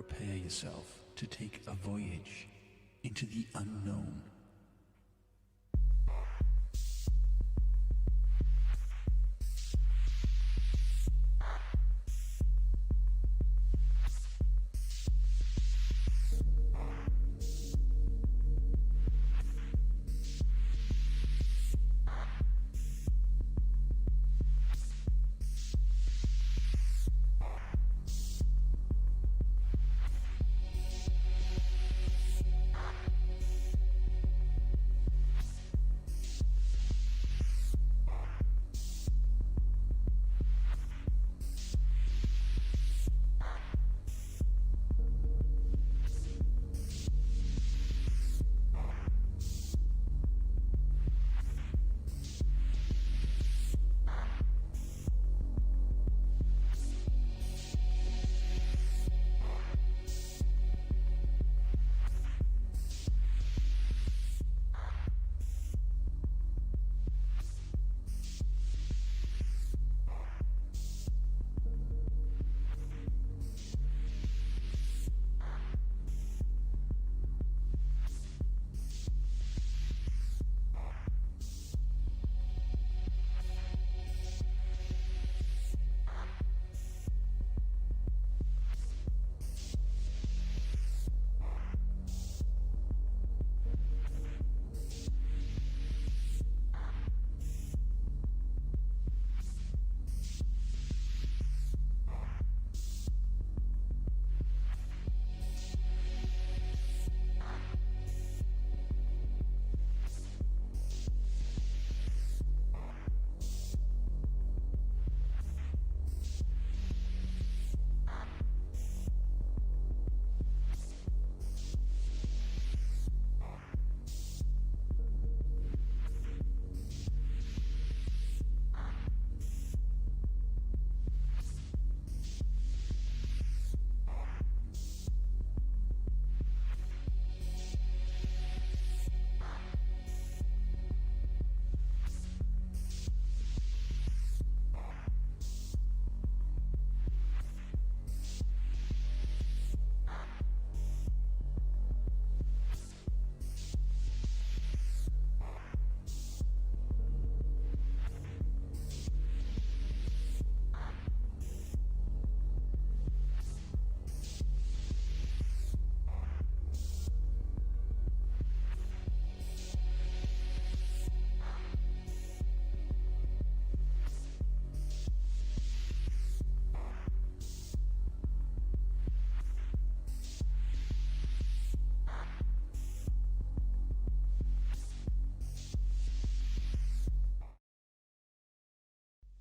prepare yourself to take a voyage into the unknown.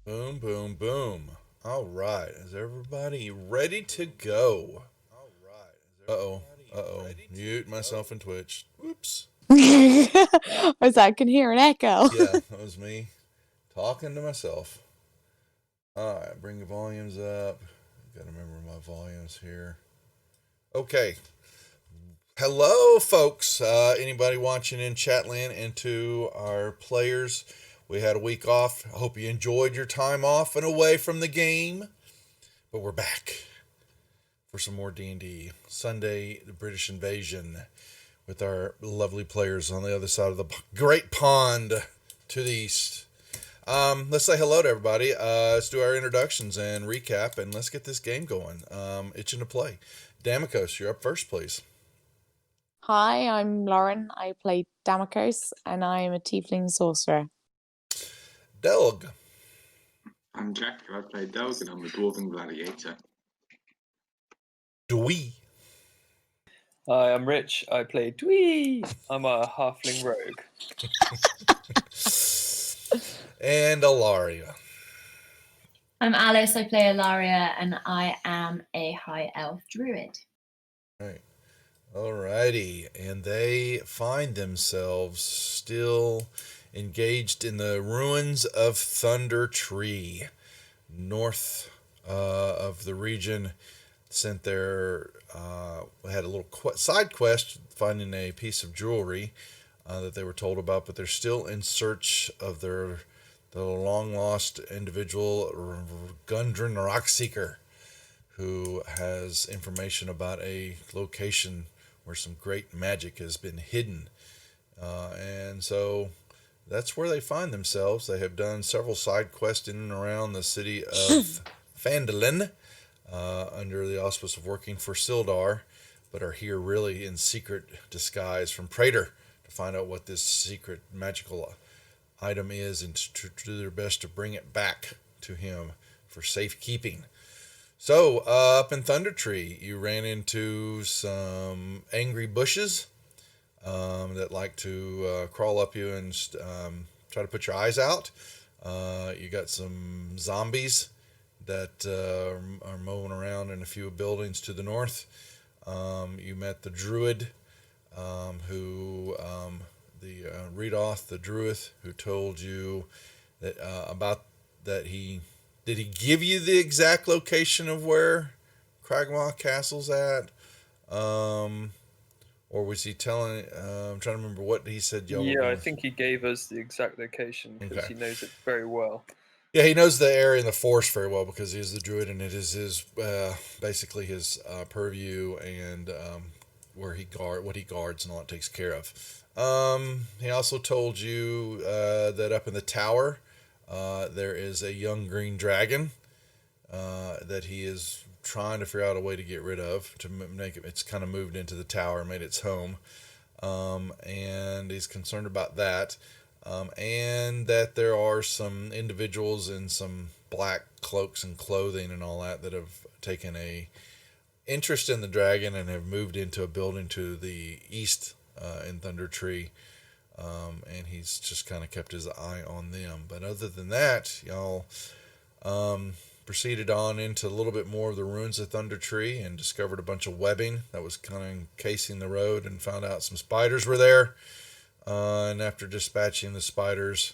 Boom, boom, boom. All right. Is everybody ready to go? Uh oh. Uh oh. Mute myself in Twitch. Whoops. I can hear an echo. Yeah, that was me talking to myself. All right. Bring the volumes up. Got to remember my volumes here. Okay. Hello, folks. Anybody watching in Chatland and to our players? We had a week off. I hope you enjoyed your time off and away from the game. But we're back for some more D&D. Sunday, the British Invasion, with our lovely players on the other side of the Great Pond to the east. Let's say hello to everybody. Let's do our introductions and recap, and let's get this game going. Itching to play. Damikos, you're up first, please. Hi, I'm Lauren. I play Damokos, and I am a tiefling sorcerer. Delg. I'm Jack. I play Delg, and I'm a dwarven gladiator. Dwee. Hi, I'm Rich. I play Dwee. I'm a halfling rogue. And Alaria. I'm Alice. I play Alaria, and I am a high elf druid. Right. Alrighty. And they find themselves still engaged in the ruins of Thundertree, north of the region. Sent their had a little side quest finding a piece of jewelry that they were told about, but they're still in search of the long lost individual Gundren Rockseeker, who has information about a location where some great magic has been hidden. And so that's where they find themselves. They have done several side quests in and around the city of Phandelver under the auspice of working for Sildar, but are here really in secret disguise from Praetor to find out what this secret magical item is and to do their best to bring it back to him for safekeeping. So, up in Thundertree, you ran into some angry bushes that like to crawl up you and try to put your eyes out. You got some zombies that are mowing around in a few buildings to the north. You met the druid who, the Redoth, the druid, who told you that about that did he give you the exact location of where Cragmaw Castle's at? Or was he telling? I'm trying to remember what he said. Yeah, I think he gave us the exact location because Okay. he knows it very well. Yeah, he knows the area and the forest very well because he is the druid, and it is his basically his purview and what he guards and all it takes care of. He also told you that up in the tower there is a young green dragon that he is trying to figure out a way to get rid of to make it. It's kind of moved into the tower, made its home, and he's concerned about that. And that there are some individuals in some black cloaks and clothing and all that have taken a interest in the dragon and have moved into a building to the east in Thundertree. And he's just kind of kept his eye on them. But other than that, y'all proceeded on into a little bit more of the ruins of Thundertree and discovered a bunch of webbing that was kind of encasing the road and found out some spiders were there. And after dispatching the spiders,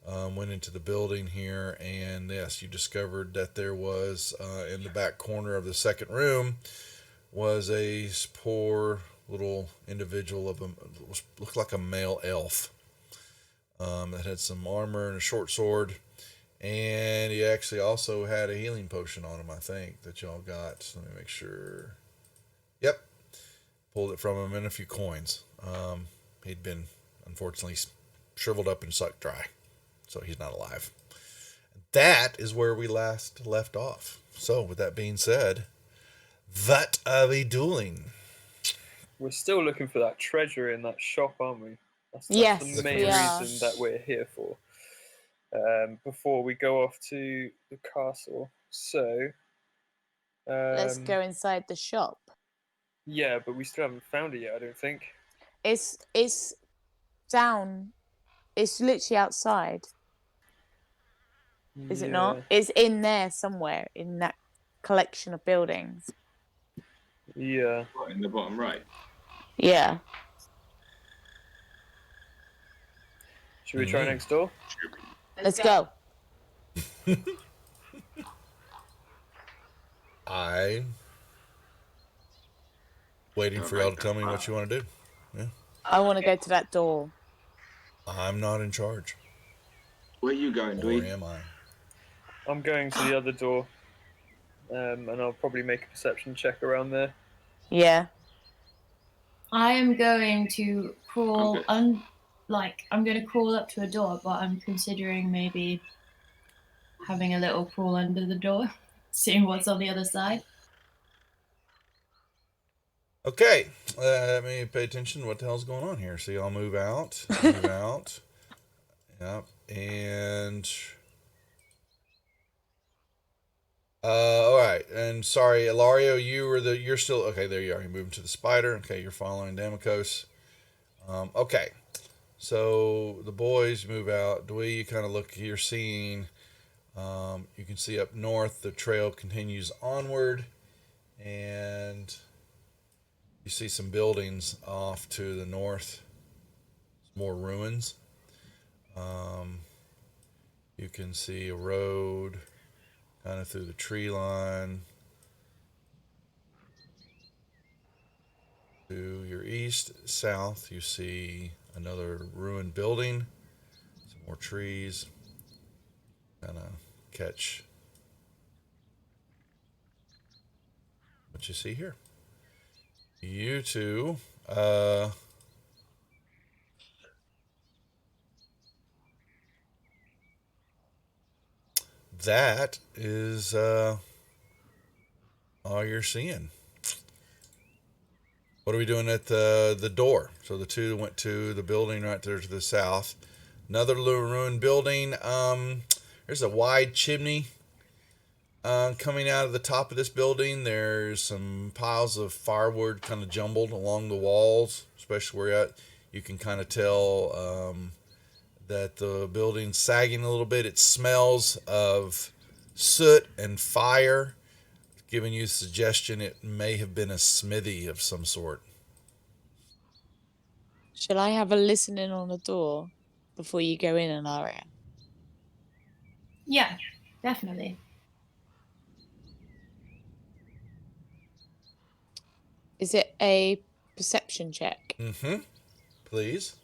went into the building here, and yes, you discovered that there was in the back corner of the second room was a poor little individual looked like a male elf that had some armor and a short sword, and he actually also had a healing potion on him, I think, that y'all got. Let me make sure. Yep, pulled it from him and a few coins. He'd been unfortunately shriveled up and sucked dry, so he's not alive. That is where we last left off. So with that being said, what are we doing? We're still looking for that treasure in that shop, aren't we? That's Yes, the main we are. reason that we're here for. Before we go off to the castle. So Let's go inside the shop. yeah, but we still haven't found it yet, I don't think. It's down. It's literally outside. Is it not? It's in there somewhere in that collection of buildings. Yeah. What, in the bottom right? Yeah. Should we try next door? Let's go. I waiting for y'all to tell me what you want to do. Yeah. I want to go to that door. I'm not in charge. Where are you going, Or Dwayne? am I? I'm going to the other door. And I'll probably make a perception check around there. Yeah. I am going to crawl. Okay. I'm going to crawl up to a door, but I'm considering maybe having a little crawl under the door, seeing what's on the other side. Okay, let me pay attention to what the hell's going on here. So y'all move out, move out. Yep, and all right. And sorry, Ilario, you're still okay. There you are. You're moving to the spider. Okay, you're following Damocos. Okay, so the boys move out. Dwee, you kind of look. You're seeing. You can see up north the trail continues onward, and you see some buildings off to the north. More ruins. You can see a road kind of through the tree line. To your east, south, you see another ruined building. Some more trees. Kind of catch. what you see here. You two, that is all you're seeing. What are we doing at the door? So the two went to the building right there to the south. Another little ruined building. There's a wide chimney coming out of the top of this building. There's some piles of firewood kind of jumbled along the walls, especially where you're at. You can kind of tell that the building's sagging a little bit. It smells of soot and fire, giving you a suggestion it may have been a smithy of some sort. Shall I have a listen in on the door before you go in, Alaria? Yeah, definitely. Is it a perception check? Mm-hmm. Please.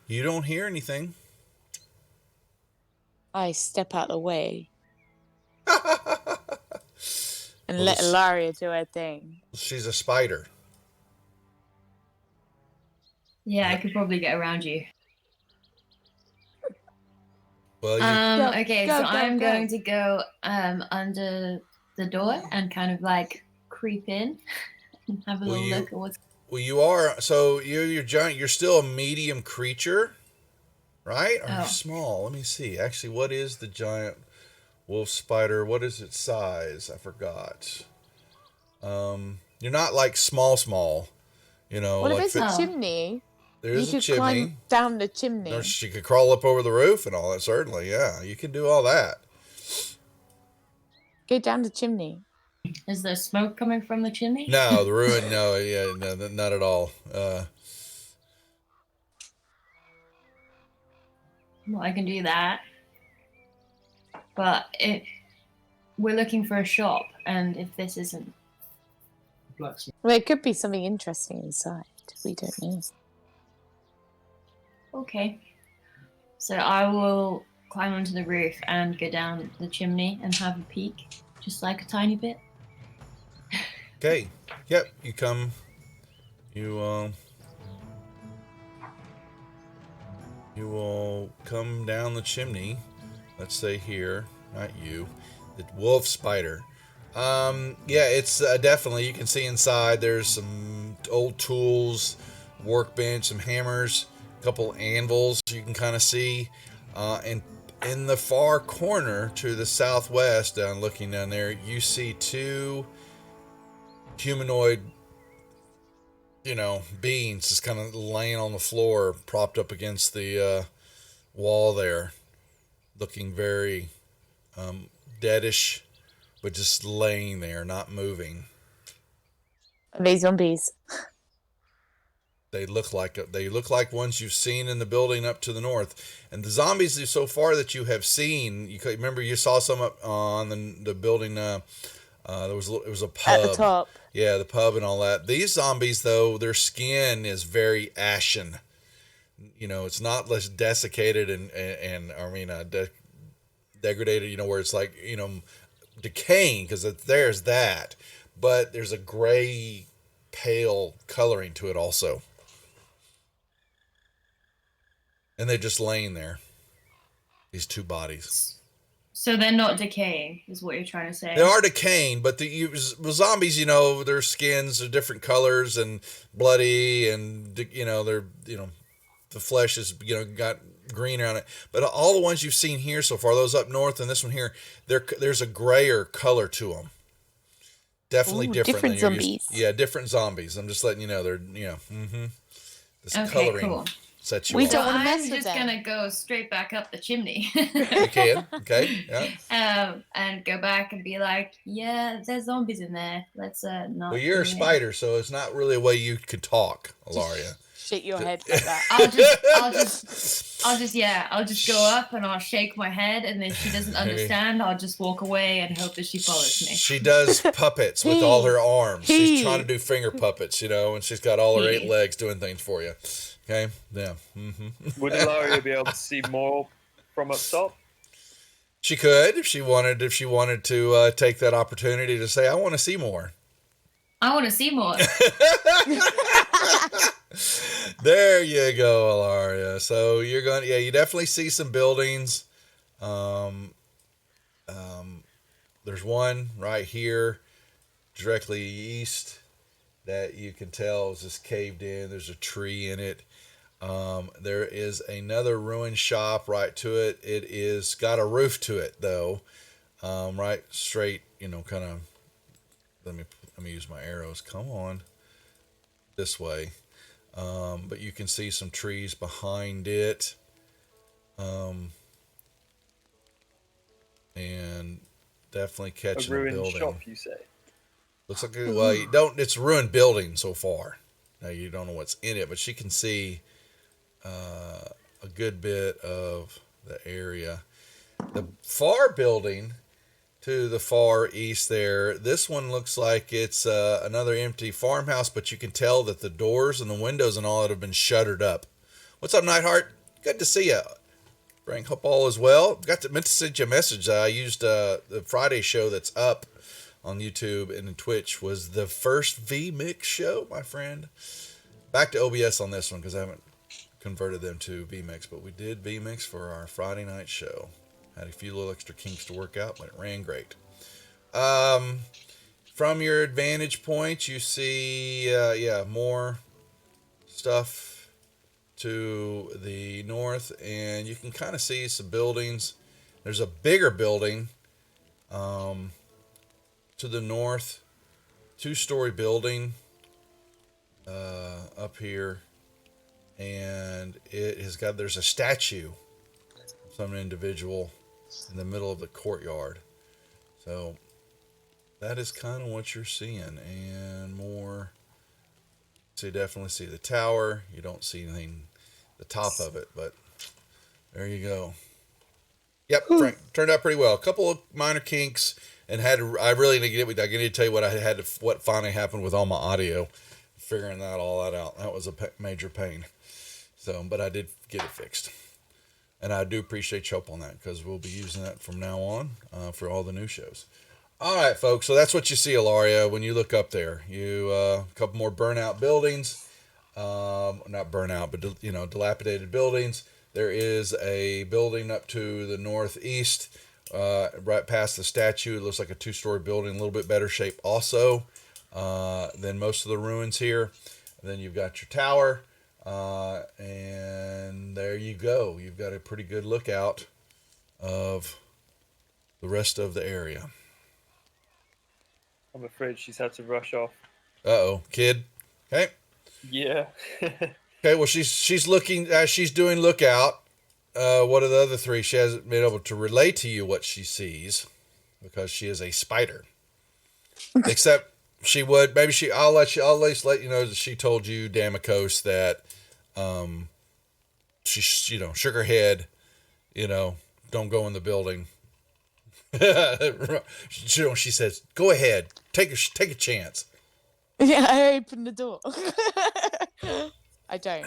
You don't hear anything. I step out the way and Well, let this- Ilaria do her thing. She's a spider. Yeah, I could probably get around you. Well, you, Go, Okay, go, so go, I'm go. going to go under the door and kind of like creep in and have a Will little you- look at what's. well, you are. So you're giant. You're still a medium creature, right? Or Oh. small? Let me see. Actually, what is the giant wolf spider? What is its size? I forgot. You're not like small. You know, Well, if like it's a Oh. chimney, there you is a could chimney. climb down the chimney. Or she could crawl up over the roof and all that. Certainly, yeah, you can do all that. Go down the chimney. Is there smoke coming from the chimney? No, the ruin. No, yeah, no, not at all. Well, I can do that. But we're looking for a shop, and if this isn't. Well, there could be something interesting inside. We don't know. Okay. So I will climb onto the roof and go down the chimney and have a peek, just like a tiny bit. Okay. Yep. You come. You will come down the chimney. Let's say here, not you, the wolf spider. Yeah, it's definitely, you can see inside. There's some old tools, workbench, some hammers, a couple anvils you can kind of see, and in the far corner to the southwest, looking down there, you see two humanoid, beings just kind of laying on the floor, propped up against the wall there, looking very deadish, but just laying there, not moving. Are they zombies? They look like ones you've seen in the building up to the north. And the zombies so far that you have seen, you remember you saw some up on the building. It was a pub At the top. Yeah, the pub and all that. These zombies, though, their skin is very ashen. It's not less desiccated and degraded. Where it's like decaying, because there's that, but there's a gray, pale coloring to it also. And they're just laying there. These two bodies. So they're not decaying, is what you're trying to say. They are decaying, but the zombies, their skins are different colors and bloody, and they're the flesh is got green around it. But all the ones you've seen here so far, those up north and this one here, there's a grayer color to them. Definitely Ooh, different. different than you're zombies. Yeah, different zombies. I'm just letting you know they're This Okay, coloring cool. sets you We off. don't So wanna mess I'm with just them. gonna go straight back up the chimney. You can, okay, yeah. And go back and be like, yeah, there's zombies in there. Let's not. Well, you're a do it." spider, so it's not really a way you could talk, Ilaria. Shit your head like that. I'll just go up and I'll shake my head, and if she doesn't understand, I'll just walk away and hope that she follows me. She does puppets with all her arms. She's He. trying to do finger puppets, and she's got all her 8 He. legs doing things for you. Okay. Yeah. Would Ilaria be able to see more from up top? She could if she wanted. If she wanted to take that opportunity to say, "I want to see more." I want to see more. There you go, Ilaria. So you're going. Yeah, you definitely see some buildings. Um, there's one right here, directly east, that you can tell is just caved in. There's a tree in it. There is another ruined shop right to it. It is got a roof to it though, right straight. Kind of. Let me use my arrows. Come on, this way. But you can see some trees behind it, and definitely A catching a ruined building. shop, you say? Looks like well, you don't. It's a ruined building so far. Now you don't know what's in it, but she can see a good bit of the area. The far building to the far east there, this one looks like it's another empty farmhouse, but you can tell that the doors and the windows and all that have been shuttered up. What's up, Nightheart? Good to see you. Frank, hope all is well. Meant to send you a message. I used the Friday show that's up on YouTube and Twitch was the first VMix show, my friend. Back to OBS on this one because I haven't converted them to VMix, but we did VMix for our Friday night show. Had a few little extra kinks to work out, but it ran great. From your advantage point, you see, more stuff to the north, and you can kind of see some buildings. There's a bigger building to the north, 2-story building up here, and there's a statue of some individual in the middle of the courtyard. So that is kind of what you're seeing, and more. So you definitely see the tower. You don't see anything the top of it, but there you go. Yep, Frank, turned out pretty well. A couple of minor kinks, and I really need to tell you what finally happened with all my audio, figuring all that out. That was a major pain. So, but I did get it fixed. And I do appreciate your help on that because we'll be using that from now on for all the new shows. All right, folks. So that's what you see, Ilaria, when you look up there. A couple more burnout buildings. Not burnout, but dilapidated buildings. There is a building up to the northeast, right past the statue. It looks like a 2-story building, a little bit better shape also than most of the ruins here. And then you've got your tower. And there you go. You've got a pretty good lookout of the rest of the area. I'm afraid she's had to rush off. Uh-oh, kid. Okay. Yeah. Okay, well, she's looking, as she's doing lookout, what are the other three? She hasn't been able to relay to you what she sees because she is a spider. Except she would, I'll at least let you know that she told you, Damikos, that she shook her head, don't go in the building. She says, go ahead, take a chance. Yeah, I opened the door. I don't.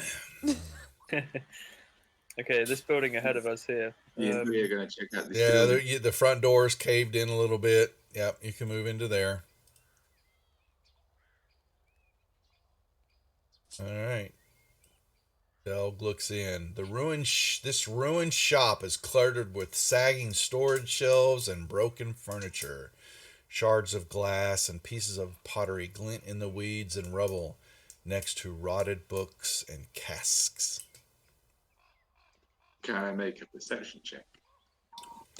Okay, this building ahead of us here. Yeah, we are going to check out this Yeah, building. the front door is caved in a little bit. Yep, you can move into there. All right. Delg looks in. This ruined shop is cluttered with sagging storage shelves and broken furniture. Shards of glass and pieces of pottery glint in the weeds and rubble next to rotted books and casks. Can I make a perception check?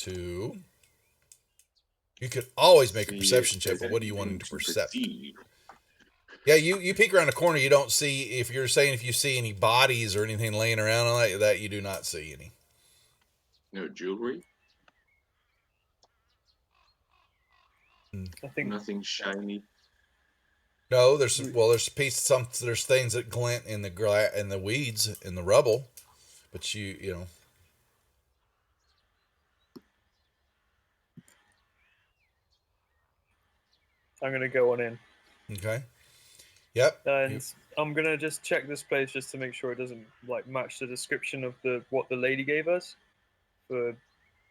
You could always make a See perception if check, there's but what are you anything wanting to perceive? perceive. Yeah, you peek around the corner, you don't see, if you're saying if you see any bodies or anything laying around on that you do not see any. No jewelry? I think Nothing shiny? No, there's things that glint in the weeds, in the rubble, but you know. I'm going to go on in. Okay. Yep. And I'm gonna just check this place just to make sure it doesn't like match the description of what the lady gave us. For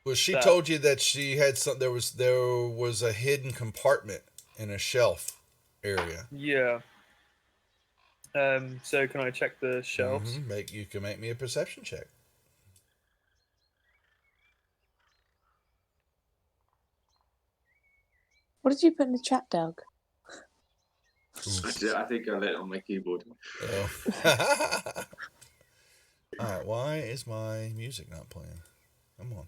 Well, she that. told you that she had some. There was a hidden compartment in a shelf area. Yeah. So can I check the shelves? You can make me a perception check. What did you put in the chat, Doug? I think I let it on my keyboard. Oh. All right. Why is my music not playing? Come on.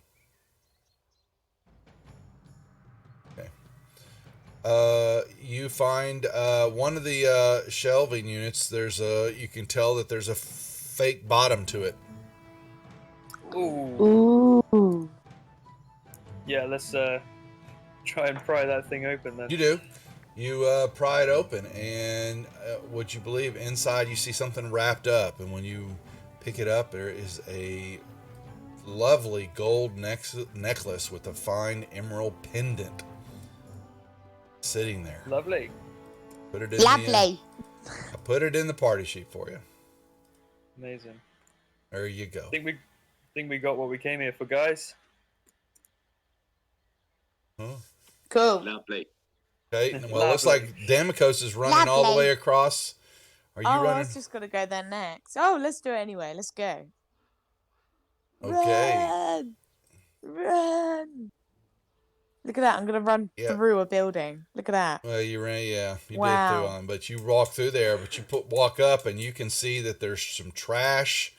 You find one of the shelving units. You can tell that there's a fake bottom to it. Ooh. Yeah, let's try and pry that thing open then. You do. You pry it open, and what you believe inside, you see something wrapped up. And when you pick it up, there is a lovely gold necklace with a fine emerald pendant sitting there. Lovely. Put it in Lovely. I put it in the party sheet for you. Amazing. There you go. Think we got what we came here for, guys. Huh? Cool. Lovely. Okay. Well, it looks like Damocos is running all the way across. Are you I running? was just gonna go there next. Oh, let's do it anyway. Let's go. Okay. Run! Run! Look at that. I'm gonna run through a building. Look at that. Well, you ran, yeah, you did Wow. through on, but you walk through there, but you walk up and you can see that there's some trash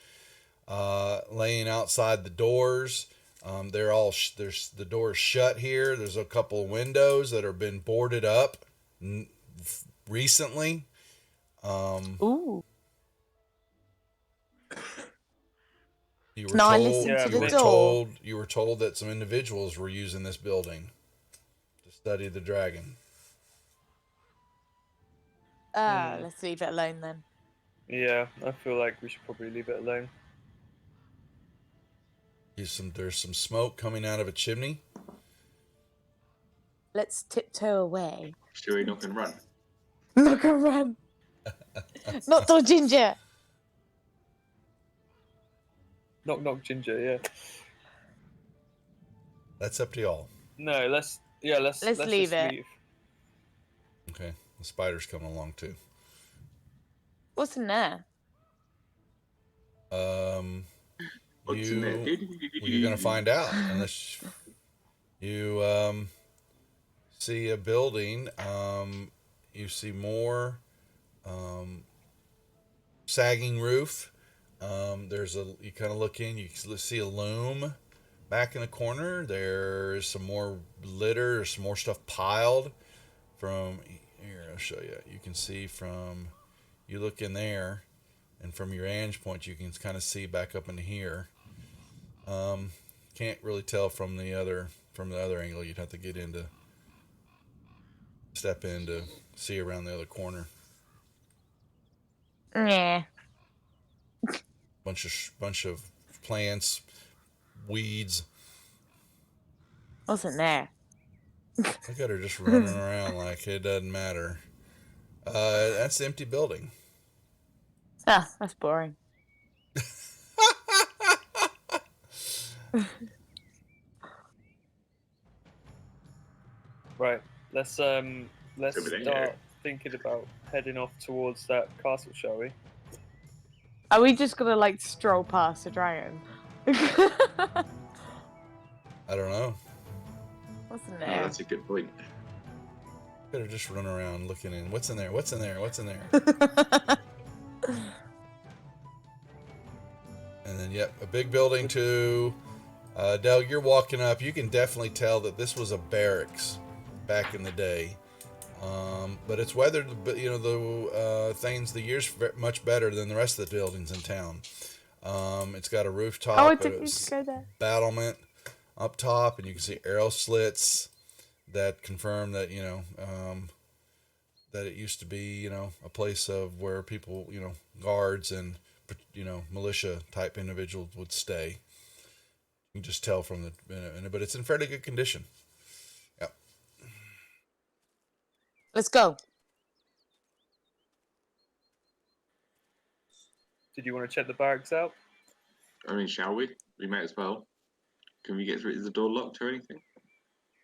laying outside the doors. There's the doors shut here. There's a couple of windows that have been boarded up recently. Ooh. You Can I listen to the door? You were told that some individuals were using this building to study the dragon. Let's leave it alone then. Yeah, I feel like we should probably leave it alone. There's some smoke coming out of a chimney. Let's tiptoe away. Should we knock and run? Knock and run. Not the ginger. Knock knock ginger, yeah. That's up to y'all. No, let's leave it. Leave. Okay, the spider's coming along too. What's in there? What's in there? You're gonna find out unless you see a building. You see more sagging roof. You kind of look in. You see a loom back in the corner. There's some more litter. There's some more stuff piled from here. I'll show you. You can see you look in there, and from your vantage point, you can kind of see back up into here. Can't really tell from the other angle. You'd have to step in to see around the other corner. Yeah. Bunch of plants, weeds. What's in there? Look at her just running around like it doesn't matter. That's the empty building. Ah, that's boring. Right. Let's Everything start there. thinking about heading off towards that castle, shall we? Are we just gonna like stroll past the dragon? I don't know. What's in Oh, there? that's a good point. Better just run around looking in. What's in there? What's in there? What's in there? And then, yep, a big building too. Doug, you're walking up. You can definitely tell that this was a barracks back in the day. But it's weathered, the year's much better than the rest of the buildings in town. It's got a rooftop. Oh, I took you to go there. Battlement up top, and you can see arrow slits that confirm that, that it used to be, a place of where people, guards and, militia type individuals would stay. You can just tell from but it's in fairly good condition. Yep. Let's go. Did you want to check the barracks out? I mean, shall we? We might as well. Can we get through? Is the door locked or anything?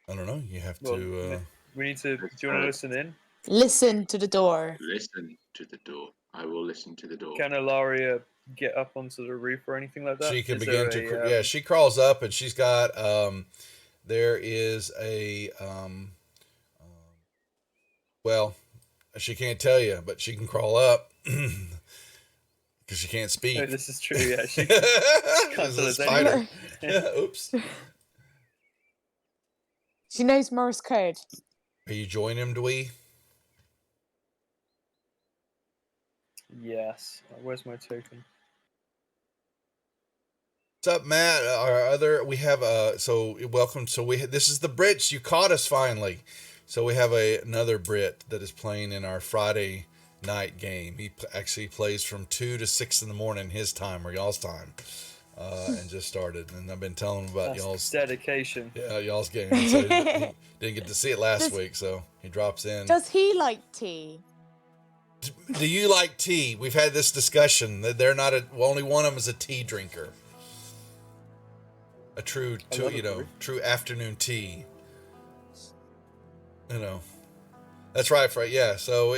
I don't know. You have Well, to. we need to. Do you want to listen in? Listen to the door. Listen to the door. I will listen to the door. Can Ilaria get up onto the roof or anything like that? She can Is begin there to. a, Yeah, she crawls up and she's got. There is a. Well, she can't tell you, but she can crawl up because she can't speak. Oh, this is true. Yeah, she She's can't tell a us spider. anything. Oops. She knows Morse code. Are you joining him, Dwee? Yes. Where's my token? What's up, Matt? Our other, we have so welcome. So this is the Brits. You caught us finally. So we have another Brit that is playing in our Friday night game. He actually plays from 2 to 6 in the morning, his time or y'all's time, and just started. And I've been telling him about That's y'all's dedication. Yeah, y'all's game. So he didn't get to see it last week, so he drops in. Does he like tea? Do you like tea? We've had this discussion that they're not only one of them is a tea drinker. A true, true afternoon tea. That's right, Fred. Yeah. So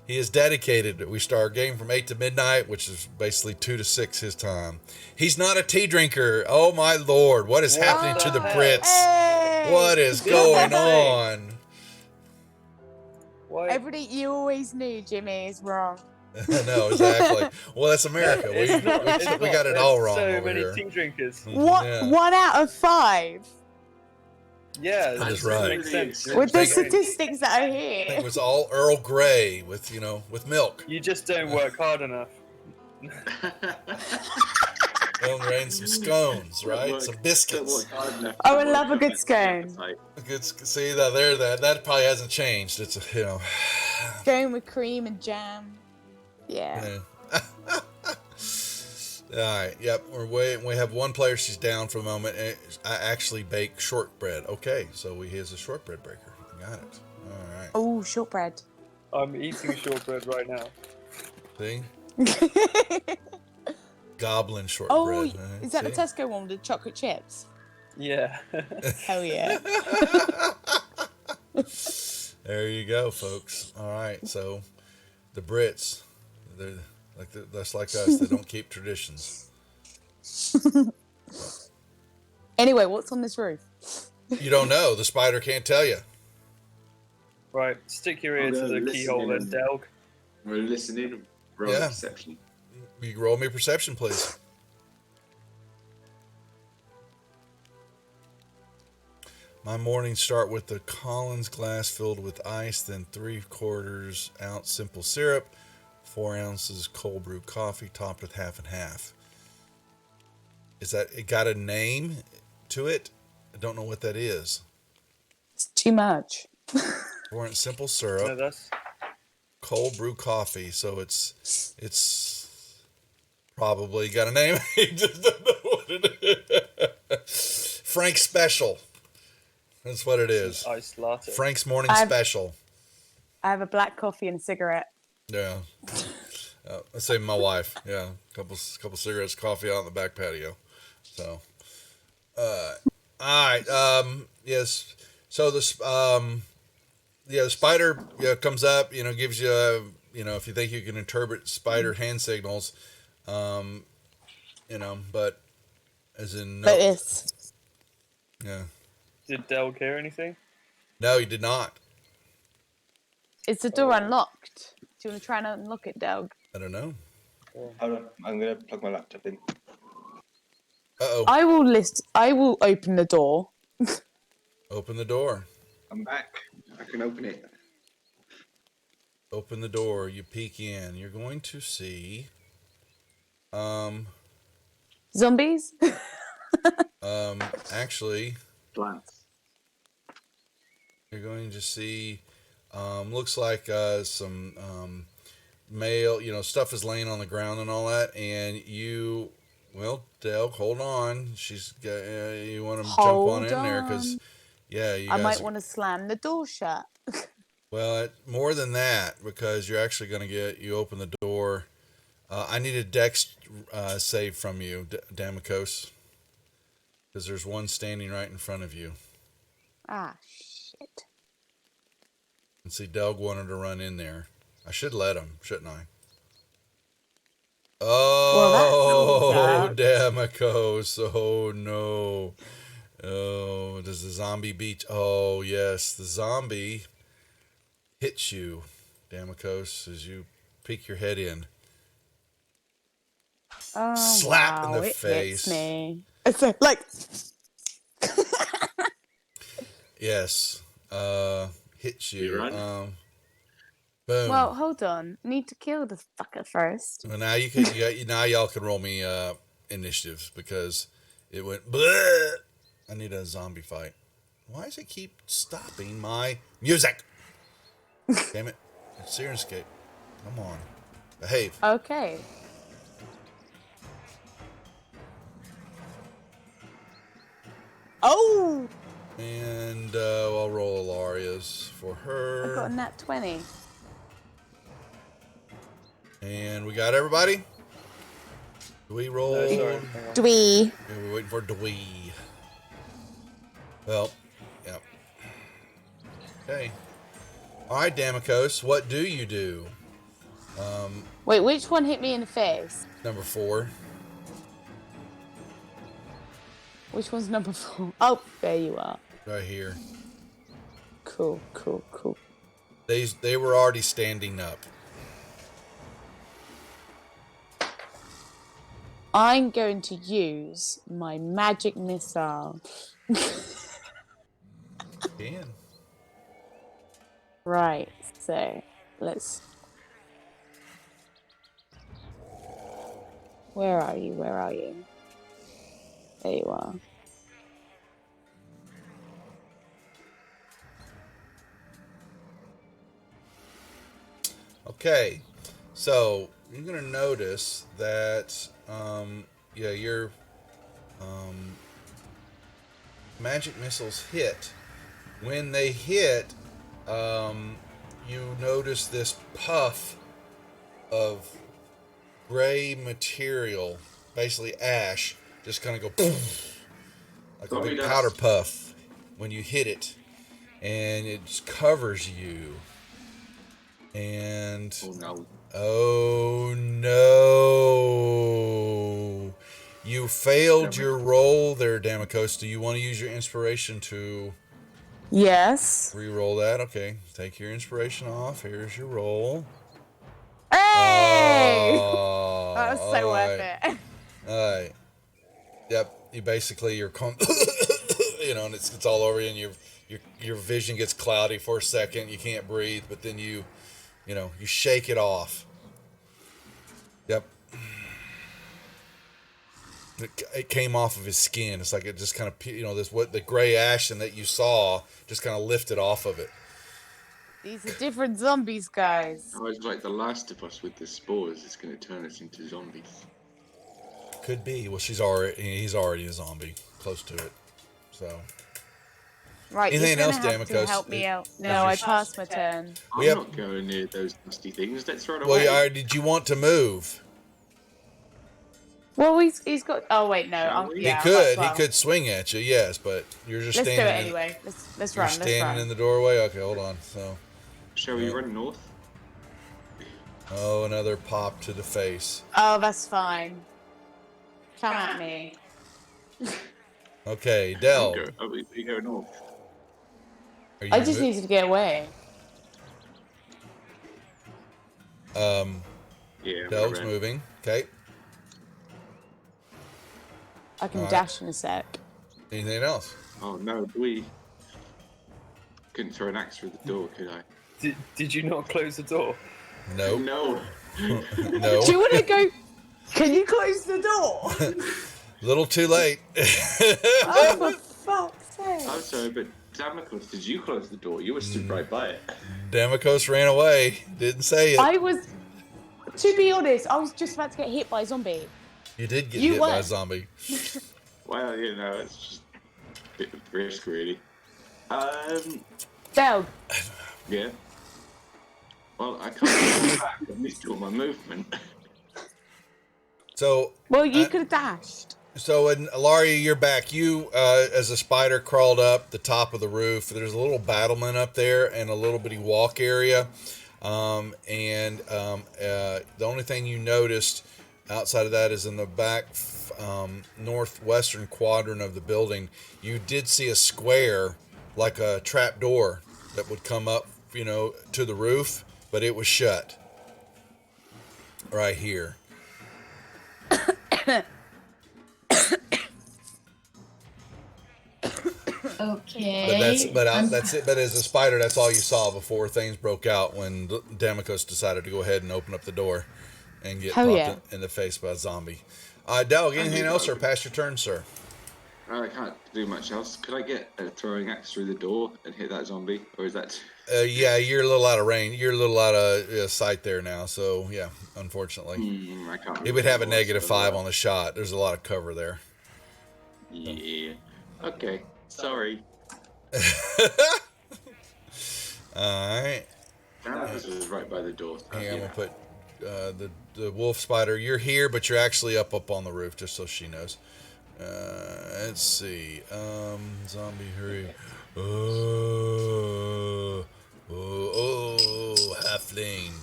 he is dedicated. We start our game from 8 to midnight, which is basically 2 to 6 his time. He's not a tea drinker. Oh my Lord, what is happening to the Brits? Hey! What is going on? Why? Everything you always knew, Jimmy, is wrong. No, exactly. Well, that's America. We got it all wrong So over many here. tea drinkers. What? Yeah. 1 out of 5 Yeah, That is that right. makes sense. with the Thank- statistics that are I think it here. was all Earl Grey with milk. You just don't work hard enough. Earl Grey and some scones, right? Some biscuits. Oh, I love a good scone. Good. See that probably hasn't changed. It's Scone with cream and jam. Yeah. All right. Yep. We're waiting. We have one player. She's down for the moment. I actually bake shortbread. Okay, so here's a shortbread breaker. Got it. All right. Oh, shortbread. I'm eating shortbread right now. See, goblin shortbread. Oh, is that the See? Tesco one with the chocolate chips? Yeah. Hell yeah. There you go, folks. All right. So the Brits, they're that's like us. They don't keep traditions. Anyway, what's on this roof? You don't know. The spider can't tell you. Right, stick your ear I'm to gonna the listen keyhole in. then, Delg. We're listening. Roll Yeah. perception. You can roll me perception, please. My mornings start with the Collins glass filled with ice, then 3/4 ounce simple syrup, 4 ounces cold brew coffee topped with half and half. Is that it? Got a name to it? I don't know what that is. It's too much. 4 ounce simple No, syrup, that's cold brew coffee. So it's probably got a name. You just don't know what it is. Frank's Special. That's what it is. iced latte. Frank's Morning Special. I have a black coffee and a cigarette. Yeah. I say my wife. Yeah. Couple cigarettes, coffee out on the back patio. So, all right. Yes. So the spider comes up. Gives you if you think you can interpret spider hand signals. But as in no. But it's Yeah. Did Delg hear anything? No, you did not. the door unlocked. Do you want to try and unlock it, Doug? I don't know. Hold on, I'm gonna plug my laptop in. Uh-oh. I will open the door. Open the door. I'm back. I can open it. Open the door. You peek in. You're going to see Zombies? actually Plants. you're going to see looks like some mail, stuff is laying on the ground and all that, and Del, hold on. She's got you want to jump on in there because you I guys might want to slam the door shut. well, more than that, because you're actually going to you open the door I need a dex save from you, Damikos, because there's one standing right in front of you. Ah, shit. And see, Delg wanted to run in there. I should let him, shouldn't I? Oh, Damikos. Oh, no. Oh, does the zombie beat? Oh, yes. The zombie hits you, Damikos, as you peek your head in. Oh, Slap in wow, the it face. hits me. It's like... Yes. Hits you. You run? Boom. Well, hold on. Need to kill the fucker first. Well, now now y'all can roll me initiatives because it went bleh. I need a zombie fight. Why does it keep stopping my music? Damn it. It's Sirenscape. Come on. Behave. Okay. Oh! And I'll roll Ilaria's for her. I got a nat 20. And we got everybody? Do we roll? No, sorry. hang on. Dwee. Yeah, we're waiting for Dwee. Well, yep. Okay. All right, Damikos, what do you do? Wait, which one hit me in the face? Number 4. Which one's number 4? Oh, there you are. Right here. Cool, cool, cool. They were already standing up. I'm going to use my magic missile. Can. Right, so let's... Where are you? Where are you? There you are. Okay, so you're gonna notice that your magic missiles hit. When they hit, you notice this puff of gray material, basically ash, just kind of go poof, like a big powder puff when you hit it, and it just covers you. And oh no, you failed your roll there, Damikos. Do you want to use your inspiration to Yes. re-roll that? Okay, take your inspiration off. Here's your roll. Hey! Oh, That was so worth it. All right. Yep. You basically you're and it's all over you, and your vision gets cloudy for a second. You can't breathe, but then you shake it off. Yep. It came off of his skin. It's like it just kind of the gray ash and that you saw just kind of lifted off of it. These are different zombies, guys. Oh, it's like the Last of Us with the spores. It's going to turn us into zombies. Could be. Well, he's already a zombie, close to it. So. Right. Anything else, Damikos? Damikos? Help me out. No, I passed my turn. I'm not going near those nasty things. Let's run away. Well, did you want to move? Well, he's got. Oh wait, no. He could swing at you, yes, but you're just let's standing. Let's do it anyway. Let's run. You're standing in the doorway. Okay, hold on. So. Shall we run north? Oh, another pop to the face. Oh, that's fine. Come at me. Okay, Del. We go north. I just needed to get away. Yeah. Del's moving. Okay. I can dash in a sec. Anything else? Oh no, we couldn't throw an axe through the door, could I? Did you not close the door? Nope. No. No. Do you want to go? Can you close the door? Little too late. Oh, for fuck's sake. I'm sorry, but Damikos, did you close the door? You were stood right by it. Damikos ran away. Didn't say it. To be honest, I was just about to get hit by a zombie. You did get hit by a zombie. Well, it's just a bit of risk, really. Del. Yeah. Well, I can't go back. I missed all my movement. So Well, you could have dashed. So, when Ilaria, you're back. You, as a spider, crawled up the top of the roof. There's a little battlement up there and a little bitty walk area. The only thing you noticed outside of that is in the back northwestern quadrant of the building, you did see a square, like a trap door that would come up, to the roof, but it was shut right here. Okay. That's it. But as a spider, that's all you saw before things broke out when Damocos decided to go ahead and open up the door and get popped in the face by a zombie. Doug, anything else, or pass your turn, sir? I can't do much else. Could I get a throwing axe through the door and hit that zombie, or is that? Yeah, you're a little out of range. You're a little out of sight there now. So yeah, unfortunately, I can't. It would have a -5 on the shot. There's a lot of cover there. Yeah. Okay. Sorry. All right. This was right by the door. So I'm gonna put the wolf spider. You're here, but you're actually up on the roof, just so she knows. Let's see. Zombie, hurry. Oh, halfling.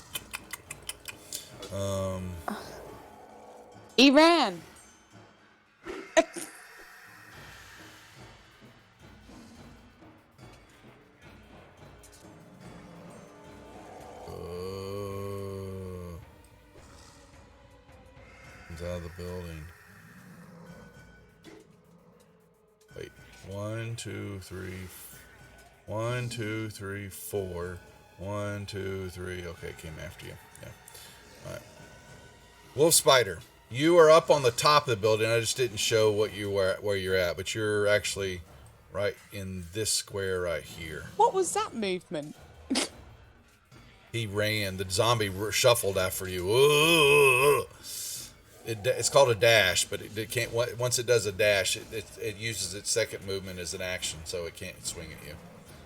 He ran. Comes out of the building. Wait. 1, 2, 3. 1, 2, 3, 4. 1, 2, 3. Okay, came after you. Yeah. All right. Wolf spider, you are up on the top of the building. I just didn't show where you're at, but you're actually right in this square right here. What was that movement? He ran. The zombie shuffled after you. Ooh. It's called a dash, but it can't. Once it does a dash, it uses its second movement as an action, so it can't swing at you.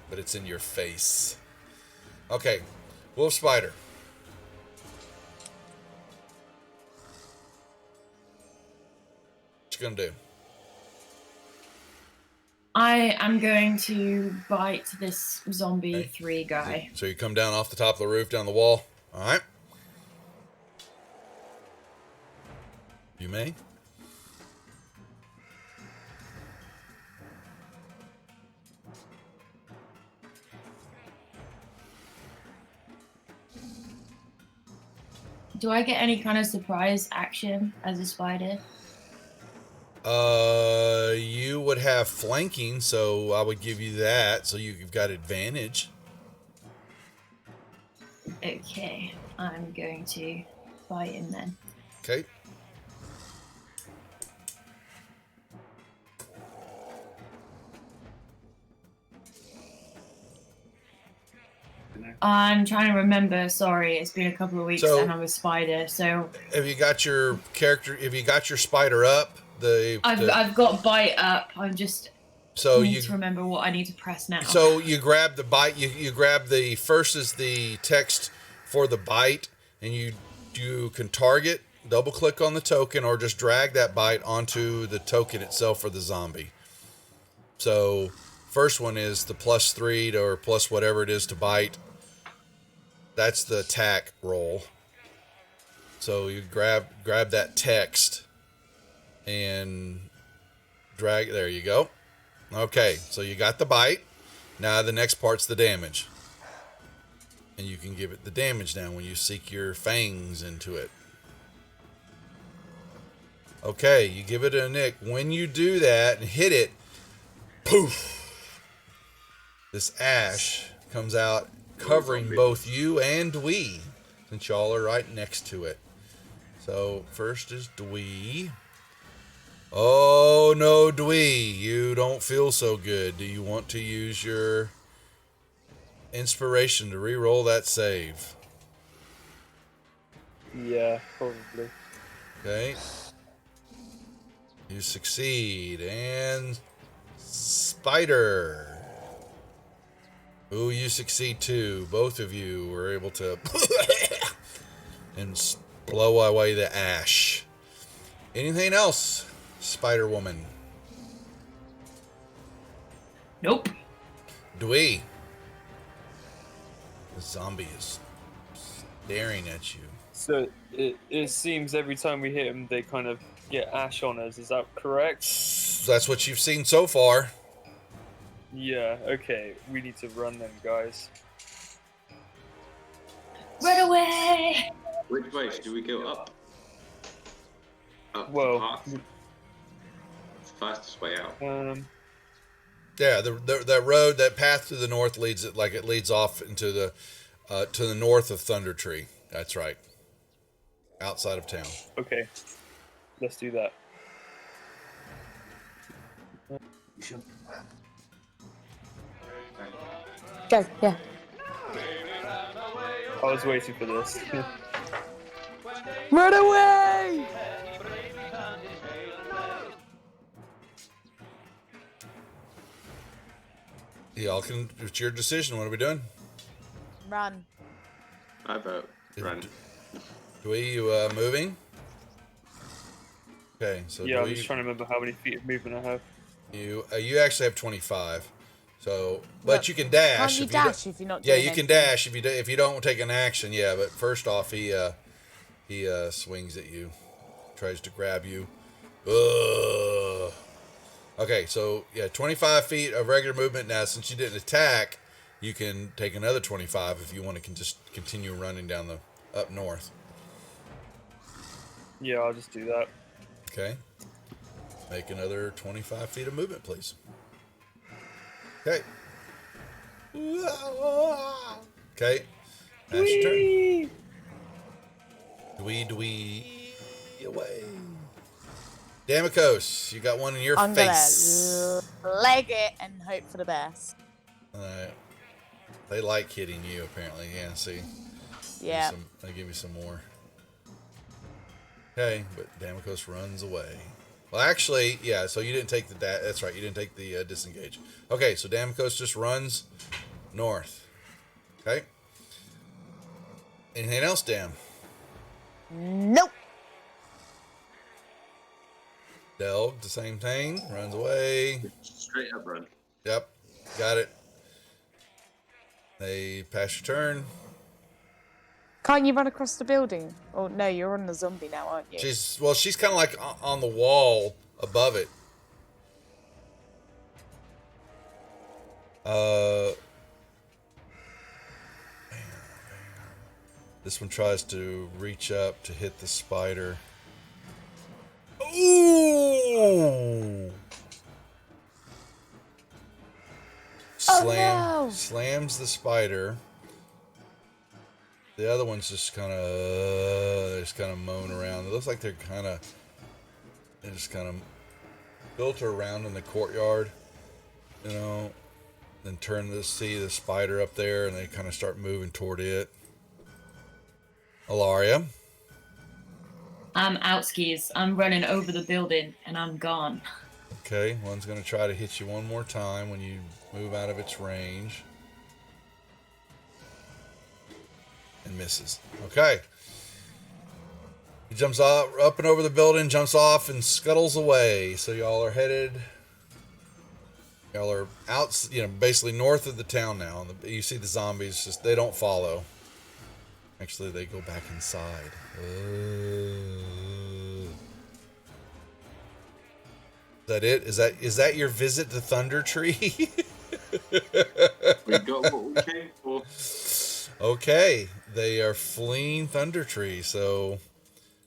But it's in your face. Okay, wolf spider. What you gonna do? I am going to bite this zombie 3 guy. So you come down off the top of the roof, down the wall. All right. You may. Do I get any kind of surprise action as a spider? You would have flanking, so I would give you that. So you've got advantage. Okay, I'm going to bite him then. Okay. I'm trying to remember. Sorry, it's been a couple of weeks So- and I'm a spider. So Have you got your character? Have you got your spider up? I've got bite up. I'm just So need you to remember what I need to press now. So you grab the bite. You grab the first is the text for the bite, and you can target, double click on the token, or just drag that bite onto the token itself for the zombie. So first one is the +3 or plus whatever it is to bite. That's the attack roll. So you grab that text and drag. There you go. Okay, so you got the bite. Now the next part's the damage. And you can give it the damage now when you seek your fangs into it. Okay, you give it a nick. When you do that and hit it, poof! This ash comes out covering both you and Dwee, since y'all are right next to it. So first is Dwee. Oh no, Dwee, you don't feel so good. Do you want to use your inspiration to re-roll that save? Yeah, probably. Okay. You succeed. And Spider. Ooh, you succeed too. Both of you were able to and blow away the ash. Anything else, Spider Woman? Nope. Dwee. The zombie is staring at you. So it seems every time we hit them, they kind of get ash on us. Is that correct? That's what you've seen so far. Yeah. Okay. We need to run then, guys. Run away! Which way? Should we go up? Up Well, the path? It's the fastest way out. Yeah, that road, that path to the north leads off into the to the north of Thundertree. That's right. Outside of town. Okay. Let's do that. Go, yeah. I was waiting for this. Run away! Y'all can. It's your decision. What are we doing? Run. I vote run. Dwee, you moving? Okay, so Yeah, I'm Dwee, just trying to remember how many feet of movement I have. you actually have 25. So, but Look, you can dash. Can't you if dash if you're not Yeah, doing you can anything? dash if you don't take an action. Yeah, but first off, he swings at you, tries to grab you. Ugh. Okay, so yeah, 25 feet of regular movement. Now, since you didn't attack, you can take another 25 if you want to just continue running down the up north. Yeah, I'll just do that. Okay. Make another 25 feet of movement, please. Okay. Okay. That's your turn. Dwee away. Damikos, you got one in your I'm face. gonna leg it and hope for the best. They like hitting you, apparently. Yeah, see. Yeah. They give you some more. Okay, but Damikos runs away. Well, actually, yeah, so you didn't take the... That's right, you didn't take the disengage. Okay, so Damikos just runs north. Okay. Anything else, Dam? Nope. Delg, the same thing. Runs away. Straight up run. Yep, got it. They pass your turn. Can't you run across the building? Oh no, you're on the zombie now, aren't you? She's kind of like on the wall above it. This one tries to reach up to hit the spider. Ooh! no. Slams the spider. The other ones just kind of moan around. It looks like they're just kind of filter around in the courtyard, you know, then turn to see the spider up there, and they kind of start moving toward it. Alaria. I'm out skis. I'm running over the building and I'm gone. Okay, one's going to try to hit you one more time when you move out of its range. And misses. Okay. He jumps up and over the building, jumps off, and scuttles away. So y'all are out, basically north of the town now. You see the zombies, just they don't follow. Actually, they go back inside. Is that it? Is that your visit to Thundertree? We got what we came for. Okay, they are fleeing Thundertree, so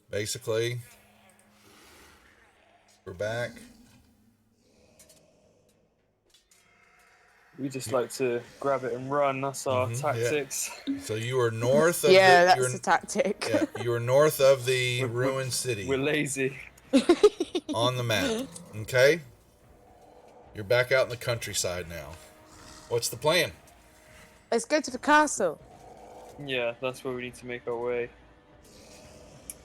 basically we're back. We just like to grab it and run. That's our tactics. Yeah. So you are north of that's a tactic. Yeah, you are north of the ruined city. We're lazy. On the map. Okay? You're back out in the countryside now. What's the plan? Let's go to the castle. Yeah, that's where we need to make our way.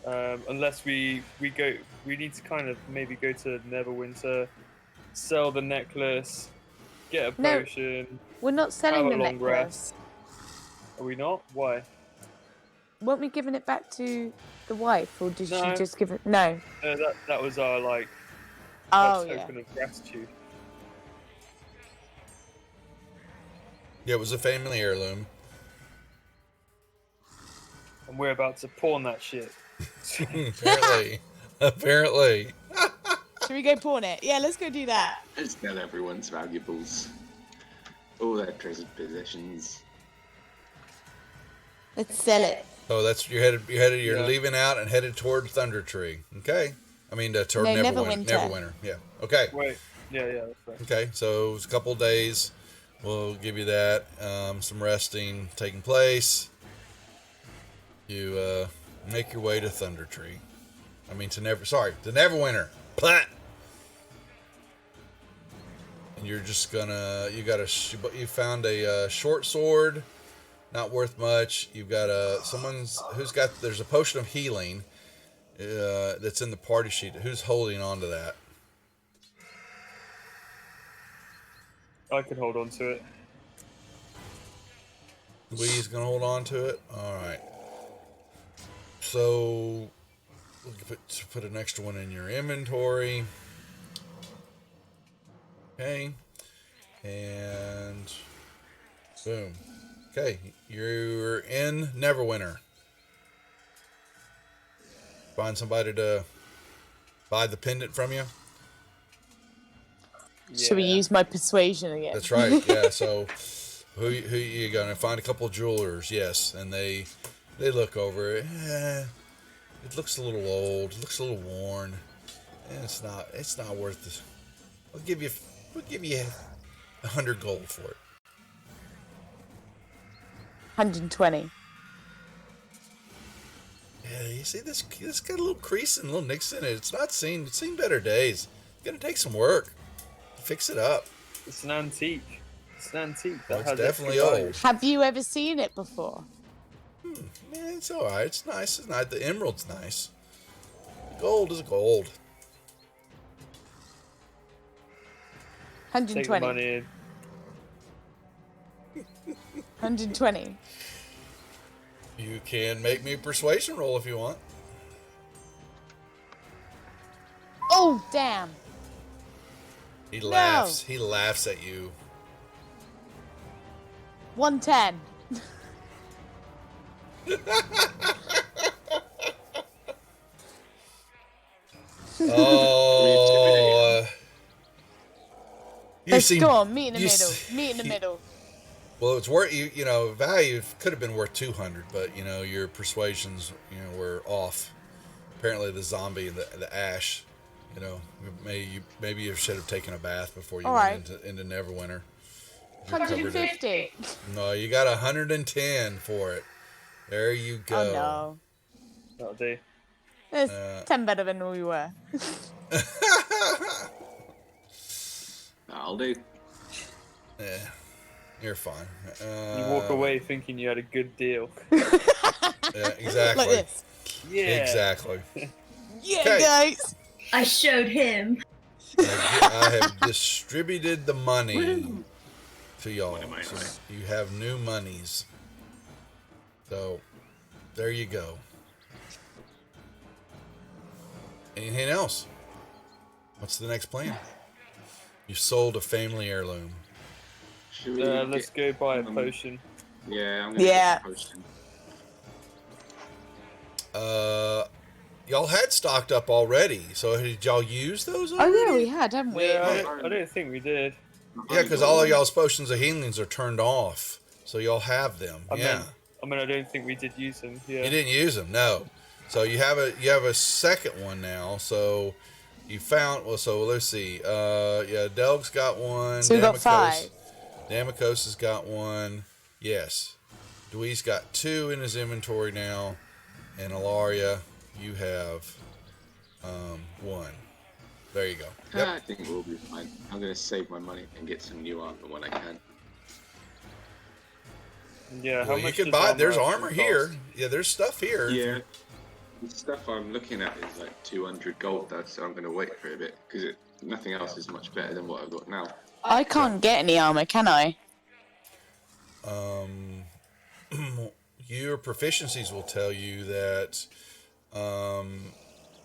Unless we need to kind of maybe go to Neverwinter, sell the necklace, get a potion. We're not selling Have the a long necklace. rest. Are we not? Why? weren't we giving it back to the wife, or did she No. just give it? No. That was our Oh yeah. token of gratitude. Yeah, it was a family heirloom. And we're about to pawn that shit. Apparently. Should we go pawn it? Yeah, let's go do that. Let's sell everyone's valuables. All their treasured possessions. Let's sell it. Oh, that's you're Yeah. leaving out and headed toward Thundertree. Okay. I mean, toward No, Neverwinter. Neverwinter. Yeah. Okay. Wait. Yeah, that's right. Okay. So it's a couple of days. We'll give you that. Some resting taking place. You make your way to Thundertree. I mean, to Neverwinter. Plat. And you're just gonna. You found a short sword. Not worth much. You've got there's a potion of healing that's in the party sheet. Who's holding on to that? I could hold on to it. Louise gonna hold on to it. All right. So we'll put an extra one in your inventory. Okay. And boom. Okay, you're in Neverwinter. Find somebody to buy the pendant from you. Should we use my persuasion again? That's right. Yeah. So, who you gonna find? A couple of jewelers. Yes, and they look over it. It looks a little old. It looks a little worn. And it's not worth this. We'll give you 100 gold for it. 120. Yeah, you see this got a little crease and a little nicks in it. It's seen better days. It's gonna take some work. Fix it up. It's an antique. That Well, it's has definitely extra value. old. Have you ever seen it before? Yeah, it's alright. It's nice. It's not. The emerald's nice. Gold is gold. 120. Take the money. 120. You can make me a persuasion roll if you want. Oh, damn. He laughs. He laughs at you. 110. Oh. Let's go on. Meet in the middle. Meet in the middle. Well, it's worth value could have been worth 200, but your persuasions were off. Apparently, the zombie and the ash, maybe you should have taken a bath before you went into Neverwinter. 150. No, you got 110 for it. There you go. Oh no. That'll do. It's 10 better than we were. I'll do. Yeah, you're fine. You walk away thinking you had a good deal. Yeah, exactly. Like this. Yeah. Exactly. Yeah, Okay. guys. I showed him. I have distributed the money to y'all. Money. So you have new monies. So there you go. Anything else? What's the next plan? You sold a family heirloom. Should we Let's go buy a um, potion. Yeah, I'm gonna Yeah. get a potion. Y'all had stocked up already. So did y'all use those Oh, already? yeah, we had, haven't we? Yeah, I don't think we did. Yeah, because all of y'all's potions of healings are turned off. So y'all have them. I Yeah. mean, I don't think we did use them. Yeah. You didn't use them, no. So you have a second one now. So you found so let's see. Delg's got one. So we got 5. Damikos has got one. Yes. Dwee's got 2 in his inventory now. And Ilaria, you have 1. There you go. Yep. I think we'll be fine. I'm gonna save my money and get some new armor when I can. Yeah. How Well, you much can does buy. There's actually armor here. cost? Yeah, there's stuff here. Yeah. The stuff I'm looking at is like 200 gold though, so I'm gonna wait for a bit because nothing else is much better than what I've got now. I can't get any armor, can I? your proficiencies will tell you that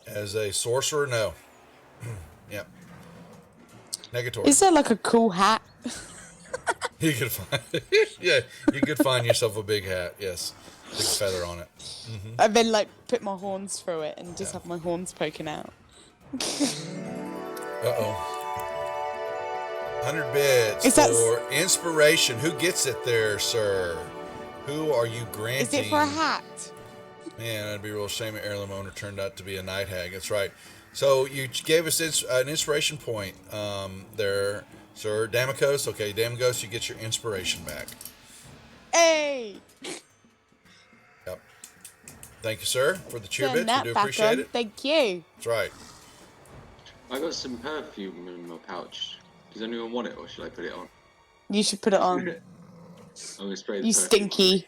as a sorcerer, no. Yep. Negatory. Is there like a cool hat? You could find, yeah, you could find yourself a big hat. Yes, big feather on it. And then like put my horns through it and just have my horns poking out. 100 bits Is that for inspiration. Who gets it there, sir? Who are you granting? Is it for a hat? Man, that'd be a real shame if Heirloom owner turned out to be a night hag. That's right. So you gave us an inspiration point there, sir. Damokos. Okay, Damokos, you get your inspiration back. Hey! Yep. Thank you, sir, for the cheer Turn bits. We that do back appreciate on. it. Thank you. That's right. I got some perfume in my pouch. Does anyone want it, or should I put it on? You should put it on. I'm gonna spray the You perfume on stinky.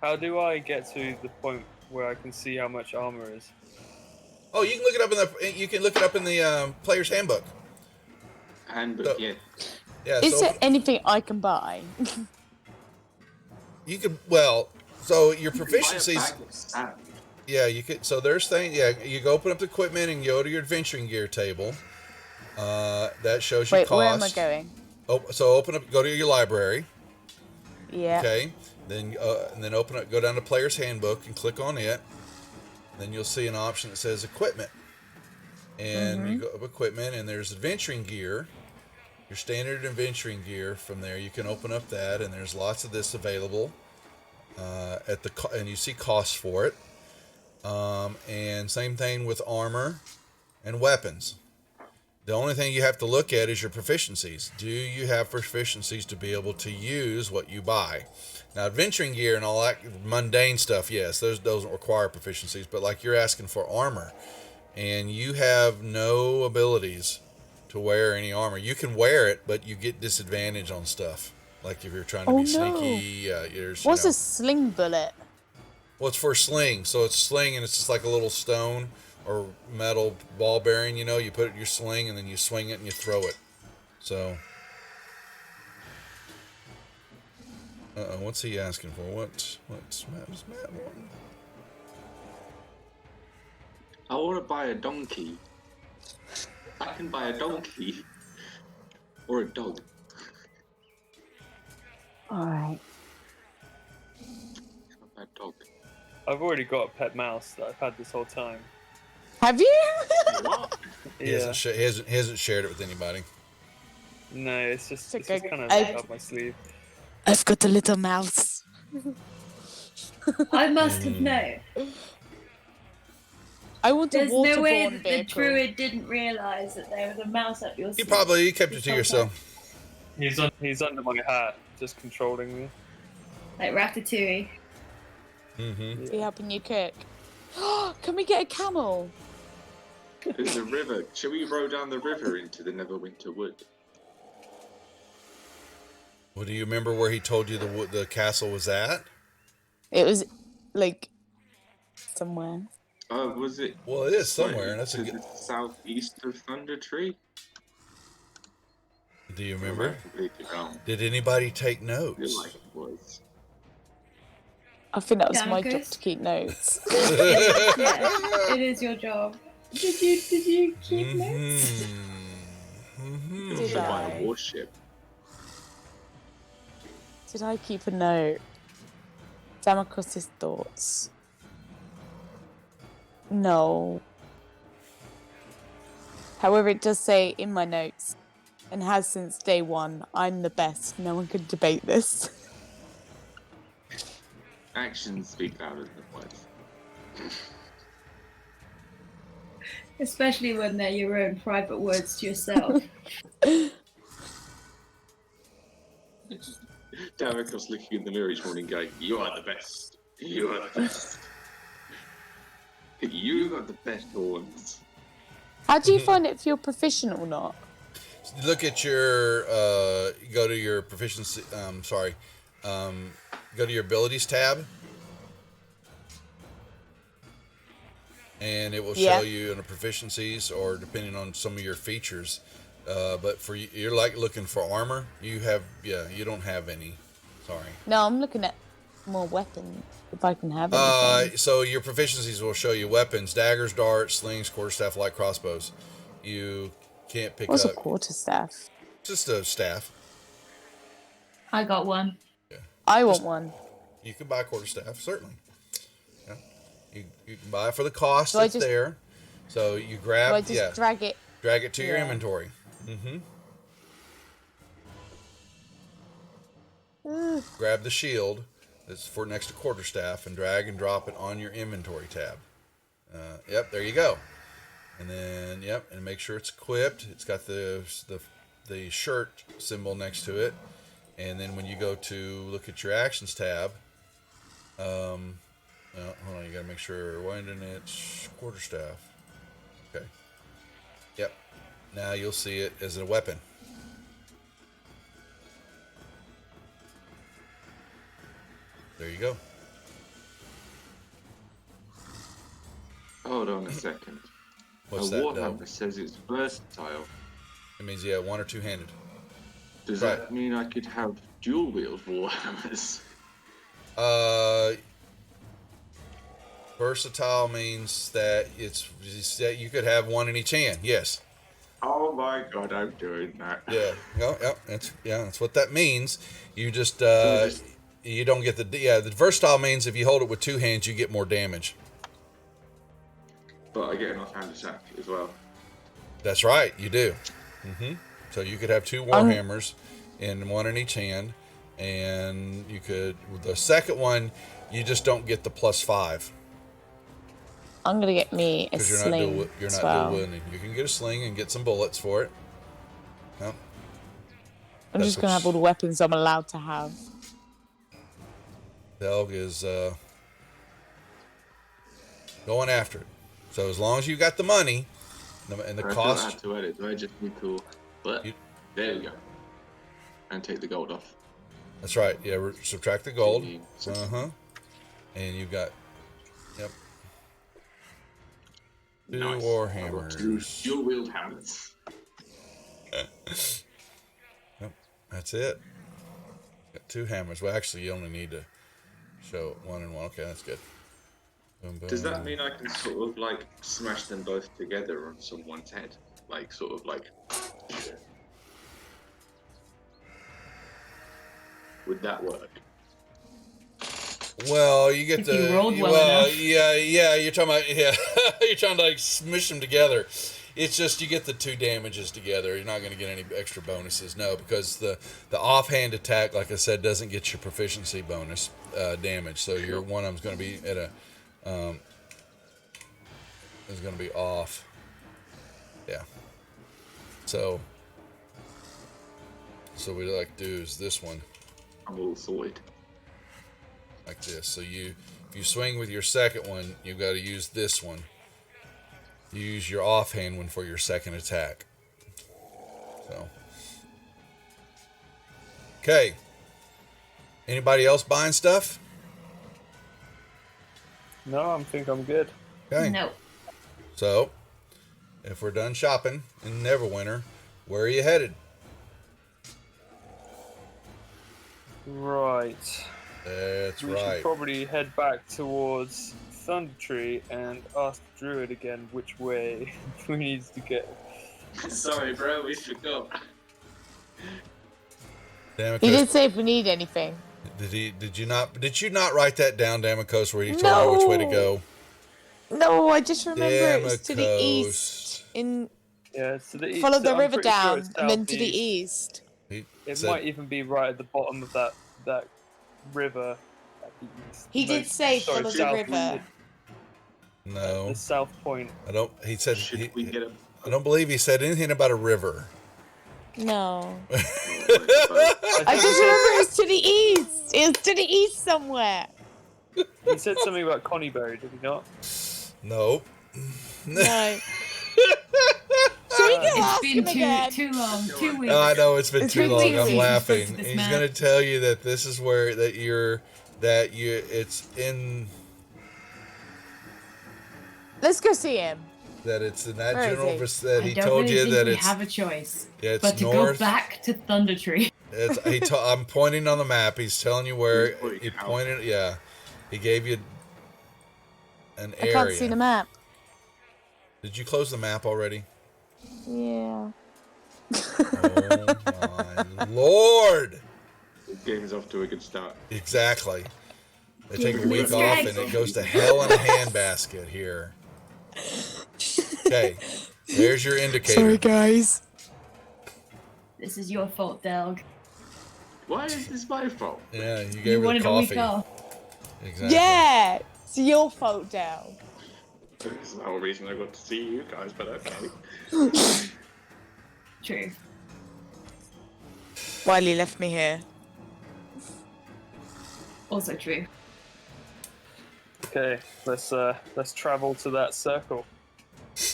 How do I get to the point where I can see how much armor is? Oh, you can look it up in the player's handbook. it. Handbook, So- yeah. Yeah. Is so there anything I can buy? you could so your Buy a proficiencies. bag of sand. Yeah, you could. So there's things. Yeah, you go open up the equipment and go to your adventuring gear table. That shows you Wait, cost. where am I going? Oh, so go to your library. Yeah. Okay. Then open up, go down to player's handbook and click on it. Then you'll see an option that says equipment, and you go up equipment, and there's adventuring gear. Your standard adventuring gear. From there, you can open up that, and there's lots of this available. And you see costs for it. And same thing with armor and weapons. The only thing you have to look at is your proficiencies. Do you have proficiencies to be able to use what you buy? Now, adventuring gear and all that mundane stuff, yes, those doesn't require proficiencies. But like you're asking for armor, and you have no abilities to wear any armor. You can wear it, but you get disadvantage on stuff. Like if you're trying to be sneaky. What's a sling bullet? Well, it's for sling. So it's sling, and it's just like a little stone or metal ball bearing. You put it in your sling, and then you swing it and you throw it. So, what's he asking for? What's Matt wanting? I want to buy a donkey. I can buy a donkey. Or a dog. Alright. A dog. I've already got a pet mouse that I've had this whole time. Have you? What? He hasn't shared it with anybody. No, it's just okay. kind of up my sleeve. I've got a little mouse. I must have known. I want a There's no way waterborne that the vehicle. druid didn't realise that there was a mouse up your sleeve. You kept it to yourself. He's under my hat, just controlling me. Like Ratatouille. Mm-hmm. Is he helping you cook? Can we get a camel? There's a river. Shall we row down the river into the Neverwinter Wood? Well, do you remember where he told you the castle was at? It was like somewhere. Oh, was it? Well, it is somewhere, and that's to a good. the southeast of Thundertree. Do you remember? Completely wrong. Did anybody take I notes? feel like it was. I think that was Yeah, my Chris? job to keep notes. Yeah, it is your job. Did you keep notes? Mm-hmm. Did Should buy I? a warship. Did I keep a note? Damocles' thoughts. No. However, it does say in my notes, and has since day one, I'm the best. No one can debate this. Actions speak louder than words. Especially when they're your own private words to yourself. Damocles looking in the mirror each morning going, "You are the best. You are the best. You got the best horns." How do you find it if you're proficient or not? Look at your. Go to your proficiency. Go to your abilities tab, and it will show you in the proficiencies, or depending on some of your features, But for you, you're like looking for armor. You you don't have any. Sorry. No, I'm looking at more weapons. If I can have anything. So your proficiencies will show you weapons: daggers, darts, slings, quarterstaff, light crossbows. You can't pick What's a up quarterstaff? just a staff. I got one. I want one. You can buy a quarterstaff, certainly. Yeah. You can buy it for the cost Do I that's just- there. So you grab, Do I just drag it? drag it to your Yeah. inventory. Mm-hmm. Grab the shield that's for next to quarterstaff and drag and drop it on your inventory tab. Yep, there you go. And then, yep, and make sure it's equipped. It's got the shirt symbol next to it. And then when you go to look at your actions tab, hold on, you gotta make sure when it's quarterstaff. Okay. Yep. Now you'll see it as a weapon. There you go. Hold on a second. What's a that? warhammer says it's versatile. It means one or two-handed. Does Right. that mean I could have dual-wield warhammers? Versatile means that that you could have one in each hand. Yes. Oh my god, I'm doing that. Yeah. That's what that means. You just So you don't get the versatile means if you hold it with two hands you get more damage. But I get an offhand attack as well. That's right, you do. So you could have two warhammers and one in each hand, and you could the second one you just don't get the +5 I'm gonna get me a because you're sling not as dual well. wielding. You can get a sling and get some bullets for it. Yep. I'm That's just gonna what have all the weapons I'm allowed to have. Delg is going after it. So as long as you got the money and the I don't cost, have to edit. Do I just need to? But there we go. And take the gold off. that's right. Yeah, subtract the gold. The- And you've got two Nice. warhammers. Dual-wield hammers. That's it. Got two hammers. Well, actually, you only need to show one and one. Okay, that's good. Boom, boom. Does that mean I can sort of like smash them both together on someone's head? Like sort of like. Would that work? Well, you get If you rolled well enough. yeah. You're talking about you're trying to like smush them together. It's just you get the two damages together. You're not going to get any extra bonuses, no, because the offhand attack, like I said, doesn't get your proficiency bonus damage. So your one of them's going to be at a is going to be off. Yeah. So we like to do is this one. I'm all sorted. Like this. So if you swing with your second one, you've got to use this one. Use your offhand one for your second attack. So. Okay. Anybody else buying stuff? No, I think I'm good. Okay. No. So, if we're done shopping in Neverwinter, where are you headed? Right. That's We right. should probably head back towards Thundertree and ask Druid again which way we need to go. Sorry, bro, we forgot. Damn it, He did Coast- say if we need anything. Did you not write that down, Damocos, where you told me which way to go? No, I just remember it's to the Damocos. east. Yeah, it's to the east. Follow the I'm river pretty sure down it's and then to the southeast. east. He It said- might even be right at the bottom of that river at the east. He did say follow the south- river. No, The south point. I don't. He said. Should we get a? I don't believe he said anything about a river. No. Oh I just remember it's to the east. It's to the east somewhere. He said something about Connieberry, did he not? No. No. Should we go It's ask been him again? too long, 2 weeks. No, I know it's been It's too been long. 2 I'm weeks. laughing. Spoke to this He's man. gonna tell you that this is where it's in. Let's go see him. That it's in that Where is general he? that I he don't told really you think that we it's have a choice. it's But to north. go back to Thundertree. I'm pointing on the map. He's telling you where Holy he cow. pointed. Yeah, he gave you an I can't see area. the map. Did you close the map already? Yeah. Oh my lord! The game's off to a good start. Exactly. They take a Give me week a off strike. and it goes to hell in a handbasket here. Okay, there's your indicator. Sorry, guys. This is your fault, Delg. Why is this my fault? Yeah, you gave You her the wanted a week coffee. off. Exactly. Yeah, it's your fault, Del. That's the whole reason I got to see you guys, but okay. True. Wiley left me here. Also true. Okay, let's travel to that circle.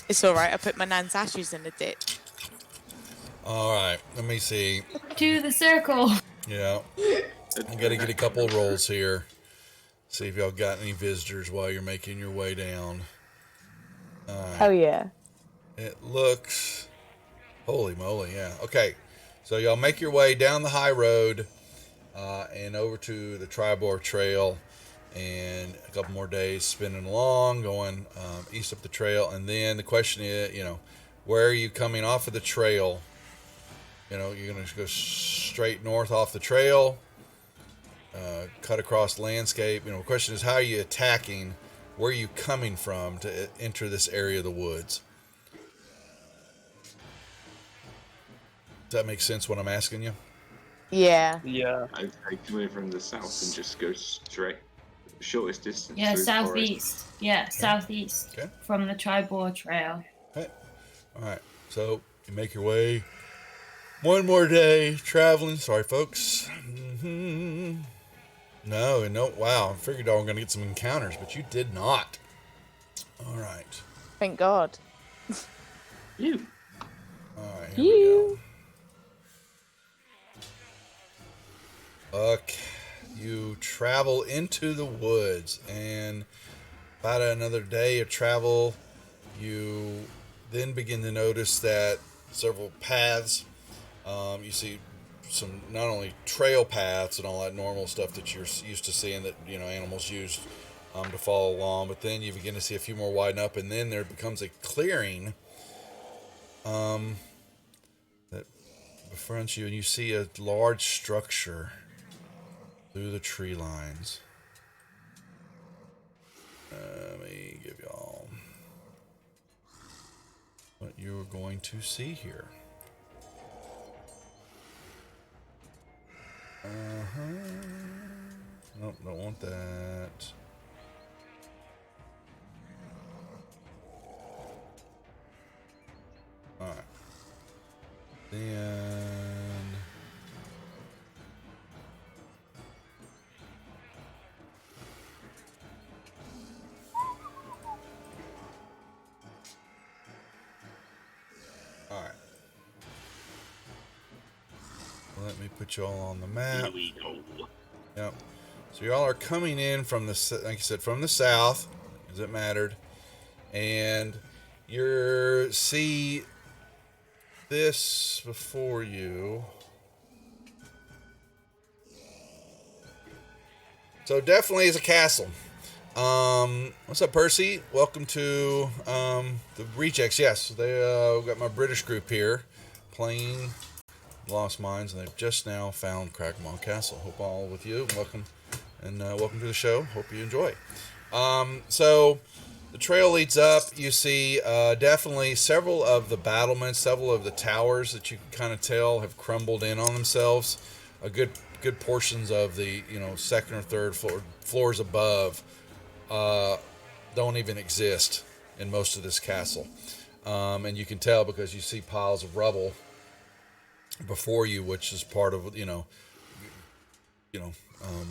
It's all right. I put my nan's ashes in the ditch. All right, let me see. To the circle. Yeah, I got to get a couple of rolls here. See if y'all got any visitors while you're making your way down. Hell yeah. It looks... Holy moly, yeah. Okay, so y'all make your way down the high road and over to the Tribor Trail, and a couple more days spinning along, going east up the trail. And then the question is, where are you coming off of the trail? You're going to go straight north off the trail, cut across the landscape. The question is, how are you attacking? Where are you coming from to enter this area of the woods? Does that make sense what I'm asking you? Yeah. Yeah. I come in from the south and just go straight, shortest distance. Yeah, through the forest. southeast. Yeah, southeast. Okay. From the Tribor Trail. Okay. All right. So you make your way. One more day traveling. Sorry, folks. No. Wow. I figured y'all were going to get some encounters, but you did not. All right. Thank God. You. All right. Here we go. Okay. You travel into the woods, and about another day of travel, you then begin to notice that several paths. You see some not only trail paths and all that normal stuff that you're used to seeing that animals use to follow along, but then you begin to see a few more widen up, and then there becomes a clearing that befronts you, and you see a large structure through the tree lines. Let me give y'all what you're going to see here. Nope, don't want that. Alright. Then... Alright. Let me put y'all on the map. Here we go. Yep. So y'all are coming in from the, like I said, from the south, as it mattered, and you see this before you. So definitely is a castle. What's up, Percy? Welcome to the Rejects. Yes, they got my British group here playing Lost Mines, and they've just now found Cragmaw Castle. Hope all with you. Welcome, and welcome to the show. Hope you enjoy. So the trail leads up. You see definitely several of the battlements, several of the towers that you can kind of tell have crumbled in on themselves. A good portions of the second or third floors above don't even exist in most of this castle, and you can tell because you see piles of rubble before you, which is part of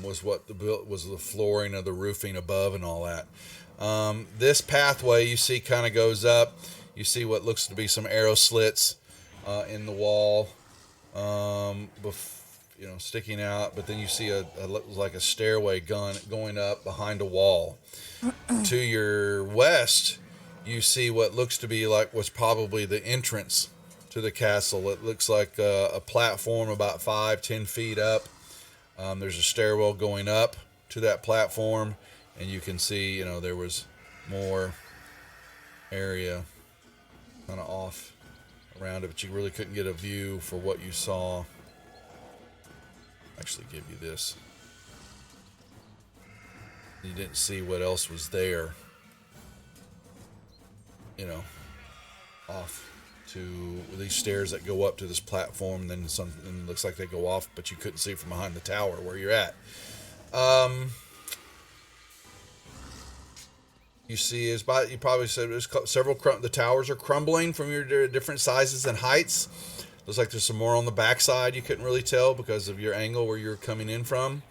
was what was the flooring of the roofing above and all that. This pathway you see kind of goes up. You see what looks to be some arrow slits in the wall, sticking out. But then you see like a stairway going up behind a wall. To your west, you see what looks to be like was probably the entrance to the castle. It looks like a platform about 5-10 feet up. There's a stairwell going up to that platform, and you can see, there was more area kind of off around it, but you really couldn't get a view for what you saw. Actually give you this. You didn't see what else was there, off to these stairs that go up to this platform, and then something looks like they go off, but you couldn't see from behind the tower where you're at. You see, you probably said there's several. The towers are crumbling from your different sizes and heights. Looks like there's some more on the backside. You couldn't really tell because of your angle where you're coming in from.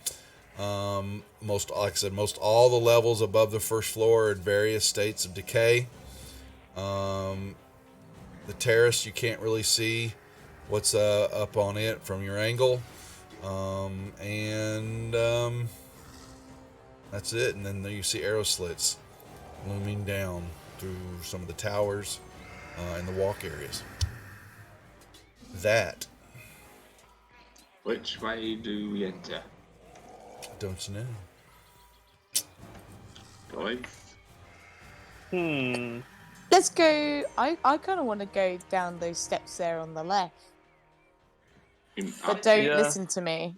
Like I said, most all the levels above the first floor are in various states of decay. The terrace, you can't really see what's up on it from your angle. That's it. And then you see arrow slits looming down through some of the towers and the walk areas. Which way do we enter? Don't you know? Guys? Let's go. I kind of want to go down those steps there on the left. But don't listen to me.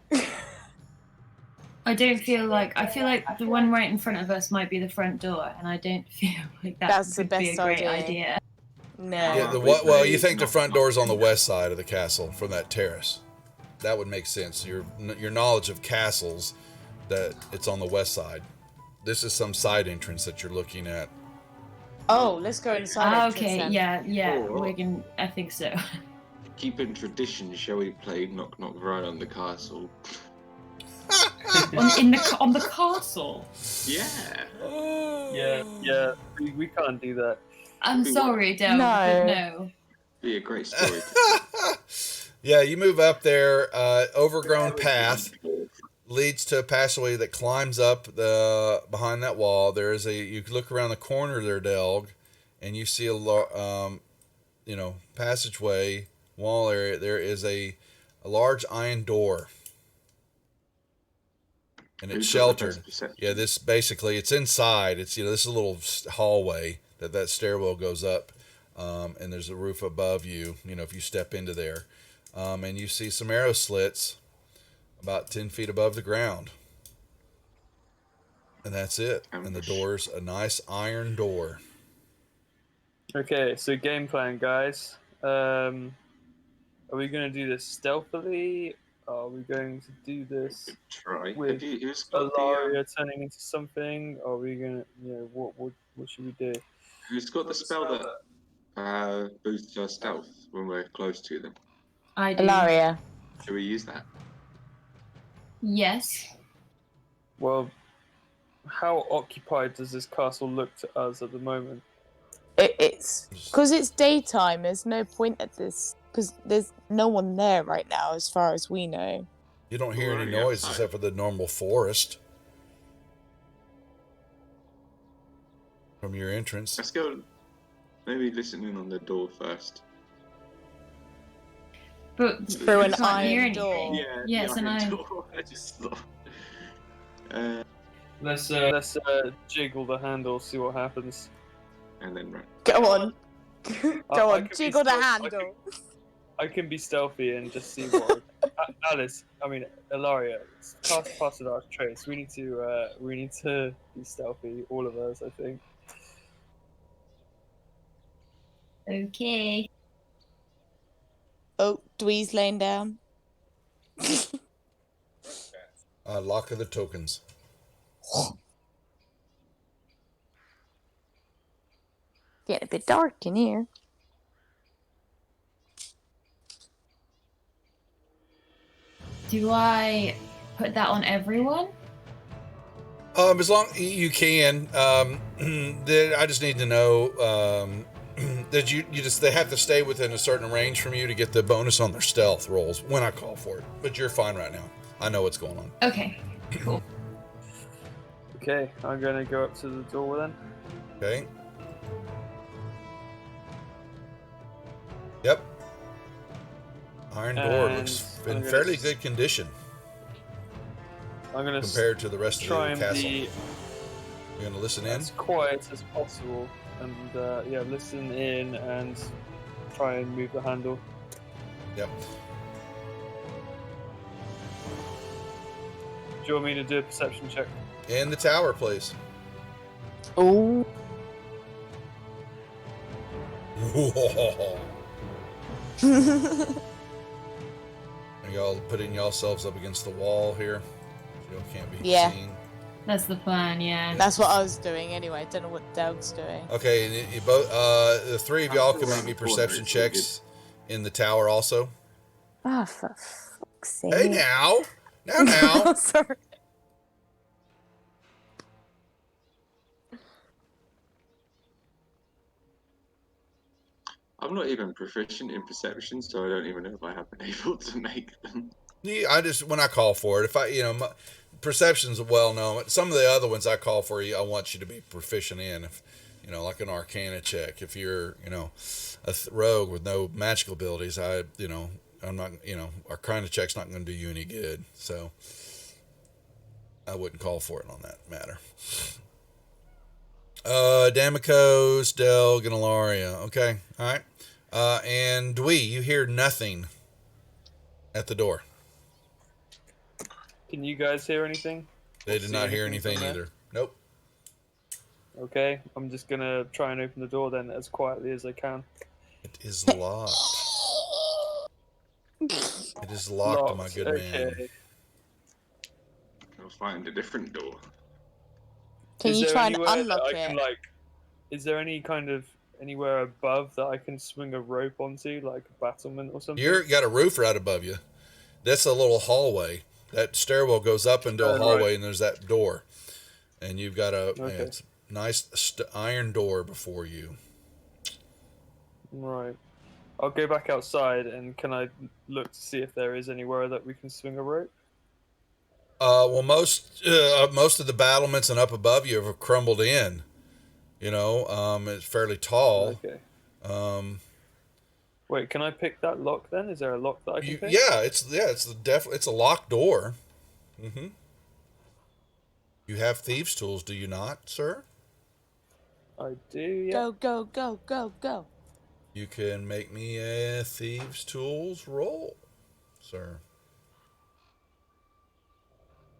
I feel like the one right in front of us might be the front door, and I don't feel like That's the would be a best great idea. idea. No. Yeah, well, you think the front door's on the west side of the castle from that terrace. That would make sense. Your knowledge of castles, that it's on the west side. This is some side entrance that you're looking at. Oh, let's go inside. Okay, yeah, I think so. Keeping tradition, shall we play knock knock right on the castle? on the castle. Yeah. Yeah. We can't do that. I'm sorry, Del. No. Be a great story. Yeah, you move up there. Overgrown path leads to a passageway that climbs up behind that wall. You look around the corner there, Delg, and you see a passageway wall area. There is a large iron door, and it's sheltered. Yeah, this basically it's inside. It's this is a little hallway that stairwell goes up, and there's a roof above you. If you step into there, and you see some arrow slits about 10 feet above the ground. And that's it. And the door's a nice iron door. Okay, so game plan, guys. Are we going to do this stealthily? Are we going to do this with Alaria turning into something? Or are we going to, what should we do? Who's got the spell that boosts our stealth when we're close to them? I do. Alaria. Should we use that? Yes. Well, how occupied does this castle look to us at the moment? It's because it's daytime. There's no point at this because there's no one there right now, as far as we know. You don't hear any noise except for the normal forest from your entrance. Let's go. Maybe listen in on the door first. But through an iron iron door. Yeah. Yes, an iron door. I just thought. Let's jiggle the handle, see what happens. And then run. Go on. Go on, can jiggle be the stealth- handle. I can be stealthy and just see what. Ilaria, pass it our trace. We need to be stealthy, all of us, I think. Okay. Oh, Dwee's laying down. Lock of the tokens. Getting a bit dark in here. Do I put that on everyone? As long you can. I just need to know that they have to stay within a certain range from you to get the bonus on their stealth rolls when I call for it. But you're fine right now. I know what's going on. Okay. Cool. Okay, I'm gonna go up to the door then. Okay. Yep. Iron door And looks I'm in gonna fairly good condition I'm gonna compared to the rest of the try and castle. be You're gonna listen in? as quiet as possible, and yeah, listen in and try and move the handle. Yep. Do you want me to do a perception check? In the tower, please. Oh. Are y'all putting yourselves up against the wall here? So you can't be Yeah. seen. That's the plan, yeah. That's what I was doing anyway. Don't know what Doug's doing. Okay, and you both, the three of y'all can make me perception checks in the tower also. Ah, for fuck's sake. Hey now! Now! Sorry. I'm not even proficient in perception, so I don't even know if I have been able to make them. Yeah, I just, when I call for it, if I, perception's well known. Some of the other ones I call for you, I want you to be proficient in. If, like an arcana check. If you're, a rogue with no magical abilities, I'm not, arcana check's not going to do you any good. So I wouldn't call for it on that matter. Damikos, Del, Ganalaria. Okay, all right. And Dwee, you hear nothing at the door. Can you guys hear anything? They did not hear anything either. Nope. Okay, I'm just gonna try and open the door then as quietly as I can. It is locked. It is locked, my good man. I'll find a different door. Can you try and unlock it? Is there any kind of anywhere above that I can swing a rope onto, like a battlement or something? You got a roof right above you. That's a little hallway. That stairwell goes up into a hallway, right. And there's that door. And you've got a it's a nice iron door before you. Right. I'll go back outside, and can I look to see if there is anywhere that we can swing a rope? Well, most of the battlements and up above you have crumbled in. It's fairly tall. Okay. Wait, can I pick that lock then? Is there a lock that I can pick? It's a locked door. Mm-hmm. You have thieves' tools, do you not, sir? I do. Yeah. Go, go, go, go, go. You can make me a thieves' tools roll, sir.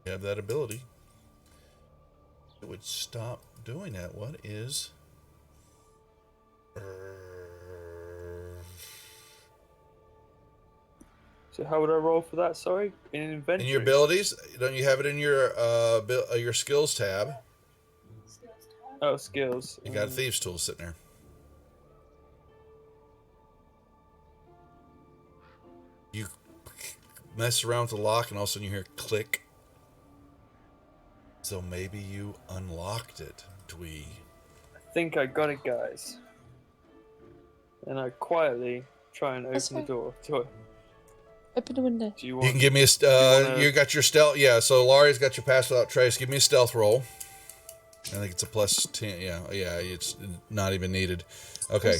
You have that ability. It would stop doing that. What is... So how would I roll for that? Sorry, in inventory. In your abilities, don't you have it in your skills tab? Oh, skills. You got a thieves' tool sitting there. You mess around with the lock, and all of a sudden you hear click. So maybe you unlocked it, Dwee. I think I got it, guys. And I quietly try and open the door to it. Open the window. You can give me a... you got your stealth... Yeah, so Laurie's got your pass without trace. Give me a stealth roll. I think it's a plus 10. Yeah, it's not even needed. Okay.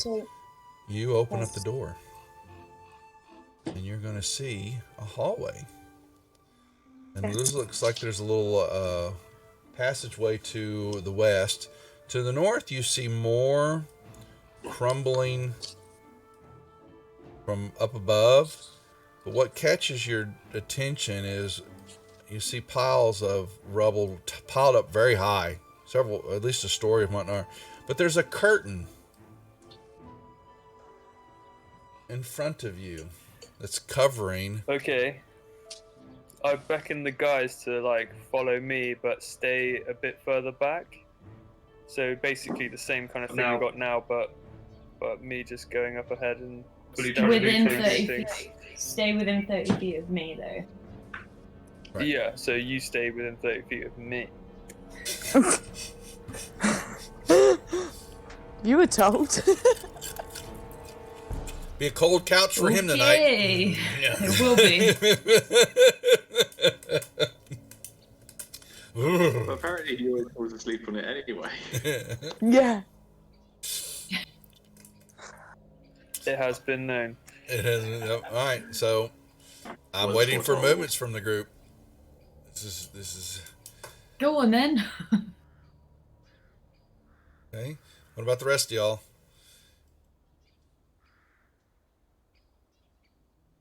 You open up the door. And you're going to see a hallway. And this looks like there's a little passageway to the west. To the north, you see more crumbling from up above. But what catches your attention is you see piles of rubble piled up very high. Several, at least a story of whatnot. But there's a curtain in front of you that's covering. Okay. I beckon the guys to follow me, but stay a bit further back. So basically the same kind of thing we got now, but me just going up ahead and within 30 feet. Stay within 30 feet of me, though. Right. Yeah, so you stay within 30 feet of me. You were told. Be a cold couch for him tonight. Yeah. It will be. Well, apparently he always falls asleep on it anyway. Yeah. It has been known. It hasn't. All right, so I'm waiting for movements from the group. This is. Go on then. Okay. What about the rest of y'all?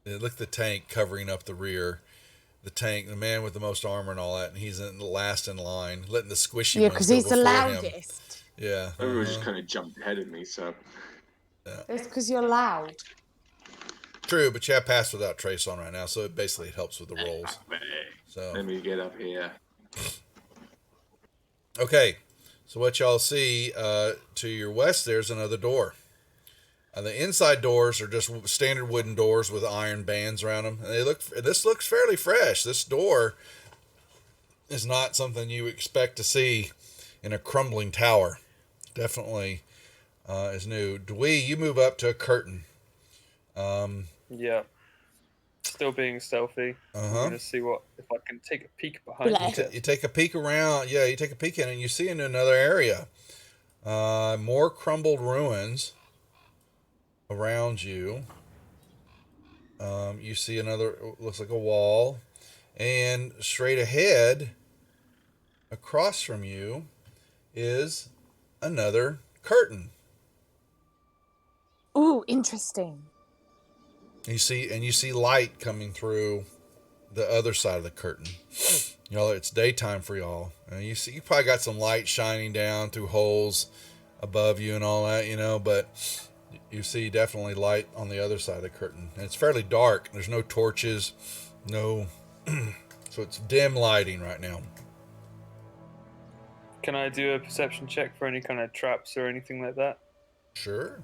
Look at the tank covering up the rear. The tank, the man with the most armor and all that, and he's in the last in line, letting the squishy ones because go he's the before loudest. him. Yeah. Everyone just kind of jumped ahead of me, so. Yeah. It's because you're loud. True, but you have pass without trace on right now, so it basically helps with the rolls. So let me get up here. Okay, so what y'all see to your west, there's another door. The inside doors are just standard wooden doors with iron bands around them. And this looks fairly fresh. This door is not something you expect to see in a crumbling tower. Definitely is new. Dwee, you move up to a curtain. Yeah. Still being stealthy. I'm going to see if I can take a peek behind it. You take a peek around. Yeah, you take a peek in and you see into another area. More crumbled ruins around you. You see another, looks like a wall, and straight ahead across from you is another curtain. Ooh, interesting. You see light coming through the other side of the curtain. It's daytime for y'all, and you probably got some light shining down through holes above you and all that, but you see definitely light on the other side of the curtain. And it's fairly dark. There's no torches, so it's dim lighting right now. Can I do a perception check for any kind of traps or anything like that? Sure.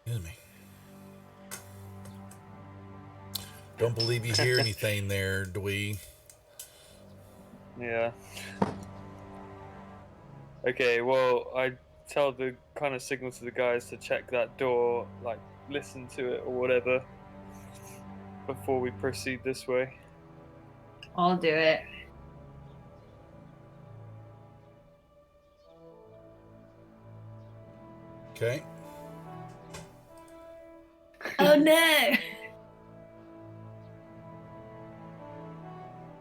Excuse me. Don't believe you hear anything there, Dwee. Yeah. Okay, well, I tell the kind of signal to the guys to check that door, like listen to it or whatever, before we proceed this way. I'll do it. Okay. Oh no!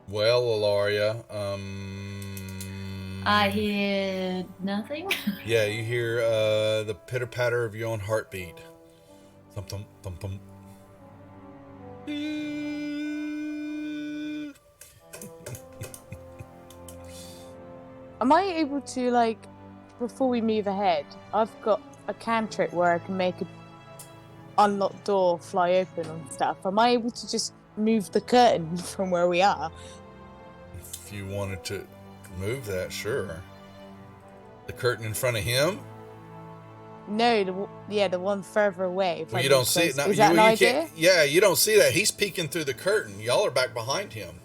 Well, Ilaria, I hear nothing. yeah, you hear the pitter-patter of your own heartbeat. Thump, thump, thump, thump. Am I able to, before we move ahead, I've got a cantrip where I can make an unlocked door fly open and stuff. Am I able to just move the curtain from where we are? If you wanted to move that, sure. The curtain in front of him? No, the one further away. Well, you don't see it now. Is that an idea? Yeah, you don't see that. He's peeking through the curtain. Y'all are back behind him.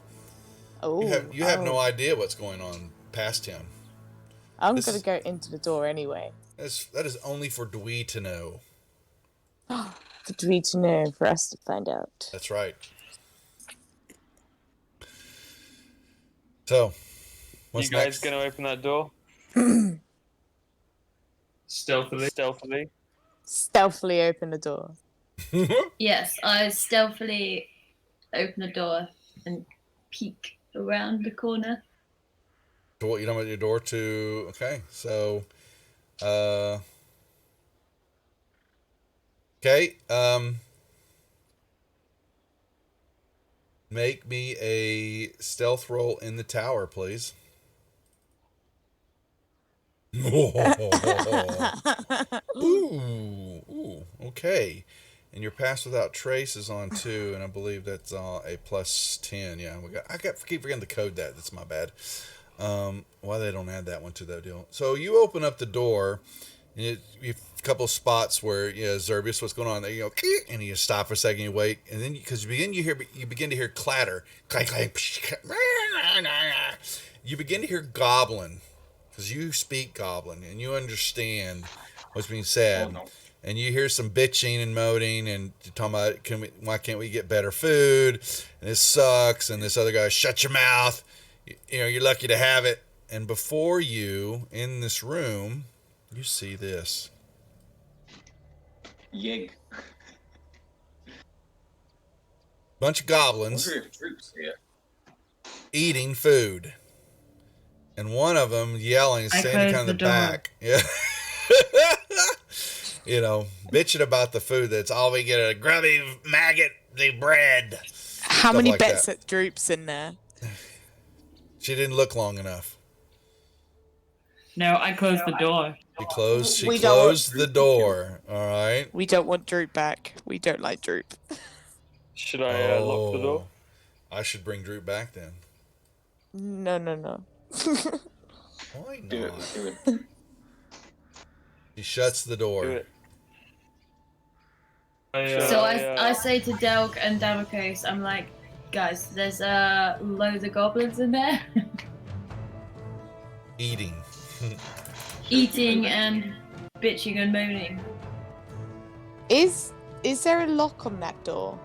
Oh, you have no idea what's going on past him. I'm going to go into the door anyway. That is only for Dwee to know. For Dwee to know, for us to find out. That's right. So, what's you guys next? gonna open that door? Stealthily. Stealthily open the door. Yes, I stealthily open the door and peek around the corner. So what, you don't want your door to... Okay, so... Okay, make me a stealth roll in the tower, please. Ooh, okay. And your pass without trace is on 2, and I believe that's a plus 10. Yeah, keep forgetting to code that. That's my bad. Why they don't add that one to that deal? So you open up the door, and you a couple of spots where Zerbius, what's going on there? And you stop for a second, you wait, and then because you begin to hear clatter, clank, clank, you begin to hear goblin, because you speak goblin and you understand what's being said. Oh, no. And you hear some bitching and moaning and talking about why can't we get better food? And this sucks. And this other guy, shut your mouth. You're lucky to have it. And before you, in this room, you see this. Yig. Bunch of goblins eating food. And one of them yelling, standing kind of in the back. Yeah. You know, bitching about the food that's all we get, a grubby maggot, the bread. How many bets that Droop's in there? She didn't look long enough. No, I closed the door. She closed the door. All right. We don't want Droop back. We don't like Droop. Should I lock the door? I should bring Droop back then. No. Why not? She shuts the door. Do it. So I say to Delk and Damocos, I'm like, guys, there's loads of goblins in there. Eating and bitching and moaning. Is there a lock on that door?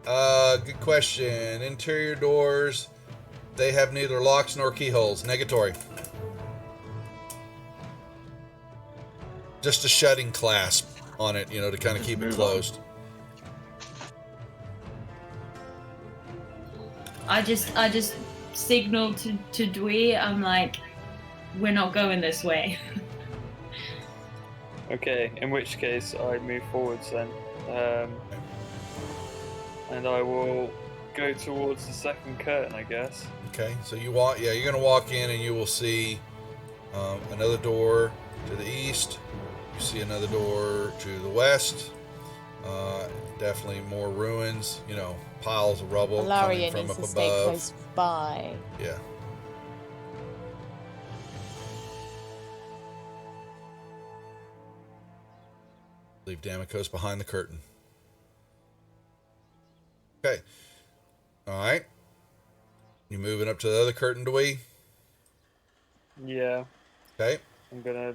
Good question. Interior doors, they have neither locks nor keyholes. Negatory. Just a shutting clasp on it, to kind of keep it closed. I just signaled to Dwee. I'm like, we're not going this way. Okay, in which case I move forwards then. And I will go towards the second curtain, I guess. Okay, so you're going to walk in and you will see another door to the east. You see another door to the west. Definitely more ruins, piles of rubble coming from up above. Stay close by. Yeah. Leave Damocos behind the curtain. Okay. All right. You moving up to the other curtain, Dwee? Yeah. Okay. I'm gonna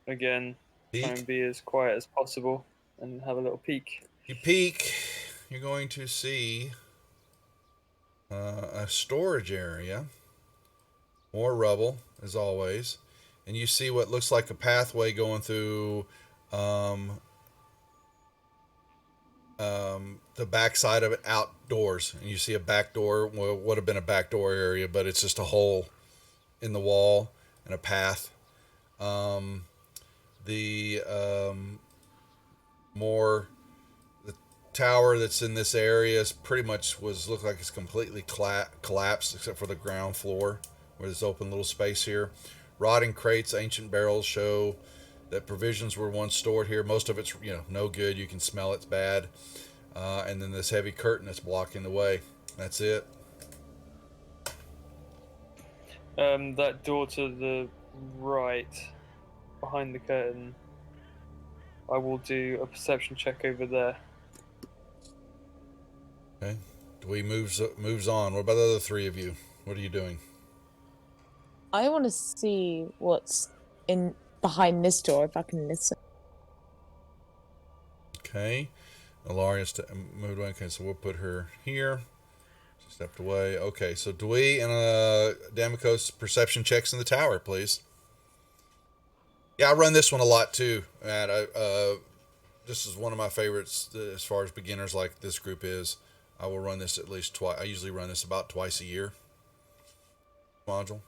again try and be as quiet as possible and have a little peek. You peek. You're going to see a storage area. More rubble, as always. And you see what looks like a pathway going through the backside of it, outdoors. And you see a back door, would have been a back door area, but it's just a hole in the wall and a path. The tower that's in this area is pretty much look like it's completely collapsed except for the ground floor where there's open little space here. Rotting crates, ancient barrels show that provisions were once stored here. Most of it's no good. You can smell it's bad. And then this heavy curtain that's blocking the way. That's it. That door to the right, behind the curtain, I will do a perception check over there. Okay. Dwee moves on. What about the other three of you? What are you doing? I want to see what's in behind this door if I can listen. Okay. Ilaria's moved away. Okay, so we'll put her here. She stepped away. Okay, so Dwee and Damocos, perception checks in the tower, please. Yeah, I run this one a lot too, Matt. This is one of my favorites as far as beginners like this group is. I will run this at least twice. I usually run this about twice a year. Module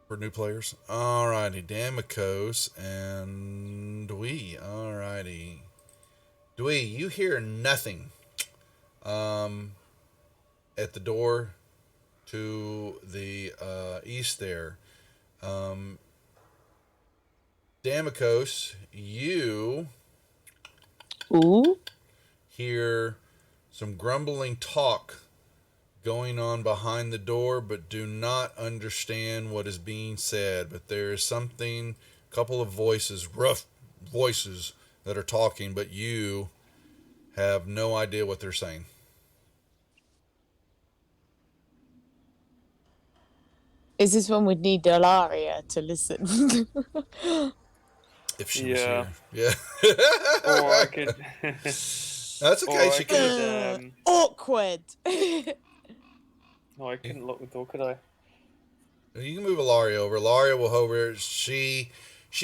for new players. Alrighty, Damocos and Dwee. Alrighty. Dwee, you hear nothing at the door to the east there. Damocos, you hear some grumbling talk going on behind the door, but do not understand what is being said. But there is something, a couple of voices, rough voices that are talking, but you have no idea what they're saying. Is this when we'd need Delaria to listen? If she was here. Yeah. Or I could... That's okay, she could... Awkward! No, I couldn't lock the door, could I? You can move Ilaria over. Ilaria will hover. She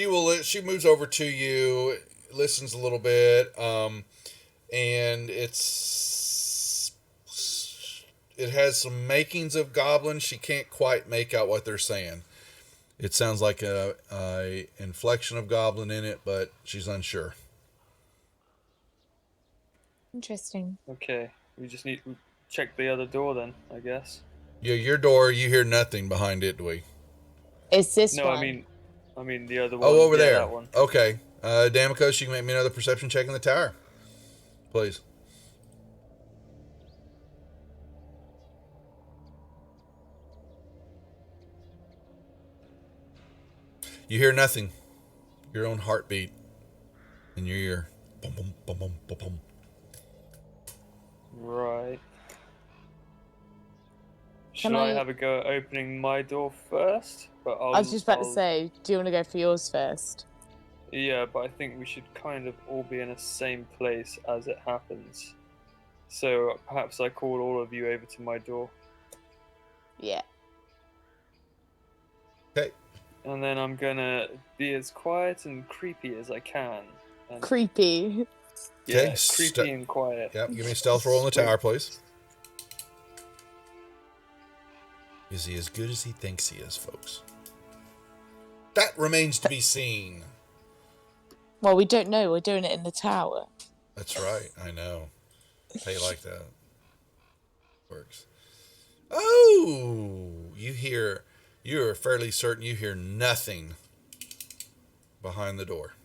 moves over to you, listens a little bit, and it has some makings of goblin. She can't quite make out what they're saying. It sounds like a inflection of goblin in it, but she's unsure. Interesting. Okay, we just need to check the other door then, I guess. Yeah, your door. You hear nothing behind it, do we? Is this No, one? I mean the other one. Oh, over there. That one. Okay. Damikos, you can make me another perception check in the tower, please. You hear nothing. Your own heartbeat in your ear. Bum, bum, bum, bum, bum, bum. Right. Should I have a go at opening my door first? But I was just about to say, do you want to go for yours first? Yeah, but I think we should kind of all be in the same place as it happens. So perhaps I call all of you over to my door. Yeah. Okay. And then I'm gonna be as quiet and creepy as I can. And Creepy. yeah, Okay, creepy and quiet. Yep, give me a stealth roll in the tower, please. Is he as good as he thinks he is, folks? That remains to be seen. Well, we don't know. We're doing it in the tower. That's right. I know. How you like that? Works. Oh, you're fairly certain you hear nothing behind the door.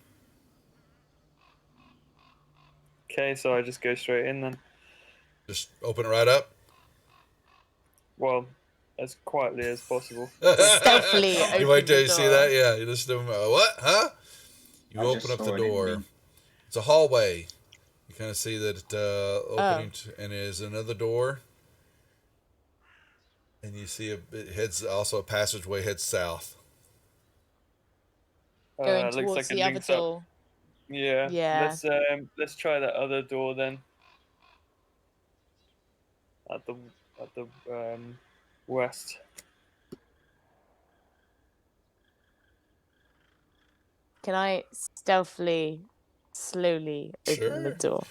Okay, so I just go straight in then. Just open it right up. Well, as quietly as possible. Stealthily open You wait till the you see door. that? Yeah, you just do what? Huh? You open up the door. It's a hallway. You kind of see that opening and is another door. And you see it heads also a passageway heads south. Going looks towards like the it other links up. door. Yeah. Yeah. Let's try that other door then. At the west. Can I stealthily, slowly open the door?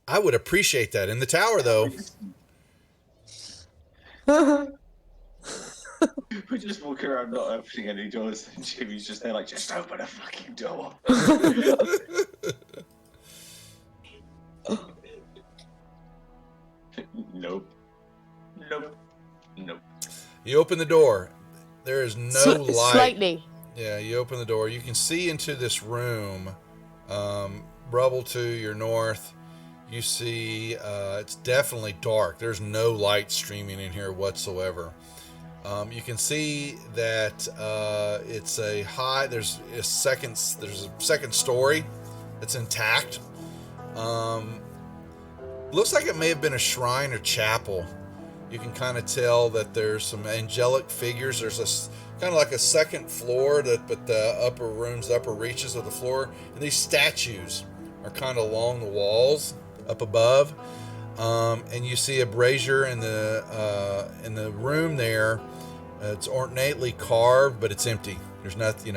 I would appreciate that. In the tower, though. We're just walking around not opening any doors, and Jimmy's just there like, just open a fucking door. Nope. You open the door. There is no light. Slightly. Yeah, you open the door. You can see into this room. Rubble to your north. You see it's definitely dark. There's no light streaming in here whatsoever. You can see that it's a high. There's a second story that's intact. Looks like it may have been a shrine or chapel. You can kind of tell that there's some angelic figures. There's a kind of like a second floor, but the upper rooms, the upper reaches of the floor, and these statues are kind of along the walls up above. And you see a brazier in the room there. It's ornately carved, but it's empty. There's nothing,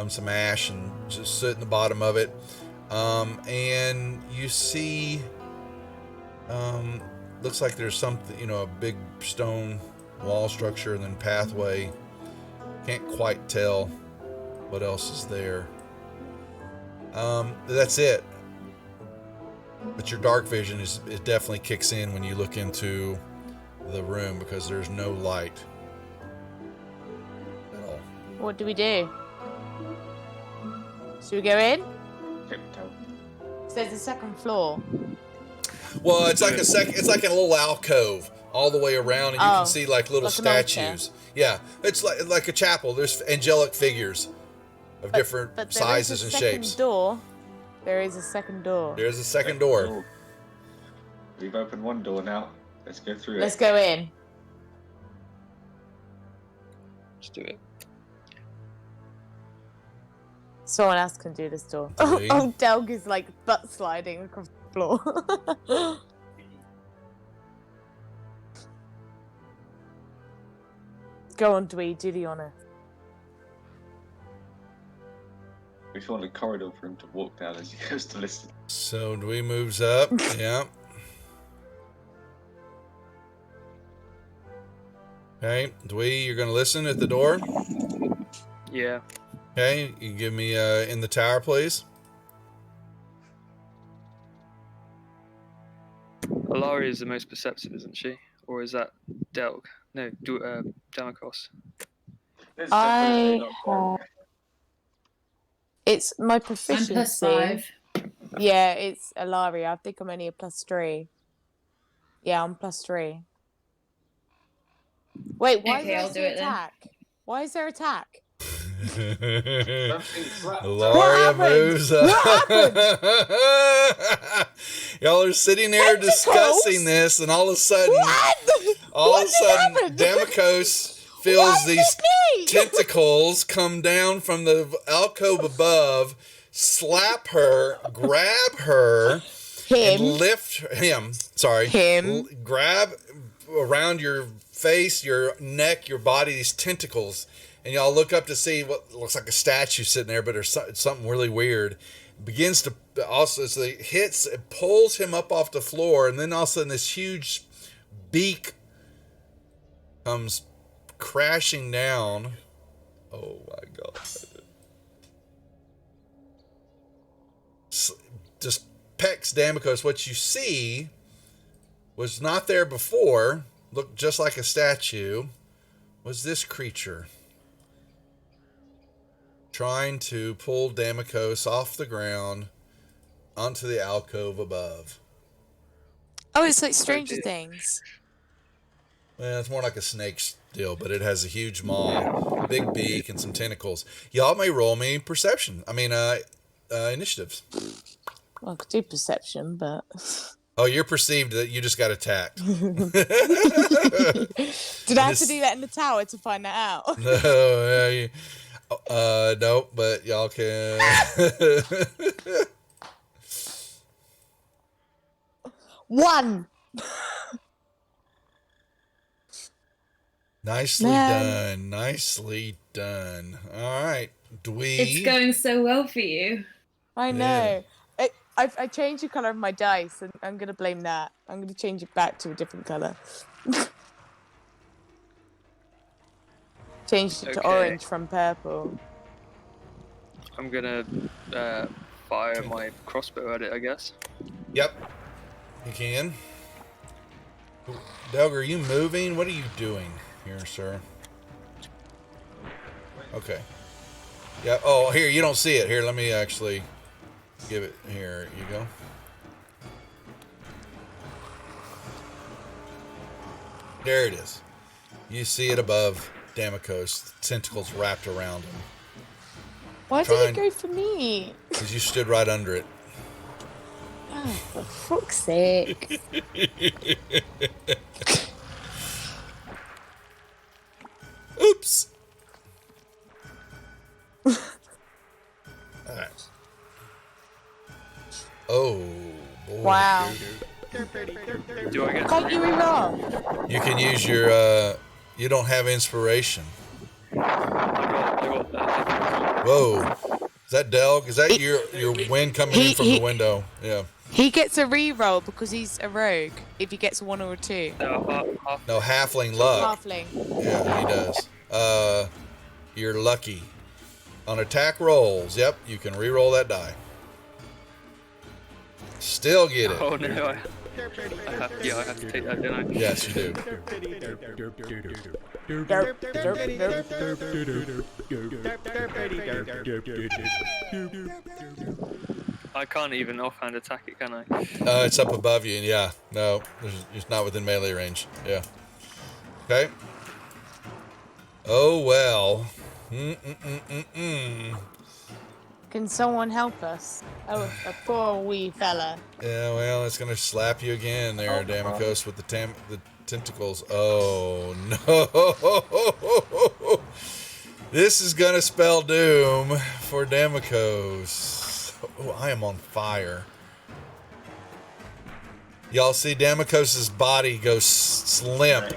some ash and just sit in the bottom of it. And you see, looks like there's something, a big stone wall structure and then pathway. Can't quite tell what else is there. That's it. But your dark vision it definitely kicks in when you look into the room because there's no light at all. What do we do? Should we go in? So there's a second floor. Well, it's like it's like a little alcove all the way around, and you can see like little statues. Yeah, it's like a chapel. There's angelic figures of different sizes and shapes. There is a second door. There's a second door. We've opened one door now. Let's go through it. Let's go in. Let's do it. Someone else can do this door. Oh, Delg is like butt sliding across the floor. Go on, Dwee, do the honour. We found a corridor for him to walk down as he goes to listen. So Dwee moves up. Yeah. Okay, Dwee, you're gonna listen at the door. Yeah. Okay, you give me in the tower, please. Alari is the most perceptive, isn't she? Or is that Delg? No, Damakos. It's definitely not Delg. It's my I'm proficiency. +5. Yeah, it's Ilaria. I think I'm only a +3. Yeah, I'm +3. Wait, why Okay, I'll is do there it then. attack? Why is there attack? Ilaria moves up. Y'all are sitting there discussing this, and all of a sudden, Damakos feels these tentacles come down from the alcove above, slap her, grab her, and lift him. Sorry, grab around your face, your neck, your body, these tentacles. And y'all look up to see what looks like a statue sitting there, but there's something really weird. It begins to also, so it hits, it pulls him up off the floor, and then all of a sudden this huge beak comes crashing down. Oh my God. Just pecks Damakos. What you see was not there before, looked just like a statue, was this creature trying to pull Damakos off the ground onto the alcove above. Oh, it's like Stranger Things. Well, it's more like a snake deal, but it has a huge maw, big beak, and some tentacles. Y'all may roll me perception. Initiatives. Well, I could do perception, but... Oh, you're perceived that you just got attacked. Did I have to do that in the tower to find that out? No, but y'all can. One. Nicely done. Nicely done. All right, Dwee. It's going so well for you. I know. Yeah. I changed the colour of my dice, and I'm going to blame that. I'm going to change it back to a different colour. Changed it to orange from purple. I'm gonna fire my crossbow at it, I guess. Yep, you can. Doug, are you moving? What are you doing here, sir? Okay. Yeah. Oh, here, you don't see it. Here, let me actually give it. Here you go. There it is. You see it above Damakos. Tentacles wrapped around him. Why did it go for me? Because you stood right under it. Oh, for fuck's sake. Oops. Alright. Oh, boy. Wow. Do I get Can't you reroll? You can use your, you don't have inspiration. Whoa. Is that Delg? Is that your wind coming in from the window? Yeah. He gets a reroll because he's a rogue if he gets a 1 or a 2. No, halfling luck. Halfling. Yeah, he does. You're lucky. On attack rolls, yep, you can reroll that die. Still get it. Oh no, I have to take that, don't I? Yes, you do. I can't even offhand attack it, can I? It's up above you, and yeah. No, it's not within melee range. Yeah. Okay. Oh, well. Can someone help us? Oh, a poor wee fella. Yeah, well, it's going to slap you again there, Damakos, with the tentacles. Oh, no. This is going to spell doom for Damakos. Oh, I am on fire. Y'all see Damakos' body go limp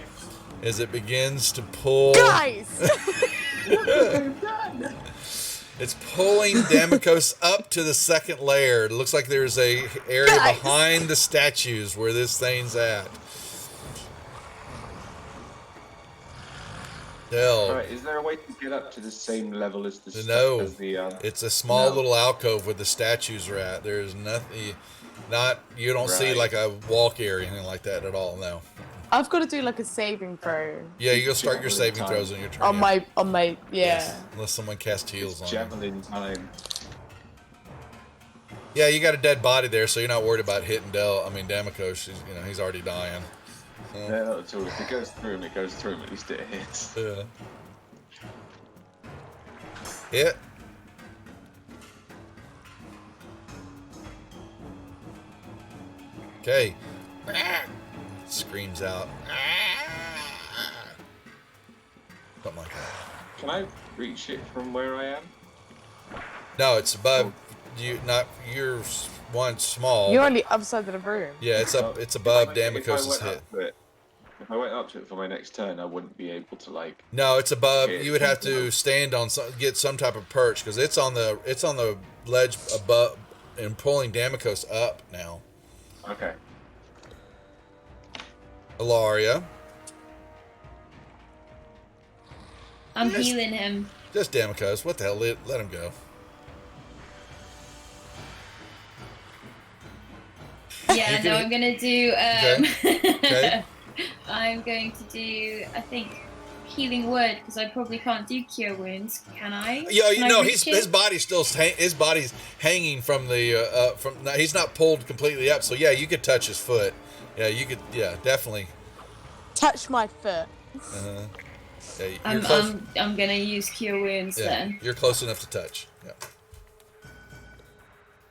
as it begins to pull. Guys! It's pulling Damokos up to the second layer. It looks like there's a area behind the statues where this thing's at. Alright, is there a way to get up to the same level as the No, the it's a small little alcove where the statues are at. There's nothing, you don't see like a walk area or anything like that at all. No. I've got to do like a saving throw. Yeah, you'll start your saving throws on your turn. On my, Yes, unless someone casts heals on you. Javelin time. Yeah, you got a dead body there, so you're not worried about hitting Damokos. He's already dying. So. Yeah, not at all. If it goes through him, it goes through him. At least it hits. Yeah. Hit. Okay. Screams out. Something like that. Can I reach it from where I am? No, it's above you. Not you're one small. You're on the other side of the room. Yeah, it's up. It's above Damokos' hit. If I went up to it for my next turn, I wouldn't be able to like. No, it's above. You would have to stand on get some type of perch because it's on the ledge above and pulling Damokos up now. Okay. Ilaria. I'm healing him. Just Damokos. What the hell? Let him go. Yeah, no, I'm gonna do. Okay. I'm going to do, I think, healing word because I probably can't do cure wounds. Can I? Yeah, his body's still his body's hanging from the he's not pulled completely up. So yeah, you could touch his foot. Yeah, you could. Yeah, definitely. Touch my foot. Yeah, I'm gonna use cure wounds then. You're close enough to touch. Yeah.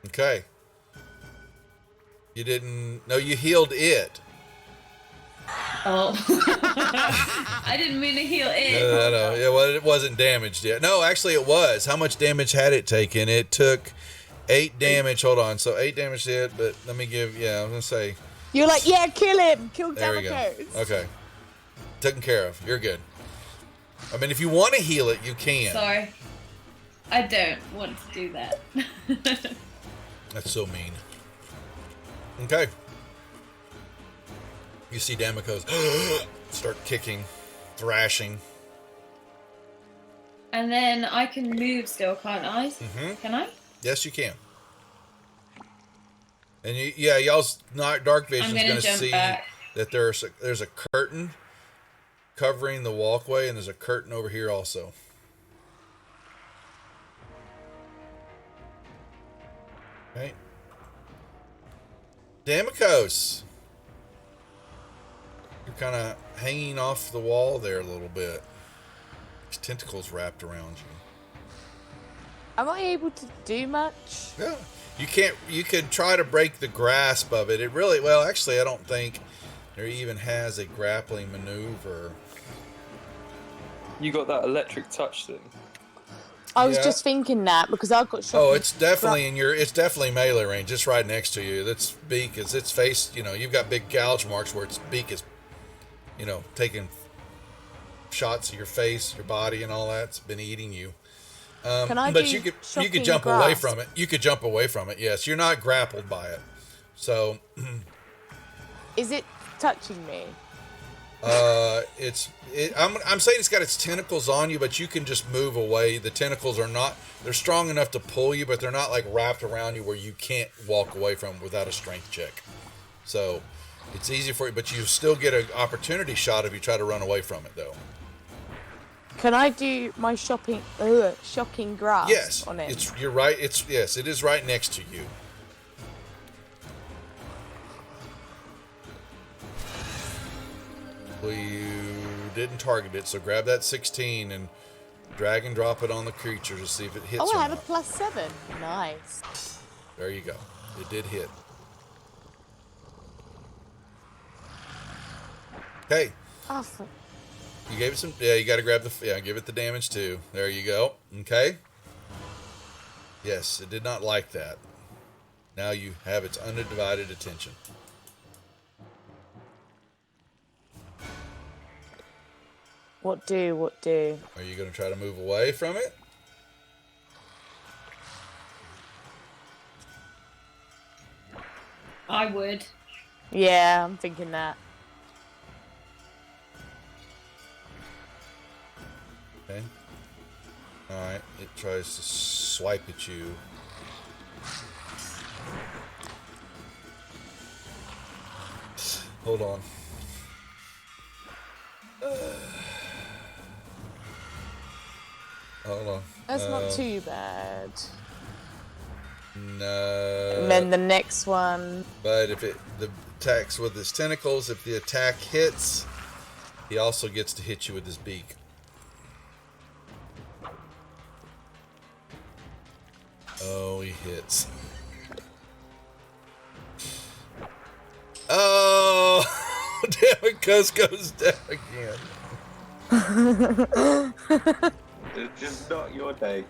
Okay. You didn't. No, you healed it. Oh. I didn't mean to heal it. No. Yeah, well, it wasn't damaged yet. No, actually, it was. How much damage had it taken? It took 8 damage. Hold on. So 8 damage hit, but let me give. Yeah, I'm gonna say. You're like, yeah, kill him. Kill There we go. Damokos. Okay. Taken care of. You're good. I mean, if you want to heal it, you can. Sorry. I don't want to do that. That's so mean. Okay. You see Damokos start kicking, thrashing. And then I can move still, can't I? Mm-hmm. Can I? Yes, you can. And y'all's dark vision's going to see back. that there's a curtain covering the walkway, and there's a curtain over here also. Okay. Damokos. You're kind of hanging off the wall there a little bit. His tentacles wrapped around you. Am I able to do much? Yeah. You can't. You can try to break the grasp of it. Well, actually, I don't think there even has a grappling maneuver. You got that electric touch thing. I was just thinking that because I've got. Oh, it's definitely It's definitely melee range. It's right next to you. Its beak is its face. You've got big gouge marks where its beak is, taking shots at your face, your body, and all that. It's been eating you. But you could jump away from it. You could jump away from it. Yes, you're not grappled by it. So. Is it touching me? I'm saying it's got its tentacles on you, but you can just move away. The tentacles they're strong enough to pull you, but they're not like wrapped around you where you can't walk away from them without a strength check. So it's easy for you, but you still get an opportunity shot if you try to run away from it, though. Can I do my shocking grasp on it? You're right. It is right next to you. Well, you didn't target it, so grab that 16 and drag and drop it on the creature to see if it hits. Oh, I had not. a +7. Nice. There you go. It did hit. Okay. Awesome. You gave it some. Yeah, you got to grab give it the damage too. There you go. Okay. Yes, it did not like that. Now you have its undivided attention. What do? What do? Are you going to try to move away from it? I would. Yeah, I'm thinking that. Okay. Alright, it tries to swipe at you. Hold on. Hold on. That's not too bad. No. And then the next one. But if it the attacks with his tentacles, if the attack hits, he also gets to hit you with his beak. Oh, he hits. Oh, damn it, Cuz goes down again. It's just not your day.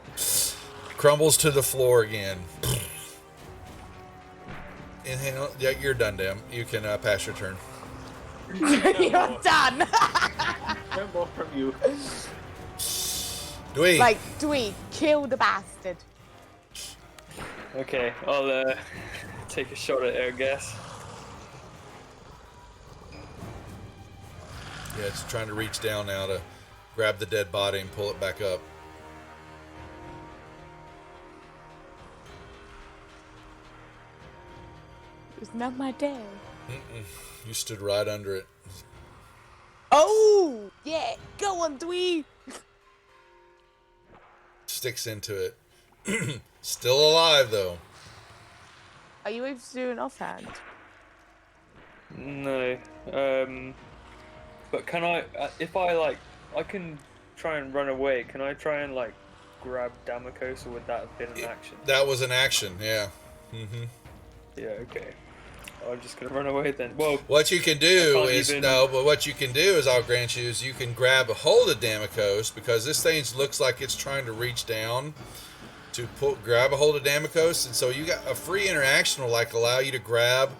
Crumbles to the floor again. Inhale. Yeah, you're done, damn. You can pass your turn. You're done. No more from you. Dwee. Like, Dwee, kill the bastard. Okay, I'll take a shot at it, I guess. Yeah, it's trying to reach down now to grab the dead body and pull it back up. It's not my day. You stood right under it. Oh, yeah. Go on, Dwee. Sticks into it. Still alive, though. Are you able to do an offhand? No. But can I, if I can try and run away, can I try and grab Damocos, or would that have been an action? That was an action, yeah. Mm-hmm. Yeah, okay. I'm just gonna run away then. Well, what you can do is what you can do is, I'll grant you, is you can grab a hold of Damocos, because this thing looks like it's trying to reach down to grab a hold of Damocos, and so you got a free interaction will allow you to grab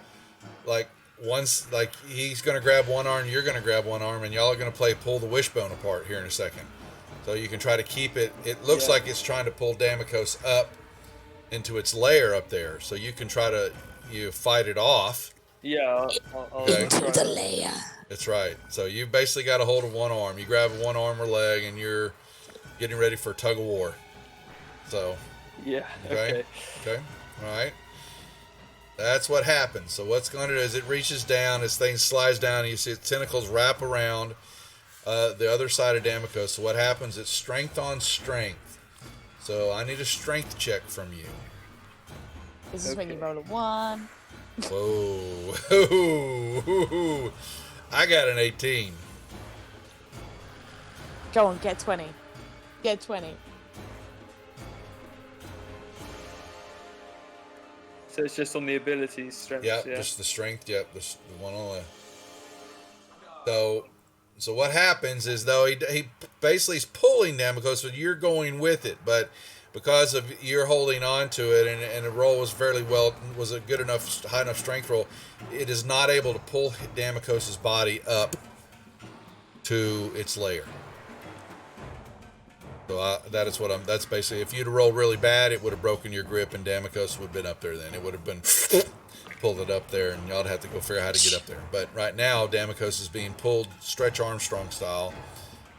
he's gonna grab one arm, you're gonna grab one arm, and y'all are gonna pull the wishbone apart here in a second. So you can try to keep it. It looks like it's trying to pull Damocos up into its lair up there. So you can try to fight it off. Yeah, I'll into the lair. That's right. So you basically got a hold of one arm. You grab one arm or leg, and you're getting ready for a tug of war. So. Yeah. Okay. All right. That's what happens. So what's going to do is it reaches down, this thing slides down, and you see its tentacles wrap around the other side of Damocos. So what happens? It's strength on strength. So I need a strength check from you. This is when you roll a 1. Whoa. I got an 18. Go on, get 20. Get 20. So it's just on the abilities, strength. Yep, yeah, just the strength. Yep, just the one on the. So what happens is, though, he basically is pulling Damocos, so you're going with it, but because of you're holding on to it, and the roll was was a good enough, high enough strength roll, it is not able to pull Damocos's body up to its lair. So that's basically, if you'd have rolled really bad, it would have broken your grip, and Damocos would have been up there then. It would have been pulled it up there, and y'all'd have to go figure out how to get up there. But right now, Damocos is being pulled Stretch Armstrong style,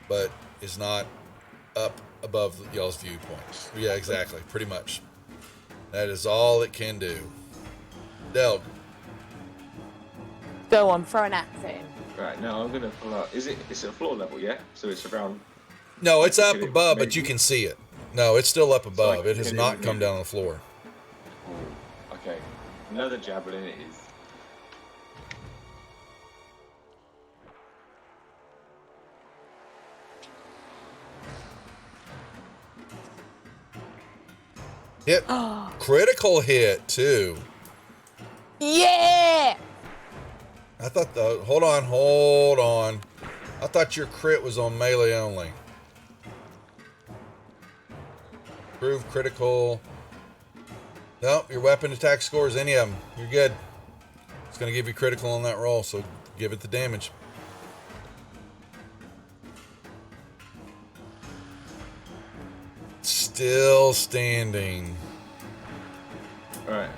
but is not up above y'all's viewpoint. Yeah, exactly. Pretty much. That is all it can do. Delg. Go on, throw an axe in. Right, now I'm gonna pull out. It's at floor level, yeah? So it's around. No, it's up above, but you can see it. No, it's still up above. It has not come down on the floor. Okay. Another javelin it is. Hit. Critical hit, too. Yeah! I thought hold on. I thought your crit was on melee only. Prove critical. Nope, your weapon attack scores, any of them. You're good. It's going to give you critical on that roll, so give it the damage. Still standing. Alright,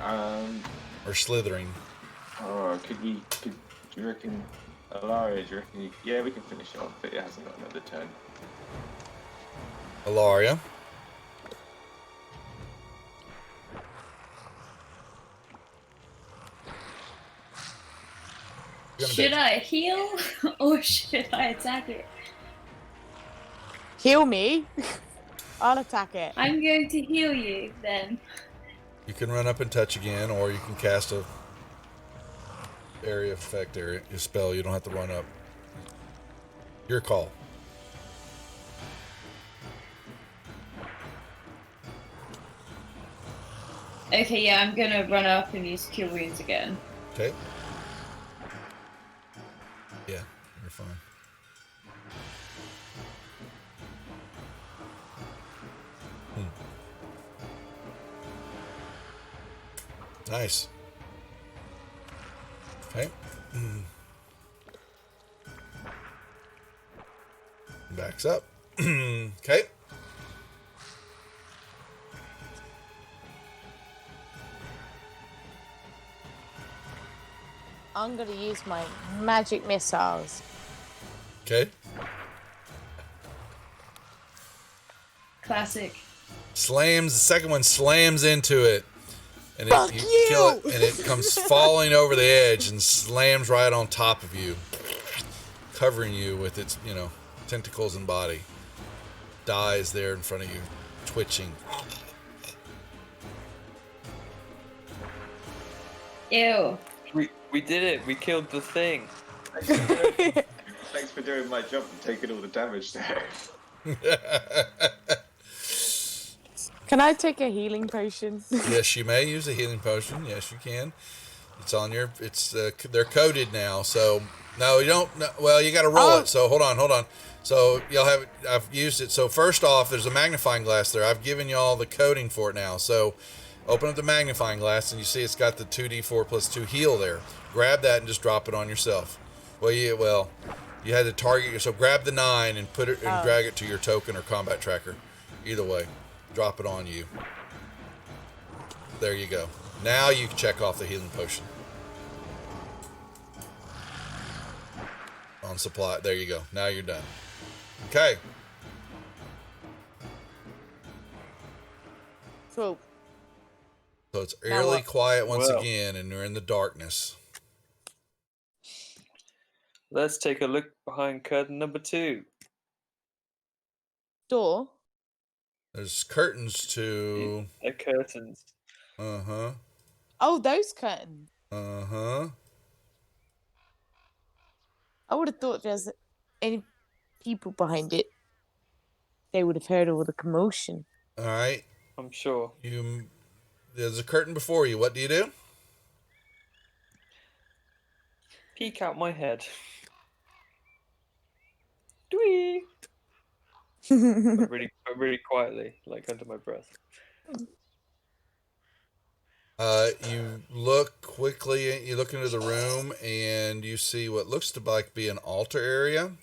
Or slithering. oh, do you reckon, Alaria, yeah, we can finish it off, but it hasn't got another turn. Alaria. Should I heal or should I attack it? Heal me. I'll attack it. I'm going to heal you then. You can run up and touch again, or you can cast a area effect area, your spell. You don't have to run up. Your call. Okay, yeah, I'm gonna run up and use Cure Wounds again. Okay. Yeah, you're fine. Nice. Okay. Backs up. Okay. I'm gonna use my magic missiles. Okay. Classic. Slams. The second one slams into it. And Fuck you you! kill it, and it comes falling over the edge and slams right on top of you, covering you with its, tentacles and body. Dies there in front of you, twitching. Ew. We did it. We killed the thing. Thanks for doing my job and taking all the damage there. Can I take a healing potion? Yes, you may use a healing potion. Yes, you can. It's on your. It's they're coded now. So no, you don't. No, well, you got to roll it. So hold on. So you'll have. I've used it. So first off, there's a magnifying glass there. I've given you all the coding for it now. So open up the magnifying glass and you see it's got the 2d4 plus 2 heal there. Grab that and just drop it on yourself. Well, you had to target yourself. So grab the 9 and put it and drag it to your token or combat tracker. Either way. Drop it on you. There you go. Now you can check off the healing potion. On supply. There you go. Now you're done. Okay. Cool. So it's eerily quiet once again, and we're in the darkness. Let's take a look behind curtain number 2. Door? There's curtains to... They're curtains. Uh-huh. Oh, those curtains. Uh-huh. I would have thought there's any people behind it. They would have heard all the commotion. All right. I'm sure. There's a curtain before you. What do you do? Peek out my head. Dwee! but really quietly, like under my breath. You look quickly. You look into the room, and you see what looks to be an altar area.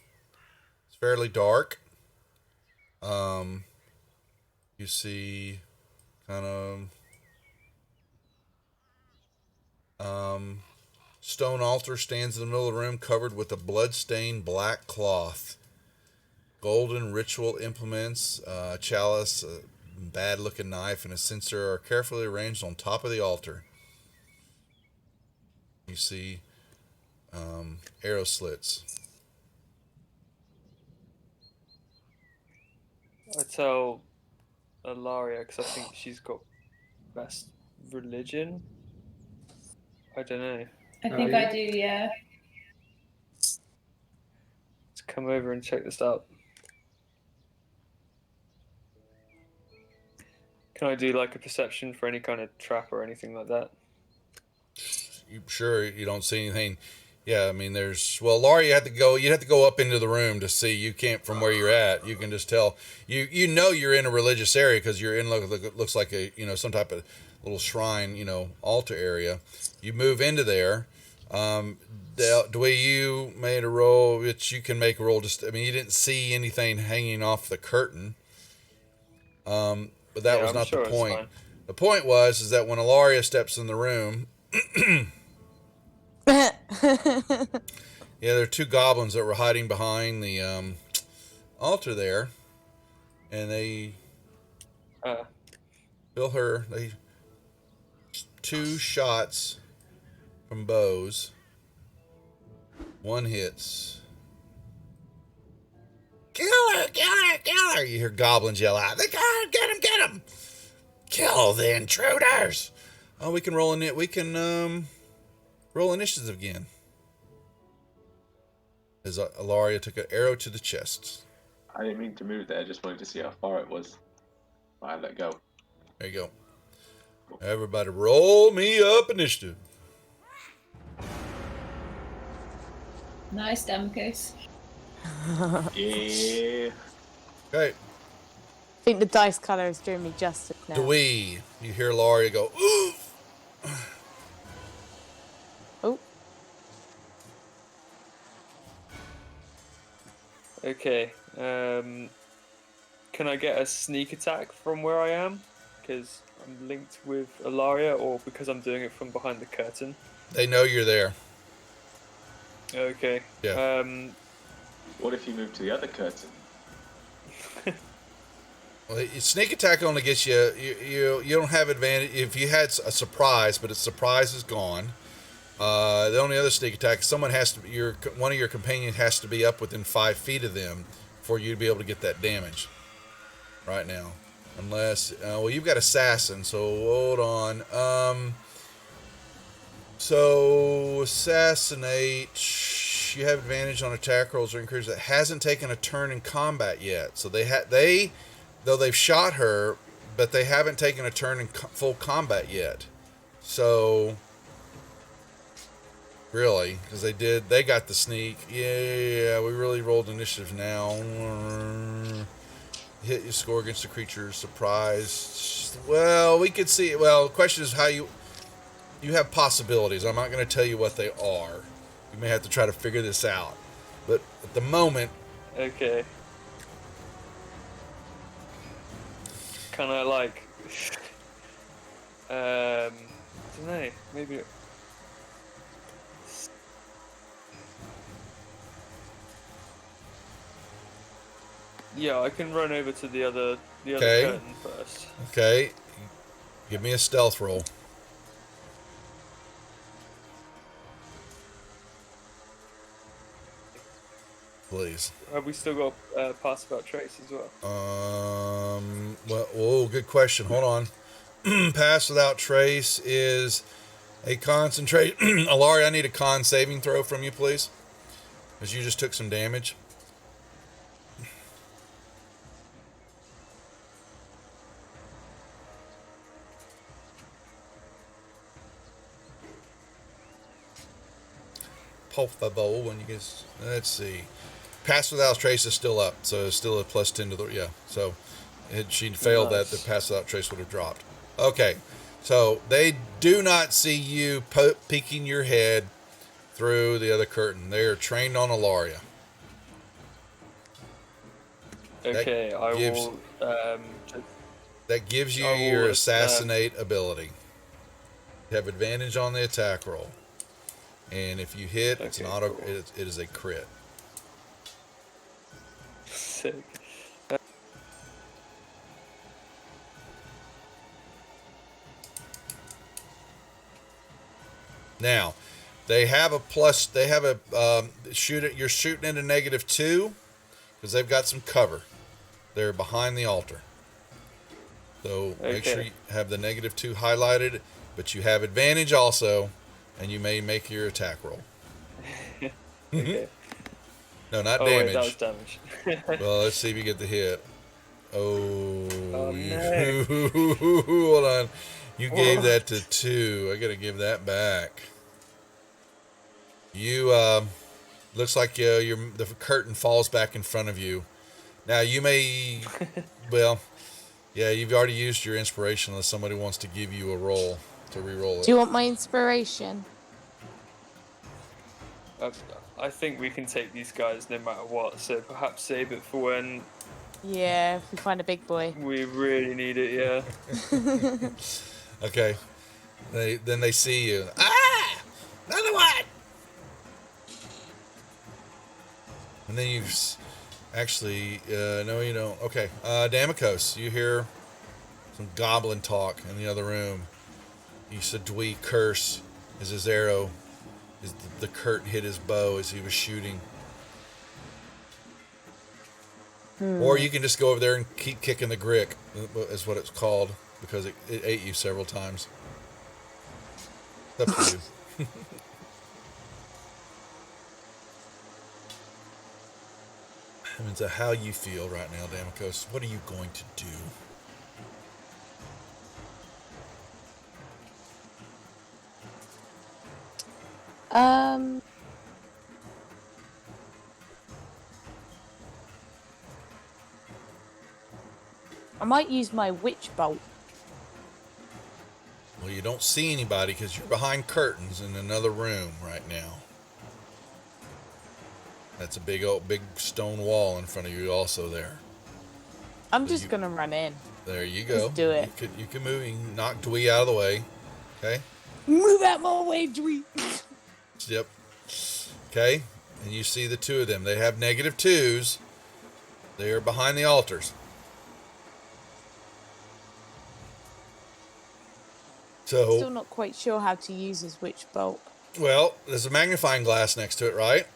It's fairly dark. You see, kind of, stone altar stands in the middle of the room, covered with a blood-stained black cloth. Golden ritual implements, chalice, a bad-looking knife, and a censer are carefully arranged on top of the altar. You see arrow slits. I tell Alaria, because I think she's got best religion. I don't know. I think I do, yeah. Let's come over and check this out. Can I do like a perception for any kind of trap or anything like that? Sure, you don't see anything. Yeah, I mean, Laura, you'd have to go up into the room to see. You can't from where you're at. You can just tell. You know you're in a religious area because you're in looks like a some type of little shrine, altar area. You move into there. The way you made a roll, which you can make a roll. You didn't see anything hanging off the curtain. but that was not the point. The point was that when Ilaria steps in the room, yeah, there are two goblins that were hiding behind the altar there, and they kill her. They 2 shots from bows. 1 hits. Kill her! Kill her! Kill her! You hear goblins yell out. They got her! Get him! Get him! Kill the intruders! Oh, we can roll in it. We can roll initiative again. As Ilaria took an arrow to the chest. I didn't mean to move there. I just wanted to see how far it was. I let go. There you go. Everybody, roll me up initiative. Nice, Damocles. Yeah. Okay. I think the dice color is doing me justice now. Dewey, you hear Ilaria go, ooh! Oh. Okay. Can I get a sneak attack from where I am? Because I'm linked with Ilaria, or because I'm doing it from behind the curtain? They know you're there. Okay. Yeah. What if you move to the other curtain? Well, sneak attack only gets you. You don't have advantage if you had a surprise, but its surprise is gone. The only other sneak attack, someone has to. One of your companions has to be up within 5 feet of them for you to be able to get that damage. Right now, unless well, you've got assassin, so hold on. So assassinate. You have advantage on attack rolls or increase that hasn't taken a turn in combat yet. So though they've shot her, but they haven't taken a turn in full combat yet. So really, because they got the sneak. Yeah, we really rolled initiative now. Hit your score against the creature. Surprise. Well, we could see. Well, the question is how you have possibilities. I'm not going to tell you what they are. You may have to try to figure this out. But at the moment... Okay. Can I, like... I don't know, maybe... Yeah, I can run over to the other curtain first. Okay. Give me a stealth roll. Please. Have we still got pass without trace as well? Well, whoa, good question. Hold on. Pass without trace is a concentration. Ilaria, I need a con saving throw from you, please. Because you just took some damage. Por favor, when you get, let's see. Pass without trace is still up, so it's still a plus 10 to the, yeah. So she failed nice. That, the pass without trace would have dropped. Okay, so they do not see you peeking your head through the other curtain. They are trained on Ilaria. Okay, I will. That gives you your assassinate ability. You have advantage on the attack roll. And if you hit, it's an auto. Cool. It is a crit. Sick. Now, they have a plus. They have a shoot it. You're shooting into -2 because they've got some cover. They're behind the altar. So make sure you have the -2 highlighted, but you have advantage also. And you may make your attack roll. Okay. No, not damage. Wait, that was damage. Well, let's see if you get the hit. Oh no. Hold on. You gave that to 2. I gotta give that back. You looks like the curtain falls back in front of you. Now you may, well, yeah, you've already used your inspiration unless somebody wants to give you a roll to re-roll it. Do you want my inspiration? I think we can take these guys no matter what, so perhaps save it for when Yeah, if we find a big boy. We really need it, yeah. Okay. Then they see you. Ah! Another one! And then you actually, no, you don't. Okay. Damikos, you hear some goblin talk in the other room. You said Dwee curse as his arrow, the Kurt hit his bow as he was shooting. Or you can just go over there and keep kicking the grick, is what it's called, because it ate you several times. It's up to you. I mean, so how you feel right now, Damikos? What are you going to do? I might use my witch bolt. Well, you don't see anybody because you're behind curtains in another room right now. That's a big stone wall in front of you also there. I'm just going to run in. There you go. Just do it. You can move. You can knock Dwee out of the way. Okay? Move out my way, Dwee. Yep. Okay? And you see the two of them. They have -2s. They are behind the altars. So, Still not quite sure how to use his witch bolt. well, there's a magnifying glass next to it, right?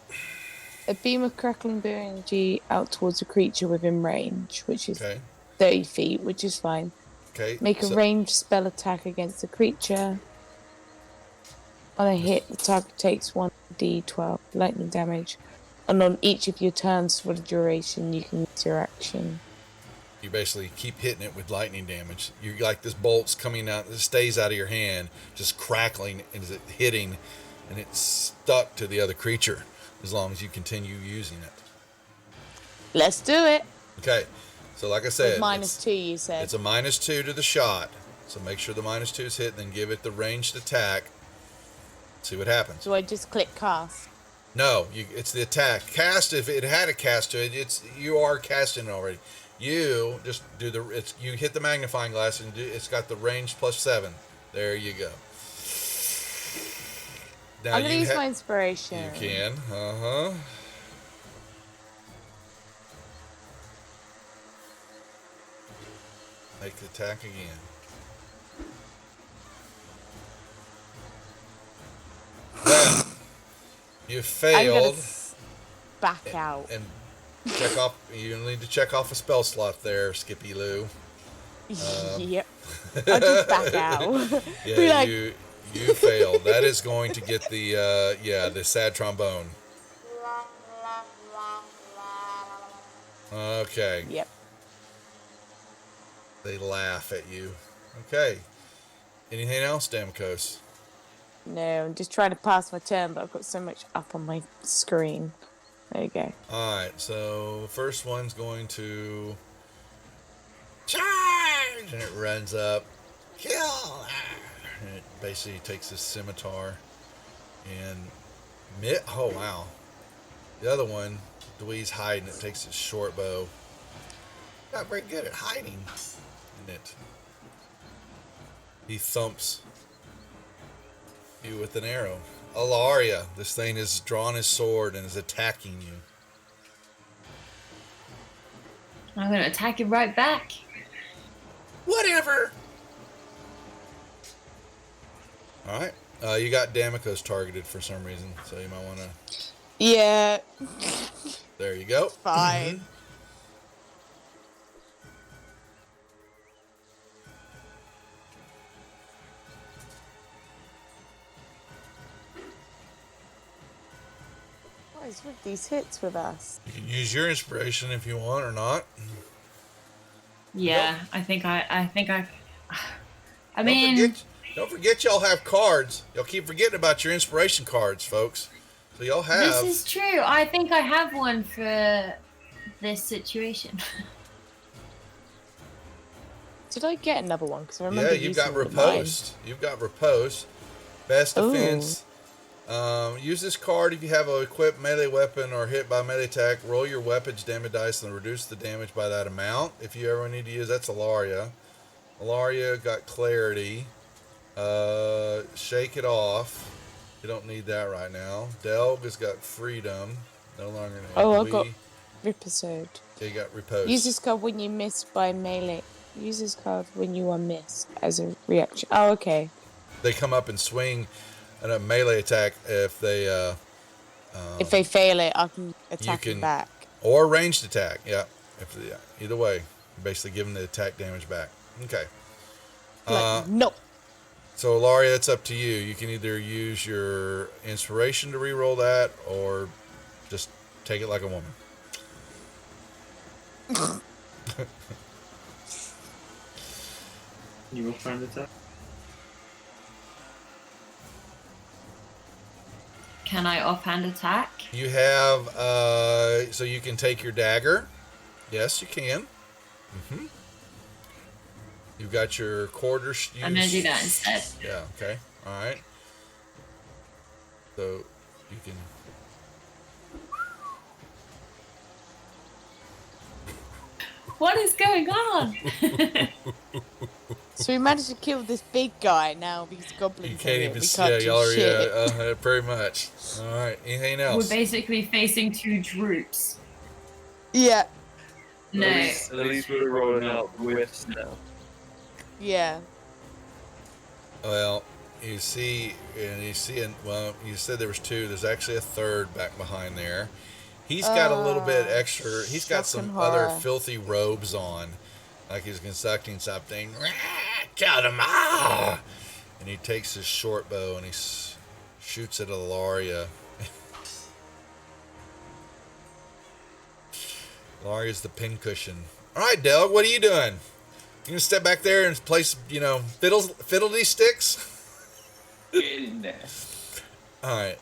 A beam of crackling blue energy out towards a creature within range, which is Okay. 30 feet, which is fine. Okay. Make a ranged spell attack against the creature. On a hit, the target takes 1d12 lightning damage. And on each of your turns for the duration, you can use your action. You basically keep hitting it with lightning damage. You like this bolt's coming out, it stays out of your hand, just crackling as it hitting, and it's stuck to the other creature as long as you continue using it. Let's do it. Okay, so like I said, With -2, you said. it's a -2 to the shot. So make sure the -2 is hit, and then give it the ranged attack. See what happens. So I just click cast. No, it's the attack. Cast, if it had a cast to it, you are casting it already. You just do you hit the magnifying glass and it's got the range +7. There you go. Now I'm gonna use my inspiration. You can. Make the attack again. Well, you failed. Back out. And check off. You need to check off a spell slot there, Skippy Lou. Yep. I'll just back out. Yeah, you failed. That is going to get the sad trombone. Okay. Yep. They laugh at you. Okay. Anything else, Damikos? No, I'm just trying to pass my turn, but I've got so much up on my screen. There you go. Alright, so first one's going to charge! And it runs up. Kill! And it basically takes this scimitar and oh wow. The other one, Dwee's hiding, it takes its short bow. Not very good at hiding in it. He thumps you with an arrow. Alaria, this thing has drawn his sword and is attacking you. I'm going to attack it right back. Whatever. Alright. You got Damikos targeted for some reason, so you might want to... Yeah. There you go. Fine. What is with these hits with us? You can use your inspiration if you want or not. Yeah, Nope. I mean... Don't forget y'all have cards. Y'all keep forgetting about your inspiration cards, folks. So y'all have... This is true. I think I have one for this situation. Did I get another one? Because I remember you've got using one of mine. riposte. You've got riposte. Best defense. Use this card if you have an equipped melee weapon or hit by melee attack. Roll your weapon's damage dice and reduce the damage by that amount. If you ever need to use, that's Ilaria. Ilaria got clarity. Shake it off. You don't need that right now. Delg has got freedom. No longer. Oh, I got Riposode. You got repose. Use this card when you miss by melee. Use this card when you are missed as a reaction. Oh, okay. They come up and swing a melee attack if they fail it, I can attack it back. Or ranged attack, yeah. Either way, basically give them the attack damage back. Okay. No. So Ilaria, it's up to you. You can either use your inspiration to re-roll that, or just take it like a woman. You offhand attack? Can I offhand attack? You have, so you can take your dagger. Yes, you can. Mm-hmm. You've got your quarters. I'm going to do that instead. Yeah, okay. All right. So you can... What is going on? So we managed to kill this big guy now because goblins. You can't even see. Pretty much. All right. Anything else? We're basically facing two droops. Yeah. No. At least we're rolling out whiffs now. Yeah. Well, you see, you said there was two. There's actually a third back behind there. He's got a little bit extra. He's got some other filthy robes on, like he's conducting something. Kill them all! And he takes his short bow and he shoots at Ilaria. Ilaria's the pincushion. All right, Del, what are you doing? You gonna step back there and play some, fiddly sticks? Get in there. All right.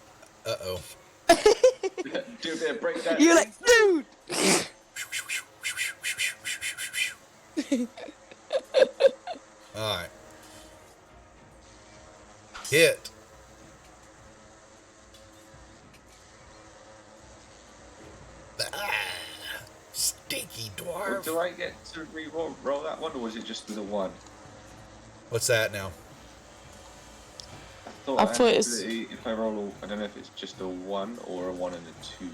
Uh-oh. Do a bit of breakdown. You're like, dude! Alright. Hit. Stinky dwarf. Do I get to roll that one, or was it just the one? What's that now? I thought it was... If I roll, I don't know if it's just a 1 or a 1 and a 2.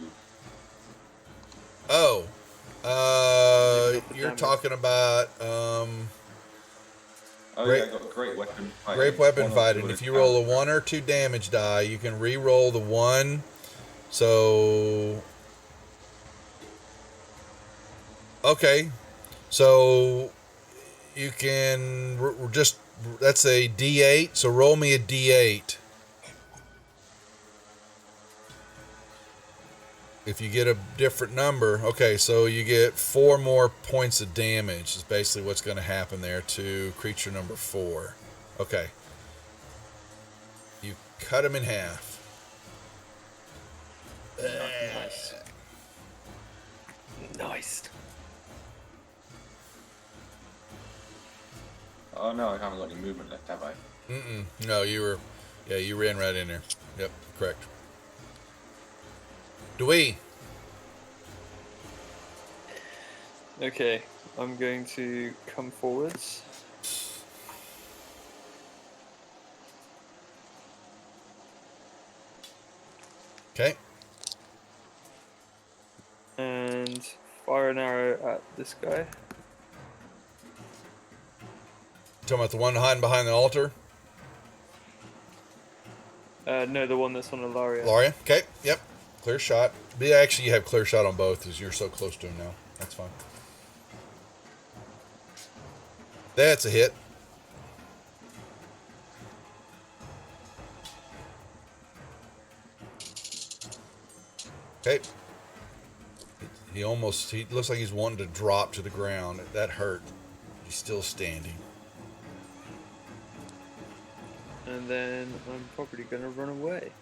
Oh. You're talking about, Oh yeah, I got great weapon fighting. Great weapon fighting. If you roll a 1 or 2 damage die, you can re-roll the 1. So... Okay. So... You can just... That's a D8, so roll me a D8. If you get a different number, okay, so you get 4 more points of damage is basically what's going to happen there to creature number 4. Okay. You cut him in half. Nice. Nice. Oh no, I haven't got any movement left, have I? No, you ran right in there. Yep, correct. Dewey. Okay, I'm going to come forwards. Okay. And fire an arrow at this guy. Talking about the one hiding behind the altar? No, the one that's on Ilaria. Ilaria? Okay, yep. Clear shot. But actually, you have clear shot on both because you're so close to him now. That's fine. That's a hit. Okay. He looks like he's wanting to drop to the ground. That hurt. He's still standing. And then I'm probably going to run away.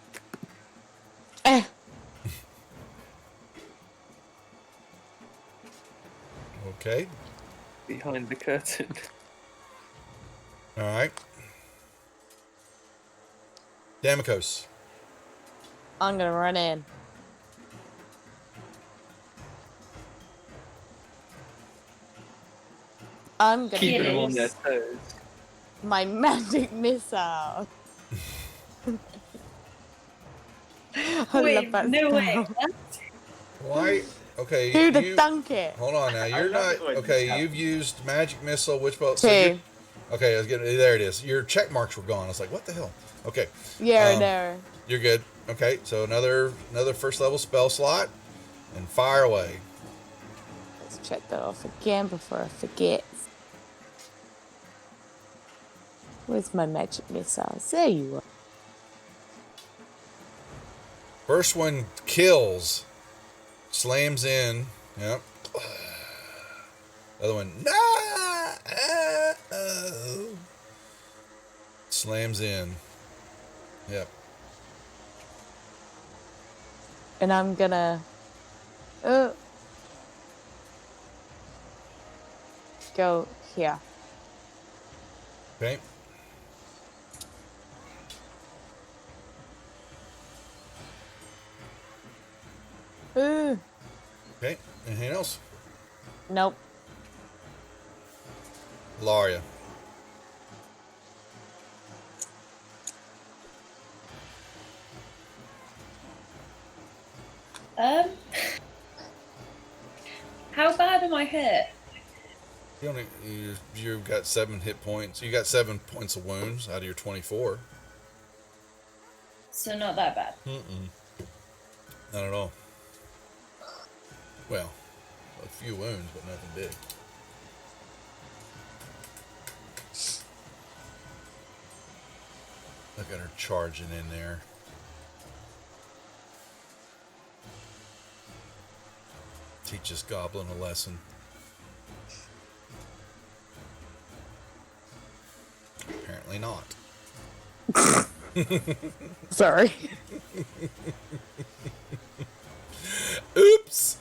Okay. Behind the curtain. All right. Damikos. I'm gonna run in. I'm gonna Keeping them on their use toes. my magic missile. I Wait, love that no way. spell. Why? Okay, Who'd have thunk it? hold on now. You're love not it when this okay. happens. You've used magic missile. Which boat? Two. Okay, I was getting there. It is. Your check marks were gone. I was like, what the hell? Okay, Yeah, no. you're good. Okay, so another first level spell slot, and fire away. Let's check that off again before I forget. Where's my magic missiles? There you are. First one kills, slams in. Yep. Other one, no. Slams in. Yep. And I'm gonna go here. Okay. Ooh. Okay. Anything else? Nope. Laria. How bad am I hit? You've got 7 hit points. You got 7 points of wounds out of your 24. So not that bad. Not at all. Well, a few wounds, but nothing big. Look at her charging in there. Teach this goblin a lesson. Apparently not. Sorry. Oops!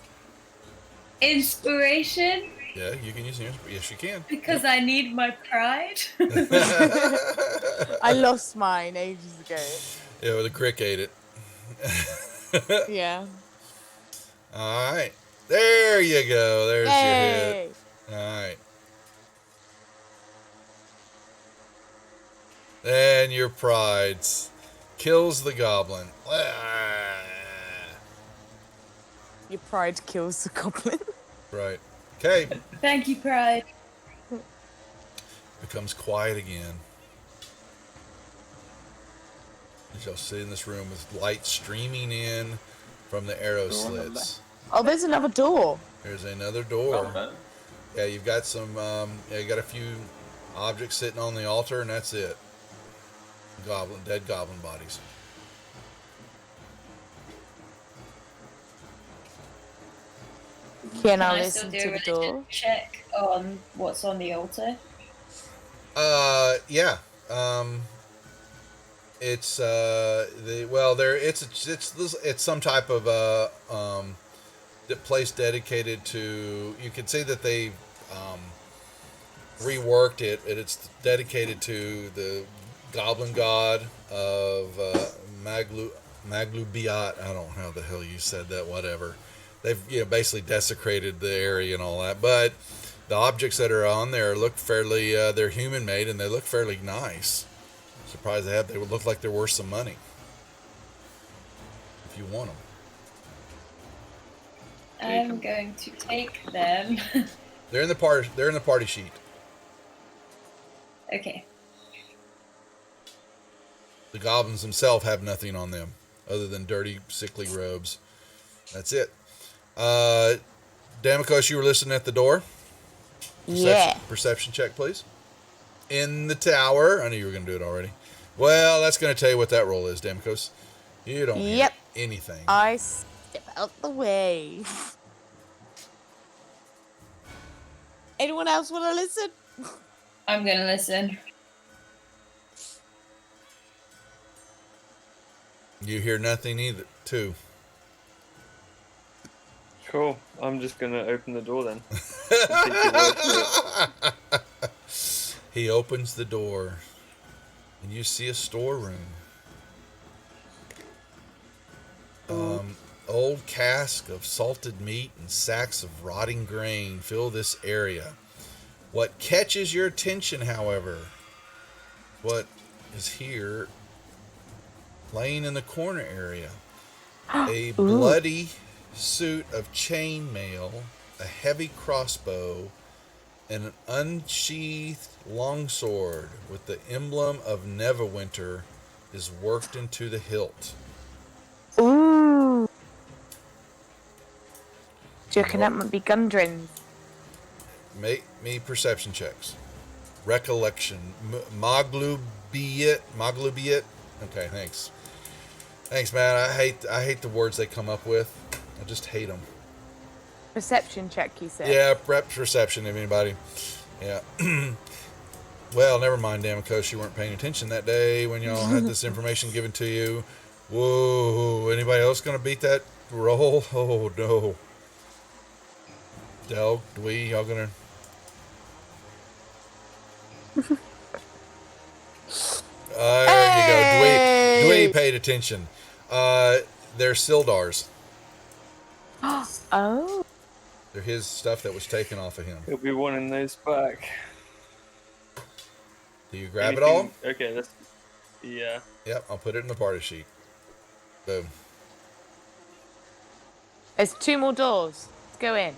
Inspiration? Yeah, you can use the yes, you can. Because I need my pride? I lost mine ages ago. Yeah, well, the crick ate it. Yeah. All right. There you go. There's your hit. All right. And your pride kills the goblin. Your pride kills the goblin. Right. Okay. Thank you, pride. Becomes quiet again. You shall sit in this room with light streaming in from the arrow slits. Oh, there's another door. There's another door. Well done. Yeah, you've got some. You got a few objects sitting on the altar, and that's it. Dead goblin bodies. Can I still listen do to a the door? religion check on what's on the altar? Yeah. It's it's some type of place dedicated to. You can see that they reworked it, and it's dedicated to the goblin god of Maglubiat. I don't know how the hell you said that. Whatever. They've basically desecrated the area and all that, but the objects that are on there look fairly. They're human made and they look fairly nice. Surprised they would look like they're worth some money. If you want them, I'm going to take them. they're in the party sheet. Okay. The goblins themselves have nothing on them other than dirty, sickly robes. That's it. Damikos, you were listening at the door. Perception check, please. In the tower. I knew you were going to do it already. Well, that's going to tell you what that roll is, Damikos. You don't hear anything. I step out the way. Anyone else want to listen? I'm going to listen. You hear nothing either, too. Cool. I'm just gonna open the door then. He opens the door, and you see a storeroom. Old cask of salted meat and sacks of rotting grain fill this area. What catches your attention, however, what is here, laying in the corner area, a bloody suit of chainmail, a heavy crossbow, and an unsheathed longsword with the emblem of Neverwinter is worked into the hilt. Ooh. Do you reckon that might be Gundren's? Make me perception checks. Recollection. Maglubiet. Okay, thanks. Thanks, man. I hate the words they come up with. I just hate them. Perception check, you said? Yeah, perception, if anybody. Yeah. Well, never mind, Damicos. You weren't paying attention that day when y'all had this information given to you. Whoa. Anybody else going to beat that roll? Oh, no. Del, Dwee, y'all going to... There you go. Dwee paid attention. They're Sildars. Oh. They're his stuff that was taken off of him. He'll be wanting those back. Do you grab it all? Okay, that's... Yeah. Yep, I'll put it in the party sheet. Boom. There's 2 more doors. Let's go in.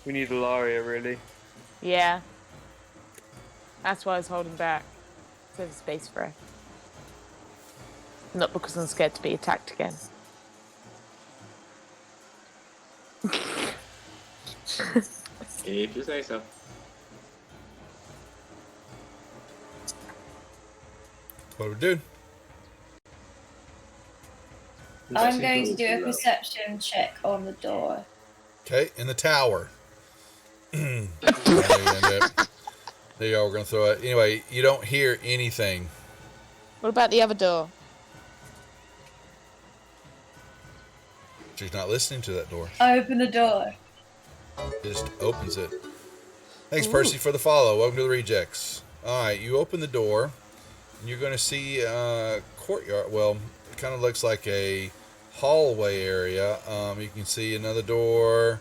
We need Ilaria, really. Yeah. That's why I was holding back. Save space for her. Not because I'm scared to be attacked again. If you say so. What do we do? I'm going to do a perception check on the door. Okay, in the tower. There you go, we're going to throw it. Anyway, you don't hear anything. What about the other door? She's not listening to that door. I open the door. It just opens it. Thanks, Percy, for the follow. Welcome to the Rejects. All right, you open the door, and you're going to see a courtyard. Well, it kind of looks like a hallway area. You can see another door.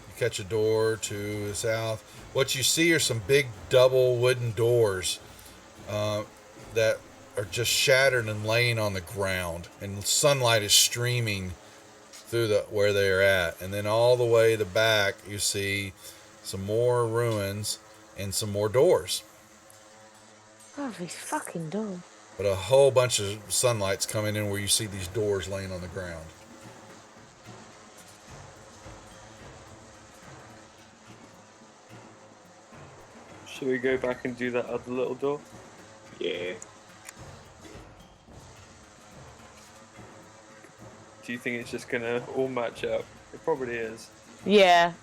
You catch a door to the south. What you see are some big double wooden doors that are just shattered and laying on the ground, and sunlight is streaming through where they are at. And then all the way to the back, you see some more ruins and some more doors. Oh, these fucking doors. But a whole bunch of sunlight's coming in where you see these doors laying on the ground. Should we go back and do that other little door? Yeah. Do you think it's just gonna all match up? It probably is. Yeah.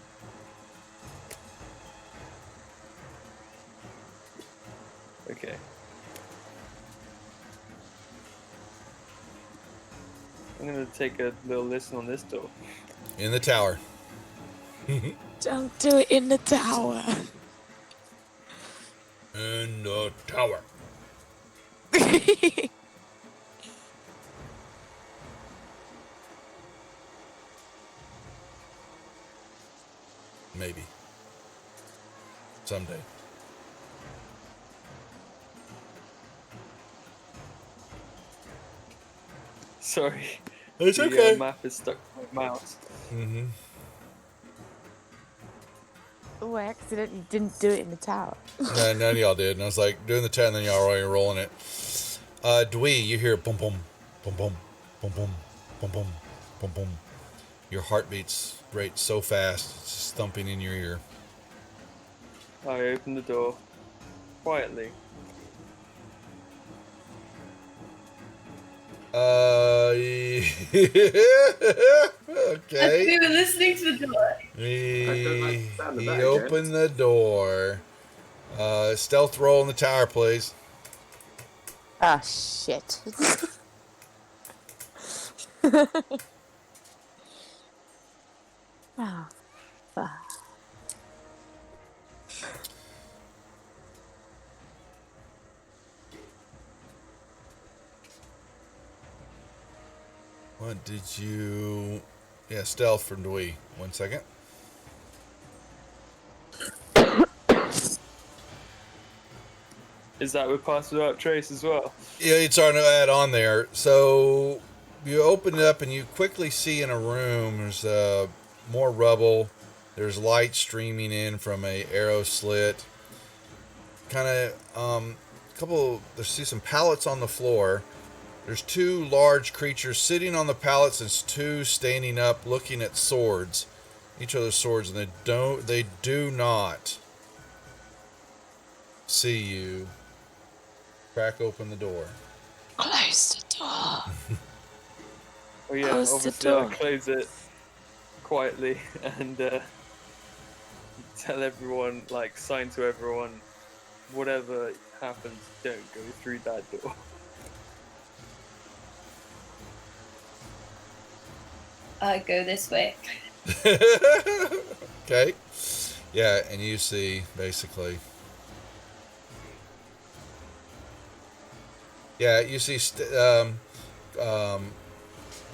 Okay. I'm gonna take a little listen on this door. In the tower. Don't do it in the tower. In the tower. Maybe. Someday. Sorry. It's the okay. Map is stuck to my mouse. Mm-hmm. Oh, I accidentally didn't do it in the tower. None of y'all did. And I was like, doing the 10, and then y'all already rolling it. Dwee, you hear boom, boom, boom, boom, boom, boom, boom, boom, boom, boom. Your heartbeats rate so fast, it's just thumping in your ear. I open the door quietly. Okay. We were listening to the door. He opened the door. Stealth roll in the tower, please. Ah, shit. Ah, ah. What did you... Yeah, stealth from Dwee. 1 second. Is that with Pass Without Trace as well? Yeah, it's on add on there. So you open it up and you quickly see in a room there's more rubble. There's light streaming in from a arrow slit. Kind of see some pallets on the floor. There's 2 large creatures sitting on the pallets and 2 standing up looking at swords. Each other's swords, and they do not see you. Crack open the door. Close the door. Oh yeah, Close the obviously door. I'll close it quietly and tell everyone, like, sign to everyone, whatever happens, don't go through that door. I go this way. Okay. Yeah, and you see, basically... Yeah, you see... you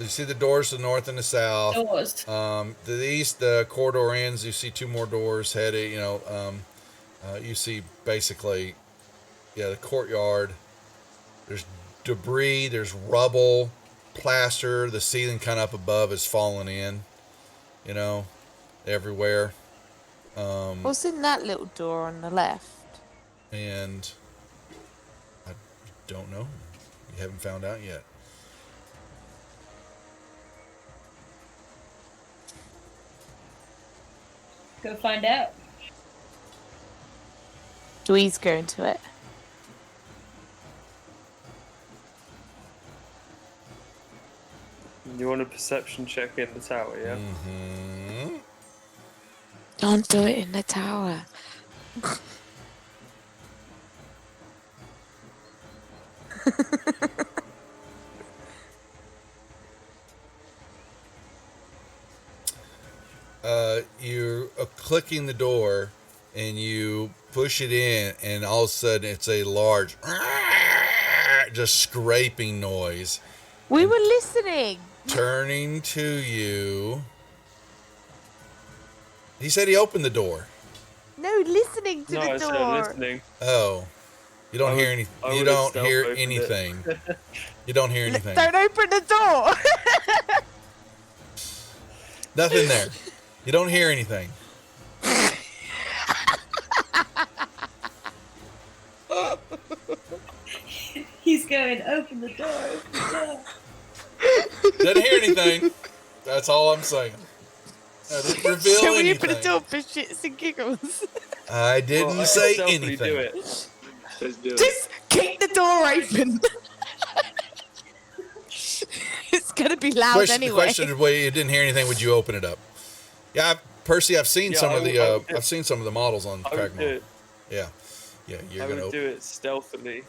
see the doors to the north and the south. Doors. To the east, the corridor ends. You see 2 more doors headed. You see basically, the courtyard. There's debris. There's rubble, plaster. The ceiling kind of up above is falling in. Everywhere. What's in that little door on the left? And I don't know. You haven't found out yet. Go find out. Dwee's going to it. You want a perception check in the tower, yeah? Mm-hmm. Don't do it in the tower. You're clicking the door and you push it in, and all of a sudden it's a large just scraping noise. We were listening. Turning to you. He said he opened the door. No, listening to the I door. said listening. Oh. You don't hear anything. You don't hear anything. You don't hear anything. Don't open the door. Nothing there. You don't hear anything. He's going, open the door, open the door. Doesn't hear anything. That's all I'm saying. I didn't reveal Shall we anything. open the door for shits and giggles? I didn't say anything. Do it. Let's do it. Just kick the door open. It's gonna be loud anyway. The question is, well, you didn't hear anything. Would you open it up? Yeah, Percy, I've seen some of the. I've seen some of the models on Crackmore. Yeah, you're I gonna would do it stealthily.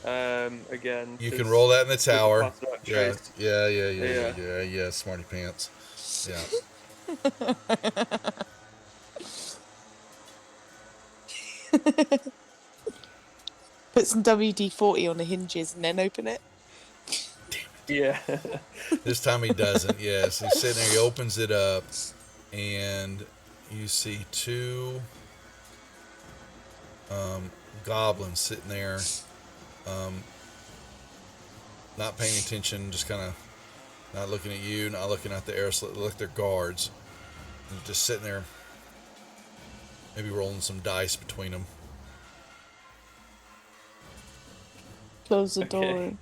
Again. You can roll that in the tower. Yeah. Yeah. Smarty pants. Yeah. Put some WD-40 on the hinges and then open it. Yeah. This time he doesn't. Yes, he's sitting there. He opens it up, and you see 2 goblins sitting there, not paying attention, just kind of not looking at you, not looking at the air slit. Look, they're guards, and just sitting there, maybe rolling some dice between them. Close the door.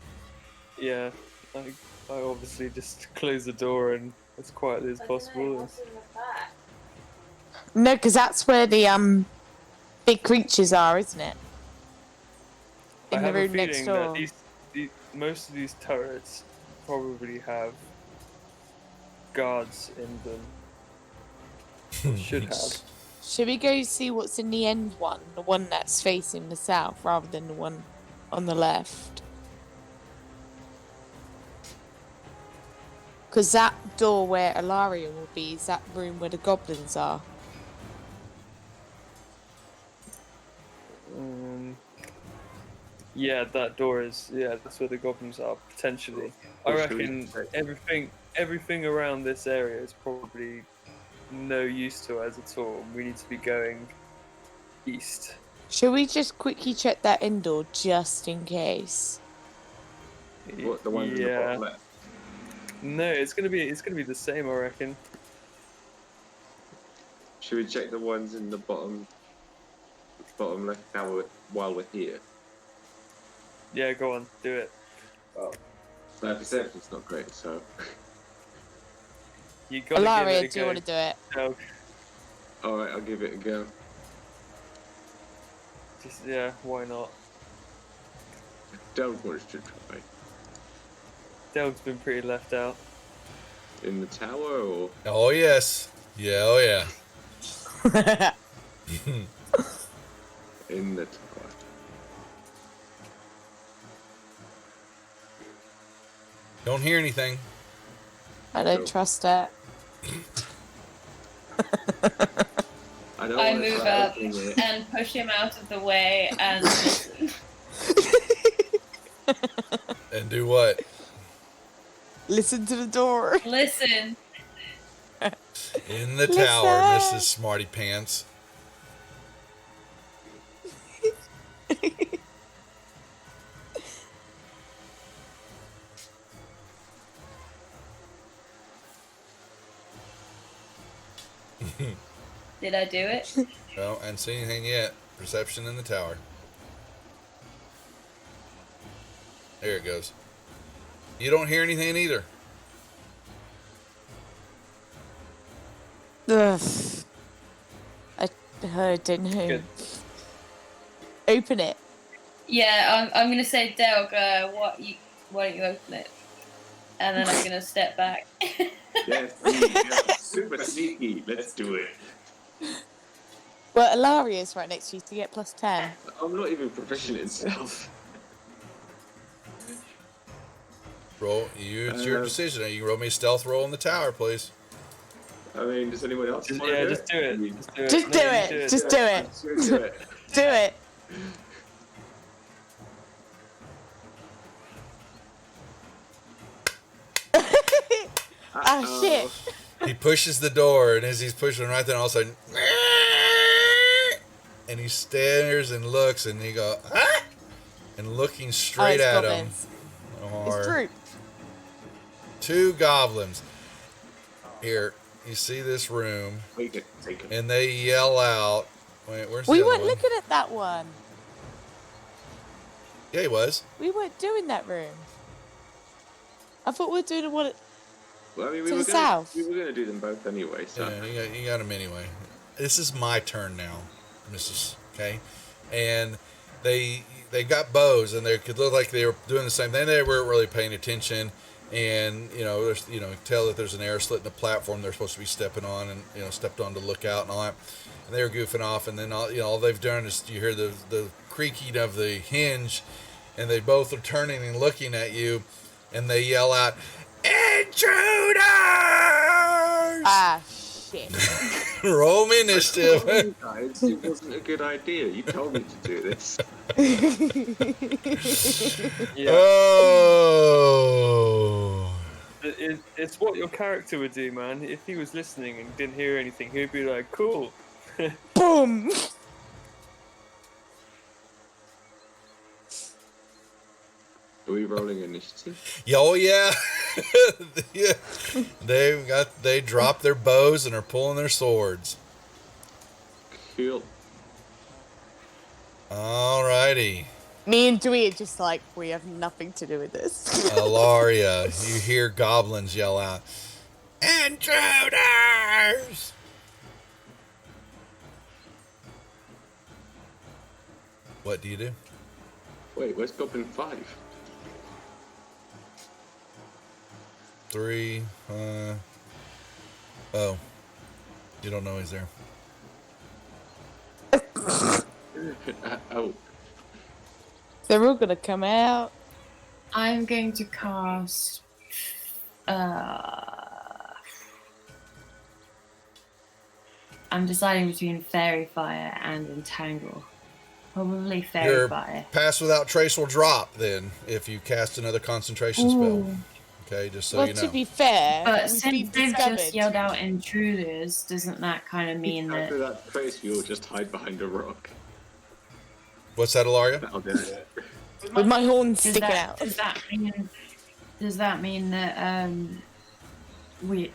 Yeah. I obviously just close the door and as quietly as possible. No, because that's where the big creatures are, isn't it? In the room next door. That most of these turrets probably have guards in them. Should have. Should we go see what's in the end one? The one that's facing the south rather than the one on the left? Because that door where Ilaria will be is that room where the goblins are. Yeah, that door is. Yeah, that's where the goblins are potentially. I reckon everything around this area is probably no use to us at all. We need to be going east. Shall we just quickly check that indoor just in case? What, the one in the bottom left? No, it's gonna be the same, I reckon. Should we check the ones in the bottom left now while we're here? Yeah, go on, do it. Well, my perception's not great, so. You gotta Ilaria, give it a do you want to do it? No. Alright, I'll give it a go. Yeah, why not? Don't want to try. Delg's been pretty left out. In the tower, or? Oh, yes. Yeah, oh, yeah. In the tower. Don't hear anything. I don't trust it. I move up and push him out of the way and listen. And do what? Listen to the door. Listen. In the tower, Mrs. Smarty Pants. Did I do it? No, I haven't seen anything yet. Perception in the tower. There it goes. You don't hear anything either. Ugh. I didn't hear. Good. Open it. Yeah, I'm gonna say, Delg, why don't you open it? And then I'm gonna step back. Yes, super sneaky. Let's do it. Well, Ilaria's right next to you to get +10. I'm not even proficient in stealth. Roll. It's your decision. You can roll me a stealth roll in the tower, please. I mean, does anyone else want to Yeah, do just do it. Just do it. Just do it. Do it. Do it. Ah, shit. He pushes the door, and as he's pushing right then, all of a sudden, and he stares and looks, and he goes, ah! And looking straight at him It's true. two goblins. Here, you see this room, Take it. and they yell out. Wait, where's the We other weren't one? looking at that one. Yeah, he was. We weren't doing that room. I thought we were doing the one. Well, I mean, To the south. We were going to do them both anyway, so. Yeah, you got him anyway. This is my turn now, Mrs. Okay, and they got bows, and they could look like they were doing the same thing. They weren't really paying attention, and there's tell that there's an air slit in the platform they're supposed to be stepping on, and stepped on to look out and all that. And they were goofing off, and then all they've done is you hear the creaking of the hinge, and they both are turning and looking at you, and they yell out, "Intruders!" Ah, shit. Roll me initiative. Guys, it wasn't a good idea. You told me to do this. Yeah. Oh. It's what your character would do, man. If he was listening and didn't hear anything, he'd be like, cool. Boom. Are we rolling initiative? Oh yeah. Yeah. They dropped their bows and are pulling their swords. Cool. Alrighty. Me and Dewey are just like, we have nothing to do with this. Alaria, you hear goblins yell out, "Intruders!" What do you do? Wait, where's Goblin 5? 3. Oh. You don't know he's there. Oh. They're all gonna come out. I'm going to cast I'm deciding between Fairy Fire and Entangle. Probably Fairy Fire. Pass Without Trace will drop then if you cast another concentration spell. Okay, just so you know. To be fair, but since they've just yelled out intruders, doesn't that kind of mean that... After that trace, you'll just hide behind a rock. What's that, Ilaria? That'll do it. With my horns sticking out. Does that mean that we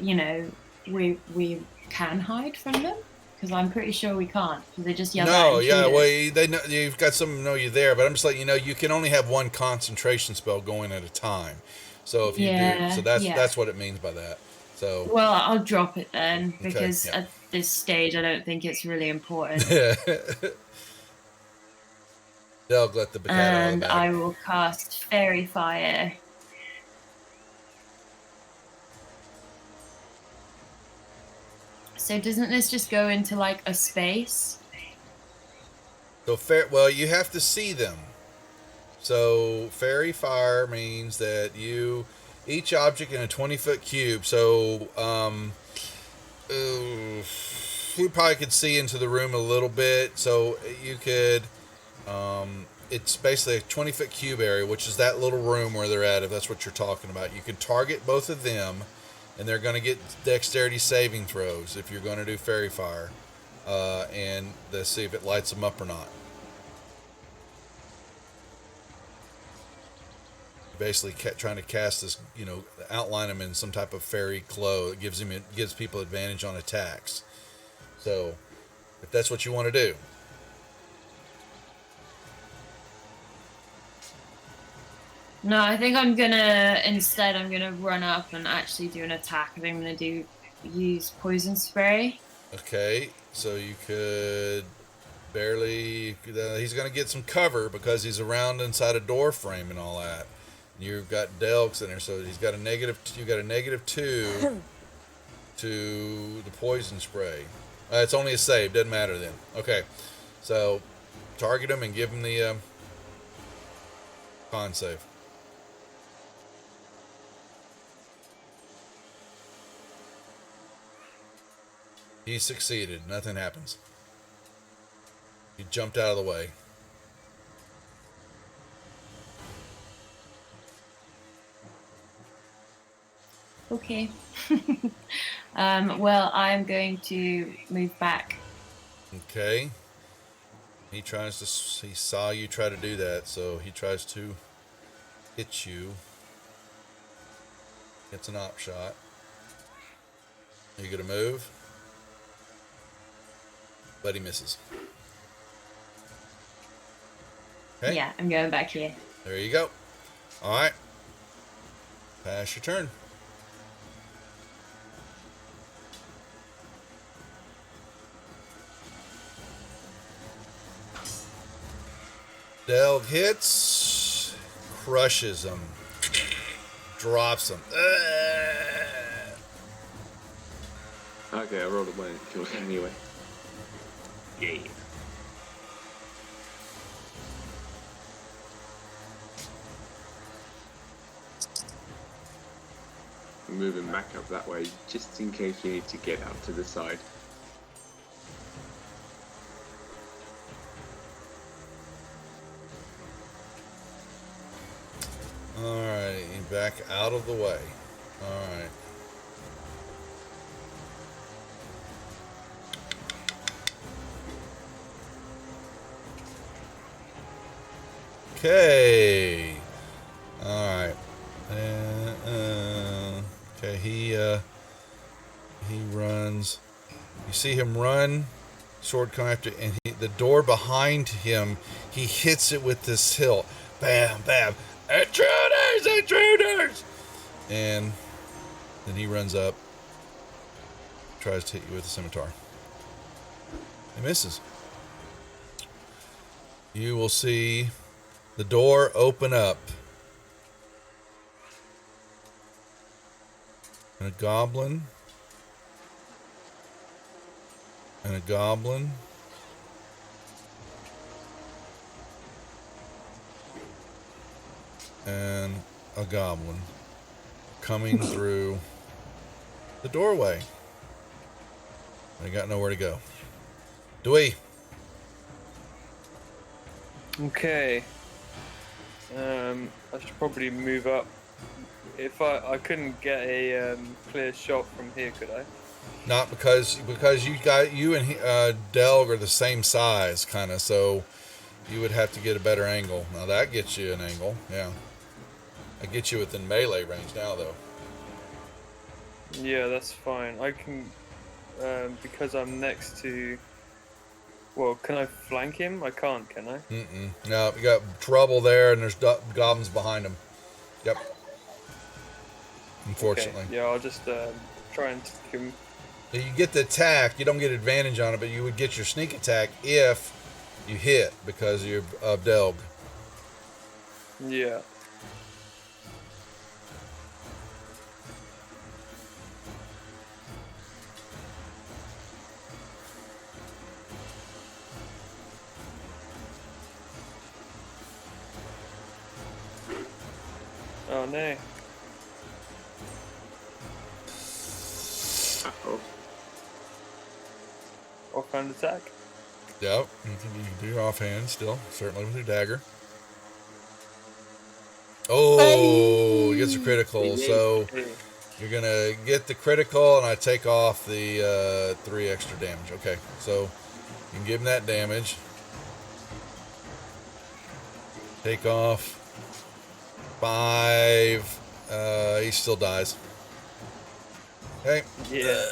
can hide from them? Because I'm pretty sure we can't. They just yell out. No, yeah, well, they know you've got some know you there, but I'm just letting you know you can only have one concentration spell going at a time. So if you do, so that's what it means by that. So well, I'll drop it then because at this stage I don't think it's really important. They'll let the and I will cast Fairy Fire. So doesn't this just go into like a space? So well, you have to see them. So Fairy Fire means that each object in a 20-foot cube. So you probably could see into the room a little bit. So you could, it's basically a 20-foot cube area, which is that little room where they're at. If that's what you're talking about, you can target both of them. And they're going to get dexterity saving throws if you're going to do Fairy Fire. And let's see if it lights them up or not. Basically trying to cast this, outline them in some type of fairy glow. It gives people advantage on attacks. So, if that's what you want to do. No, I think I'm gonna run up and actually do an attack. I think I'm gonna use poison spray. Okay, so you could barely. He's gonna get some cover because he's around inside a door frame and all that. You've got Delks in there, so he's got a negative. You got a -2 to the poison spray. It's only a save, doesn't matter then. Okay, so target him and give him the con save. He succeeded. Nothing happens. He jumped out of the way. Okay. Well, I'm going to move back. Okay. He saw you try to do that, so he tries to hit you. It's an op shot. Are you going to move? But he misses. Okay. Yeah, I'm going back here. There you go. All right. Pass your turn. Delg hits, crushes him, drops him. Okay, I rolled a 1 and killed him anyway. Yeah. I'm moving back up that way just in case you need to get out to the side. Alright, back out of the way. Alright. Okay. Alright. Okay, he runs. You see him run, sword come after, and the door behind him, he hits it with this hilt. Bam, bam. Intruders! Intruders! And then he runs up, tries to hit you with a scimitar. He misses. You will see the door open up. And a goblin. And a goblin. And a goblin coming through the doorway. I got nowhere to go. Dewey. Okay. I should probably move up. If I couldn't get a clear shot from here, could I? Not because you and Delg are the same size, kind of. So you would have to get a better angle. Now that gets you an angle. Yeah. That gets you within melee range now, though. Yeah, that's fine. I can, because I'm next to. Well, can I flank him? I can't, can I? No, you got trouble there, and there's goblins behind him. Yep. Unfortunately. Okay. Yeah, I'll just try and take him. You get the attack. You don't get advantage on it, but you would get your sneak attack if you hit because you're Delg. Yeah. Oh no. Uh-oh. Offhand attack. Yep. You can do your offhand still, certainly with your dagger. Oh, he gets a critical. So you're going to get the critical, and I take off the 3 extra damage. Okay, so you can give him that damage. Take off 5. He still dies. Okay. Yeah.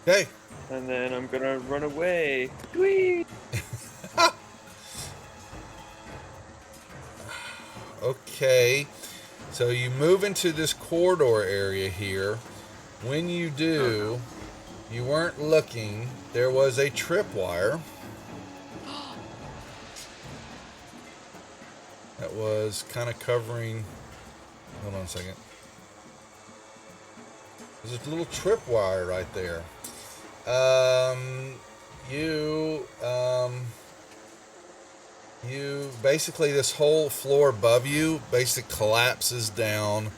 Okay. And then I'm gonna run away. Whee! Okay. So you move into this corridor area here. When you do, you weren't looking. There was a tripwire that was kind of covering. Hold on a second. There's a little tripwire right there. You basically, this whole floor above you basically collapses down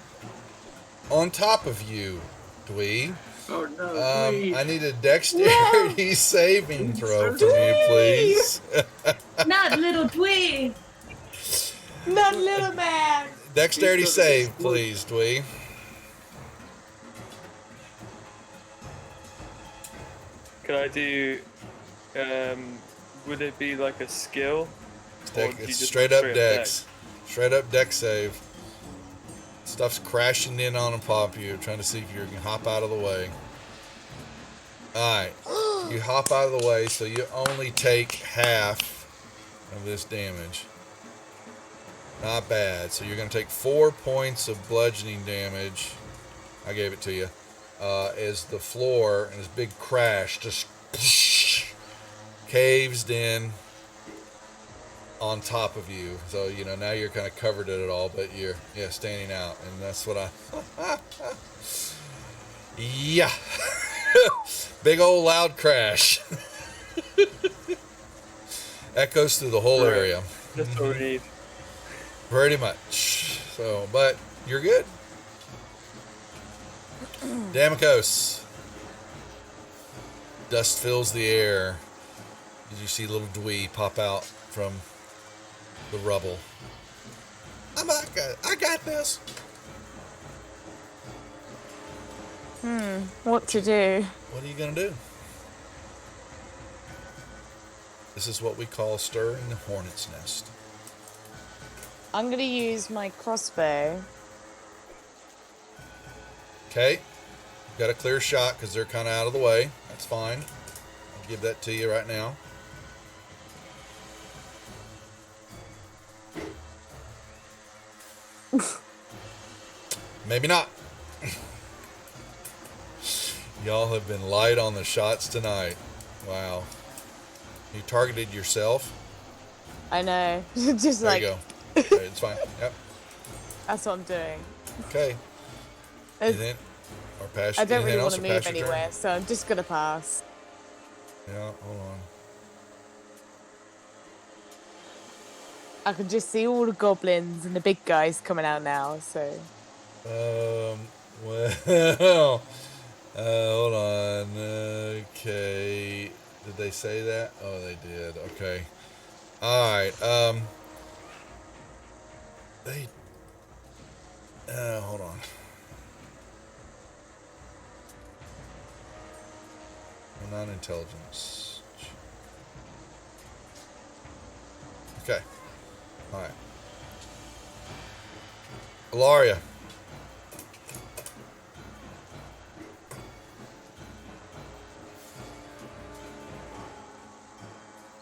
on top of you, Dwee. Oh no, Dwee. I need a dexterity saving throw from you, please. Not little Dwee. Not little man. Dexterity save, please, Dwee. Could I do, would it be like a skill? It's straight up dex. Straight up dex save. Stuff's crashing in on and pop you, trying to see if you can hop out of the way. Alright. You hop out of the way, so you only take half of this damage. Not bad. So you're going to take 4 points of bludgeoning damage. I gave it to you. As the floor and this big crash just caves in on top of you. So, you know, now you're kind of covered in it all, but you're, standing out. And that's what yeah. Big old loud crash. Echoes through the whole area. That's what we need. Pretty much. So, but you're good. Damikos. Dust fills the air. Did you see little Dwee pop out from the rubble? I got this. What to do? What are you gonna do? This is what we call stirring the hornet's nest. I'm gonna use my crossbow. Okay. Got a clear shot because they're kind of out of the way. That's fine. I'll give that to you right now. Maybe not. Y'all have been light on the shots tonight. Wow. You targeted yourself? I know. Just there like. You go. Okay, it's fine. Yep. That's what I'm doing. Okay. And then, or pass. I don't really want to or pass move your anywhere, turn? so I'm just gonna pass. Yeah, hold I can just see all the goblins and the big guys coming out now, so. Well, hold on. Okay. Did they say that? Oh, they did. Okay. Alright, they, hold on. Well, not intelligence. Okay. Alright. Ilaria.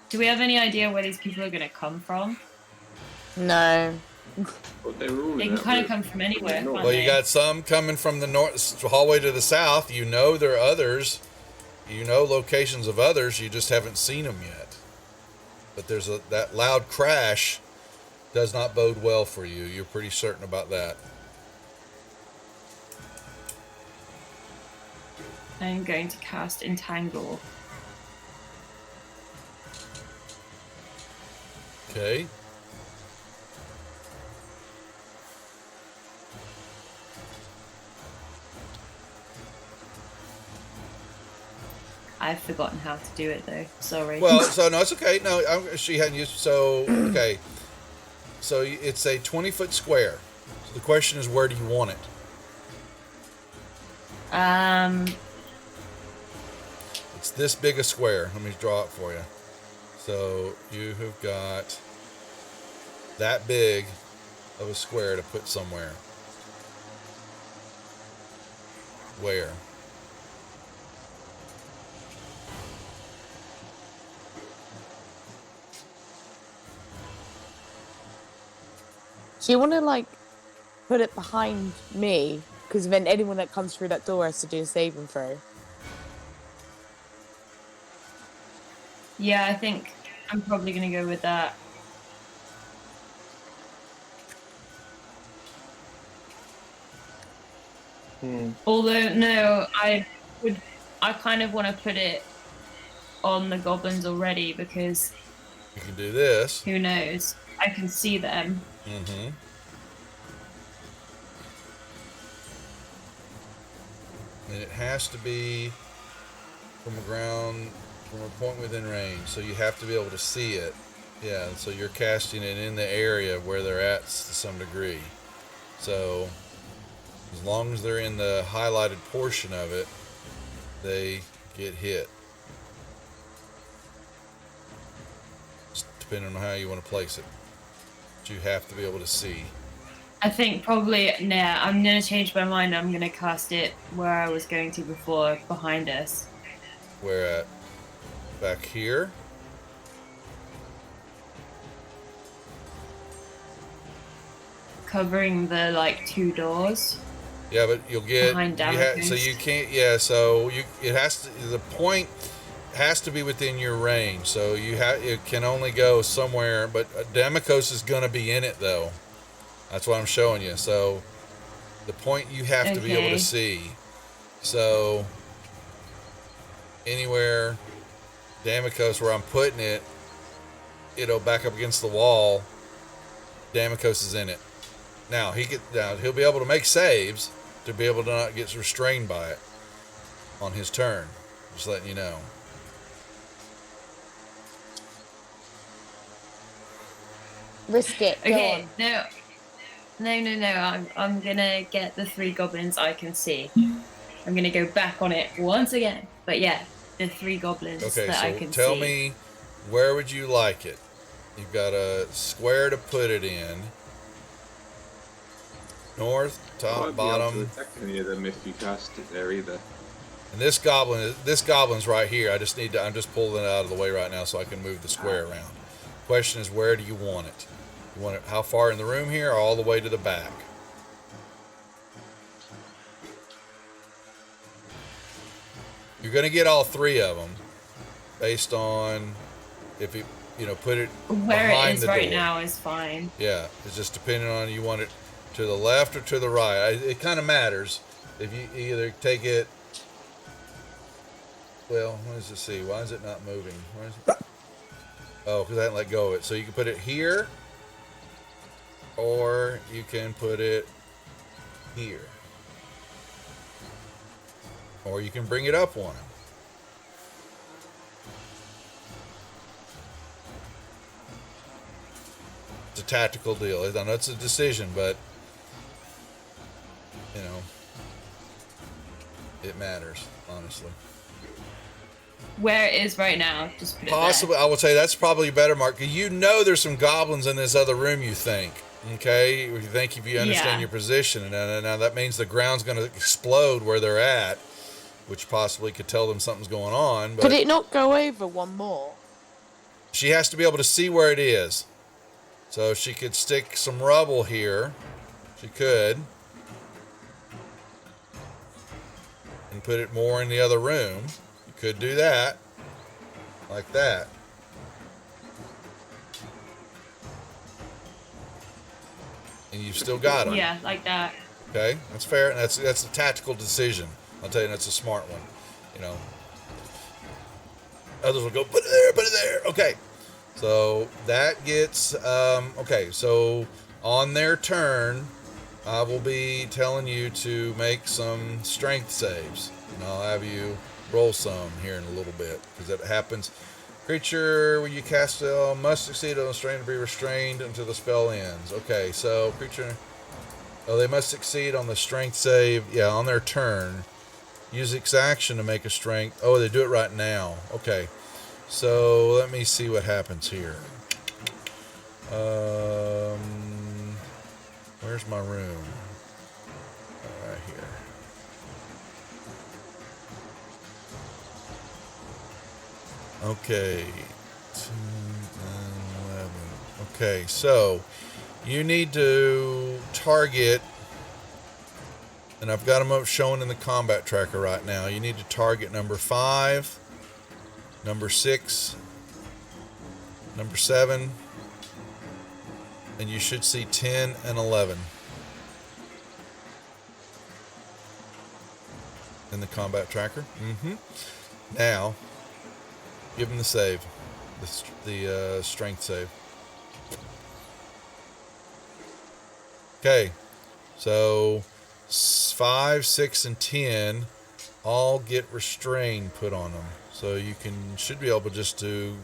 Do we have any idea where these people are going to come from? No. Well, they were all They can kind of come from anywhere. Can't Well, you got some coming from the north hallway to the south. You know there are others. You know locations of others. You just haven't seen them yet. But there's that loud crash does not bode well for you. You're pretty certain about that. I'm going to cast Entangle. Okay. I've forgotten how to do it though. Sorry. Well, so no, it's okay. No, she hadn't used. So okay. So it's a 20-foot square. So the question is, where do you want it? It's this big a square. Let me draw it for you. So you have got that big of a square to put somewhere. Where? Do you want to, like, put it behind me? Because then anyone that comes through that door has to do a saving throw. Yeah, I think I'm probably going to go with that. Although, no, I kind of want to put it on the goblins already because... You can do this. Who knows? I can see them. Mm-hmm. And it has to be from a point within range, so you have to be able to see it. Yeah, so you're casting it in the area where they're at to some degree. So as long as they're in the highlighted portion of it, they get hit. Just depending on how you want to place it. But you have to be able to see. I think probably, nah, I'm going to change my mind. I'm going to cast it where I was going to before, behind us. Where at? Back here? Covering the, like, 2 doors. Yeah, but you'll get... Behind so you can't... Yeah, so it has to... The point has to be within your range. So it can only go somewhere, but Damokos is going to be in it, though. That's what I'm showing you. So the point you have to be able to see. So anywhere Damokos where I'm putting it, it'll back up against the wall. Damokos is in it. Now he'll be able to make saves to be able to not get restrained by it on his turn. Just letting you know. Risk it. Okay, no. I'm gonna get the 3 goblins I can see. I'm gonna go back on it once again. But yeah, the 3 goblins that I can see. Okay, so tell me, where would you like it? You've got a square to put it in. North, top, bottom. Not attack any of them if you cast it there either. And this goblin's right here. I'm just pulling it out of the way right now so I can move the square around. Question is, where do you want it? You want it how far in the room here, or all the way to the back? You're going to get all 3 of them based on if you put it where behind it is the right door. Now is fine. Yeah, it's just depending on you want it to the left or to the right. It kind of matters if you either take it. Well, what does it see? Why is it not moving? Oh, because I didn't let go of it. So you can put it here, or you can put it here. Or you can bring it up on him. It's a tactical deal. I know it's a decision, but you know, it matters, honestly. Where it is right now, just put it Possibly, there. I would say that's probably better, Mark. You know there's some goblins in this other room, you think. Okay? You think if you understand your position. And now that means the ground's going to explode where they're at, which possibly could tell them something's going on. But could it not go over one more? she has to be able to see where it is. So she could stick some rubble here. She could. And put it more in the other room. You could do that. Like that. And you've still got her. Yeah, like that. Okay, that's fair. And that's a tactical decision. I'll tell you, that's a smart one. You know. Others will go, put it there, put it there. Okay. So that gets, okay, so on their turn, I will be telling you to make some strength saves. And I'll have you roll some here in a little bit, because that happens. Creature, when you cast a spell, must succeed on the strain to be restrained until the spell ends. Okay, so creature, they must succeed on the strength save, yeah, on their turn. Use its action to make a strength. Oh, they do it right now. Okay. So let me see what happens here. Where's my room? Right here. Okay. 2 and 11. Okay, so you need to target, and I've got them up showing in the combat tracker right now. You need to target number 5. Number 6, number 7, and you should see 10 and 11 in the combat tracker. Now, give them the save, the strength save. Okay, so 5, 6, and 10 all get restrain put on them. So you should be able just to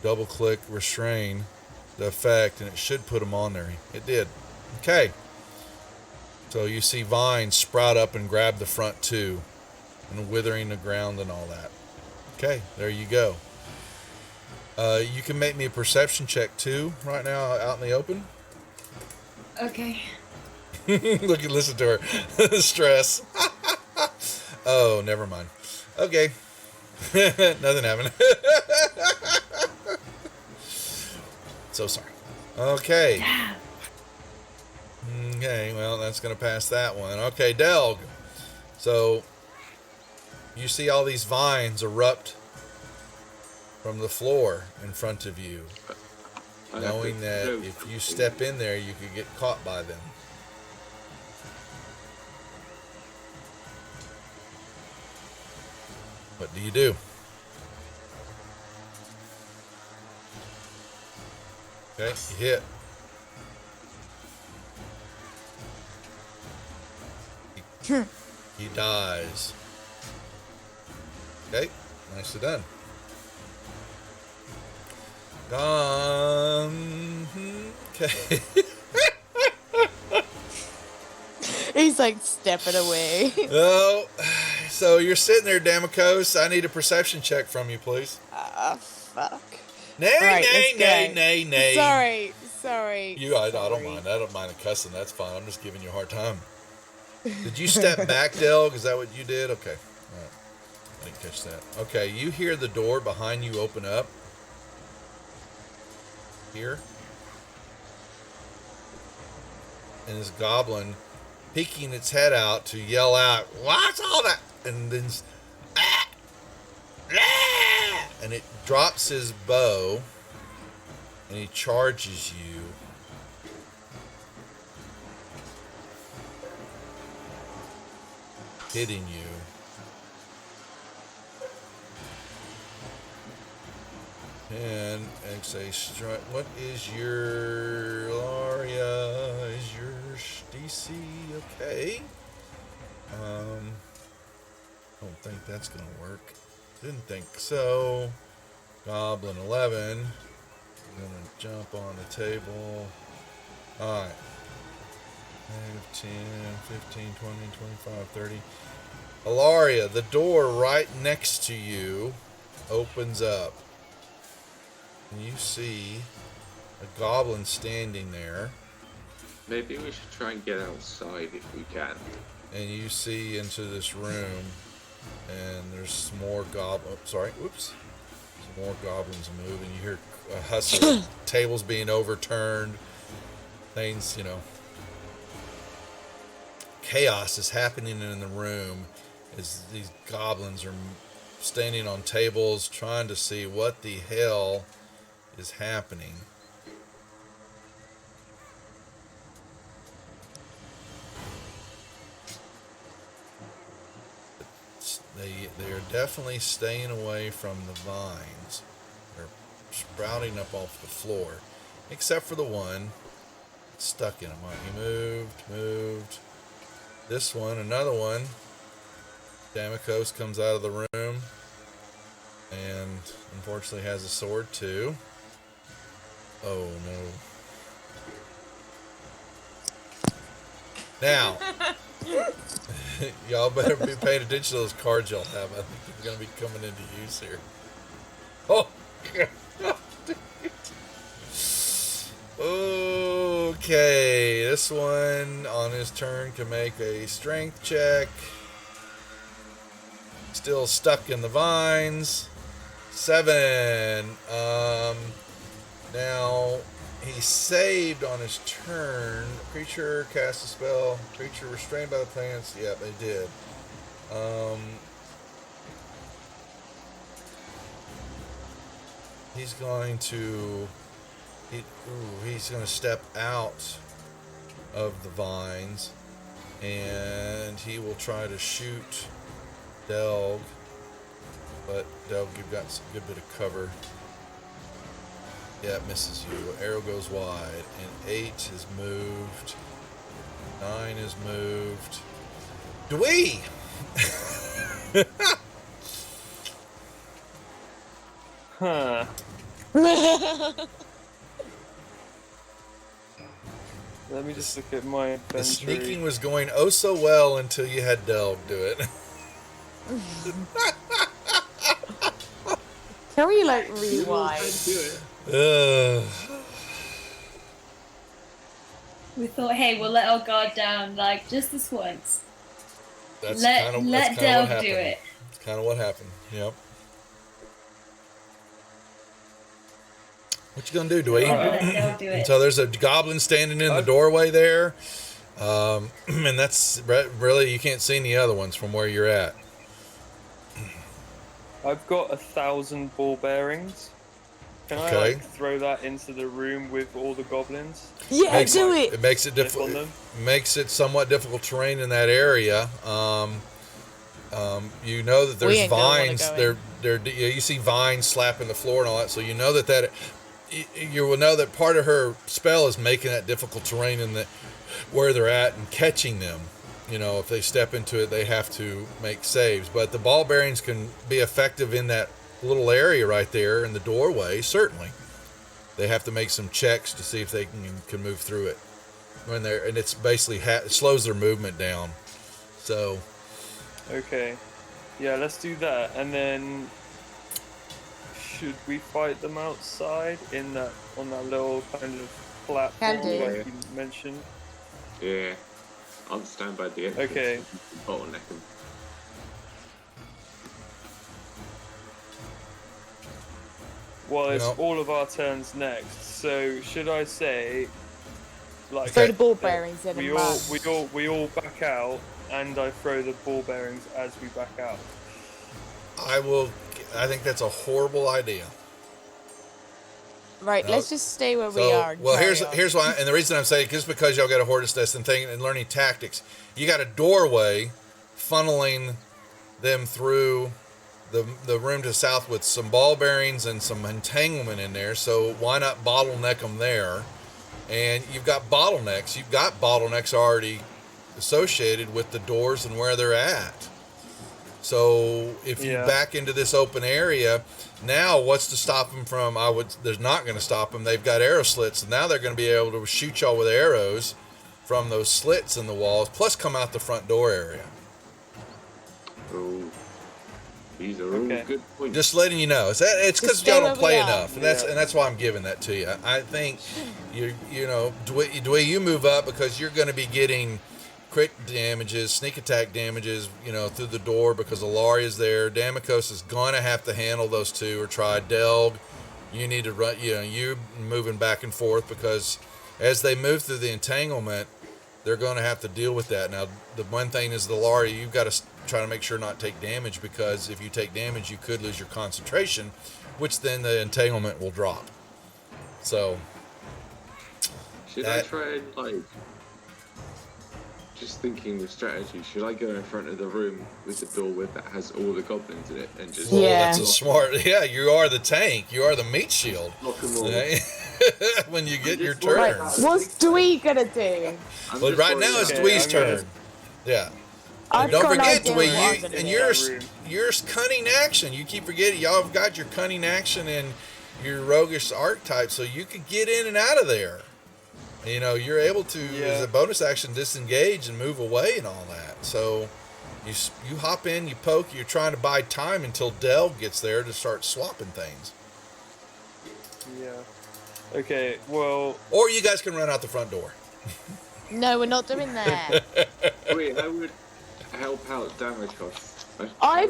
double click restrain the effect, and it should put them on there. It did. Okay. So you see vines sprout up and grab the front two, and withering the ground and all that. Okay, there you go. You can make me a perception check too right now out in the open. Okay. Listen to her. Stress. Oh, never mind. Okay. Nothing happened. So sorry. Okay. Okay, well, that's going to pass that one. Okay, Delg. So, you see all these vines erupt from the floor in front of you, knowing that if you step in there, you could get caught by them. What do you do? Okay, you hit. He dies. Okay, nicely done. Okay. He's like stepping away. Oh, so you're sitting there, Damokos. I need a perception check from you, please. Fuck. Nay, Right, nay. Sorry. I don't mind. I don't mind the cussing. That's fine. I'm just giving you a hard time. Did you step back, Delg? Is that what you did? Okay. All right. I didn't catch that. Okay, you hear the door behind you open up. Here. And this goblin peeking its head out to yell out, "What's all that?" And then, and it drops his bow, and he charges you. Hitting you. And it's a strike. What is your Laria? that's going to work. Didn't think so. Goblin 11. I'm going to jump on the table. Alright. 10, 15, 20, 25, 30. Ilaria, the door right next to you opens up. And you see a goblin standing there. Maybe we should try and get outside if we can. And you see into this room, and there's some more goblins. Sorry, whoops. Some more goblins moving. You hear a hustle, tables being overturned. Things, you know. Chaos is happening in the room as these goblins are standing on tables trying to see what the hell is happening. They are definitely staying away from the vines. They're sprouting up off the floor, except for the one that's stuck in them. He moved. This one, another one. Damikos comes out of the room and unfortunately has a sword too. Oh no. Now, y'all better be paying attention to those cards y'all have. I think they're going to be coming into use here. Oh, okay. This one on his turn can make a strength check. Still stuck in the vines. 7. Now, he saved on his turn. Creature cast a spell. Creature restrained by the plants. Yeah, they did. He's going to... he's going to step out of the vines. And he will try to shoot Delg. But Delg, you've got a good bit of cover. Yeah, it misses you. Arrow goes wide. And 8 is moved. 9 is moved. Dwee! Huh. Let me just look at my inventory. The sneaking was going oh so well until you had Delg do it. Can we like rewind? We thought, hey, we'll let our guard down like just this once. Let Delg do it. That's kind of what happened. Yep. What you gonna do, Dwayne? Let Delg do it. So there's a goblin standing in the doorway there, and that's really you can't see any other ones from where you're at. I've got 1,000 ball bearings. Can I like throw that into the room with all the goblins? Yeah, do it. It makes it difficult. Makes it somewhat difficult terrain in that area. You know that there's vines. You see vines slapping the floor and all that, so you know that you will know that part of her spell is making that difficult terrain in where they're at and catching them. You know, if they step into it, they have to make saves. But the ball bearings can be effective in that little area right there in the doorway, certainly. They have to make some checks to see if they can move through it. And it's basically it slows their movement down. So. Okay. Yeah, let's do that. And then should we fight them outside on that little kind of platform like you mentioned? Yeah. I'll stand by the entrance. Okay. Bottleneck them. Well, it's all of our turns next. So should I say, like, throw the ball bearings in? We all back out, and I throw the ball bearings as we back out. I think that's a horrible idea. Right, let's just stay where we are. Well, here's why, and the reason I'm saying just because y'all got a Hortus test and learning tactics, you got a doorway funneling them through the room to the south with some ball bearings and some entanglement in there. So why not bottleneck them there? And you've got bottlenecks. You've got bottlenecks already associated with the doors and where they're at. So if you back into this open area, now what's to stop them from? There's not going to stop them. They've got arrow slits, and now they're going to be able to shoot y'all with arrows from those slits in the walls, plus come out the front door area. Oh, these are all good points. Just letting you know. It's because y'all don't play enough, and that's why I'm giving that to you. I think Dwee, you move up because you're going to be getting crit damages, sneak attack damages, through the door because Alaria's there. Damikos is going to have to handle those two or try. Delg, you need to run. You're moving back and forth because as they move through the entanglement, they're going to have to deal with that. Now, the one thing is Alaria, you've got to try to make sure not to take damage, because if you take damage, you could lose your concentration, which then the entanglement will drop. So, should I try and just thinking the strategy, should I go in front of the room with the door that has all the goblins in it and just... Well, that's a smart... Yeah, you are the tank. You are the meat shield. Knock them all. When you get your turn. What's Dwee gonna do? Well, right now it's Dwee's turn. Yeah. Don't forget, Dwee, and your cunning action. You keep forgetting, y'all have got your cunning action and your roguish archetype, so you can get in and out of there. You're able to, as a bonus action, disengage and move away and all that. So you hop in, you poke, you're trying to buy time until Delg gets there to start swapping things. Yeah. Okay, well... Or you guys can run out the front door. No, we're not doing that. Wait, I would help out damage costs. I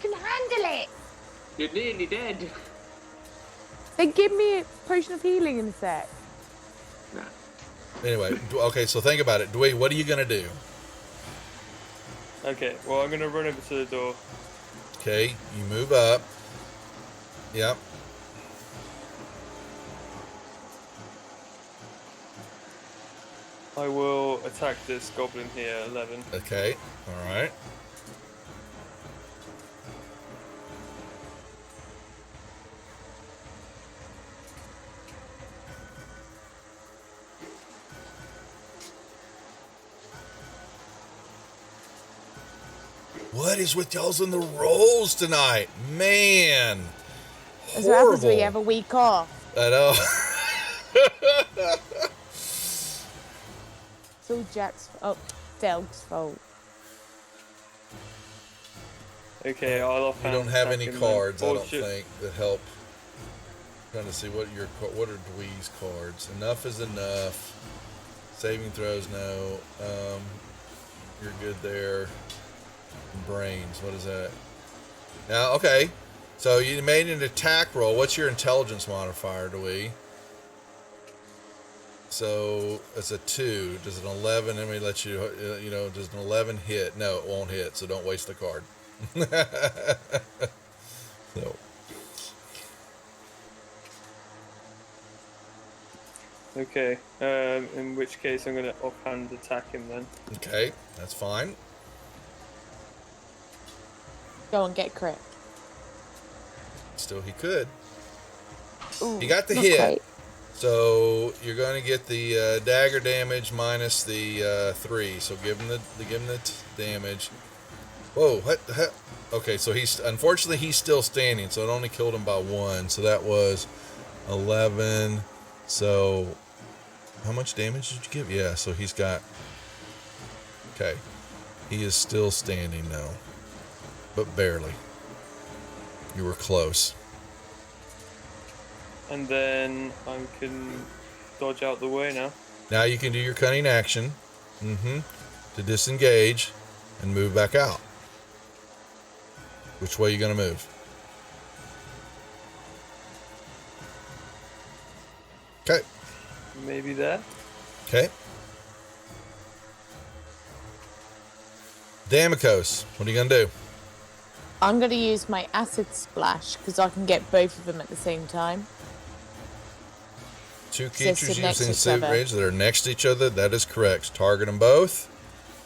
can handle it. You're nearly dead. Then give me a potion of healing in a sec. Nah. Anyway, okay, so think about it. Dwee, what are you going to do? Okay, well, I'm going to run over to the door. Okay, you move up. Yep. I will attack this goblin here, 11. Okay, alright. What is with y'all's in the rolls tonight? Man. That's what happens when you have a week off. I know. It's all Delg's fault. Okay, I'll offhand. You don't have any cards, I don't Bullshit. think, that help. Trying to see what are Dwee's cards. Enough is enough. Saving throws, no. You're good there. Brains, what is that? Now, okay. So you made an attack roll. What's your intelligence modifier, Dwee? So it's a 2. Does an 11? Let me let you. Does an 11 hit? No, it won't hit. So don't waste the card. So. Okay. In which case, I'm going to offhand attack him then. Okay, that's fine. Go and get crit. Still, he could. Ooh, he got the not hit. quite. So you're going to get the dagger damage minus the 3. So give him the damage. Whoa! What? Okay, so unfortunately he's still standing. So it only killed him by 1. So that was 11. So how much damage did you give? Yeah. So he's got. Okay, he is still standing now, but barely. You were close. And then I can dodge out the way now. Now you can do your cunning action to disengage and move back out. Which way are you going to move? Okay. Maybe that. Okay. Damikos, what are you going to do? I'm going to use my acid splash because I can get both of them at the same time. 2 creatures using suit range that are next to each other. That is correct. Target them both.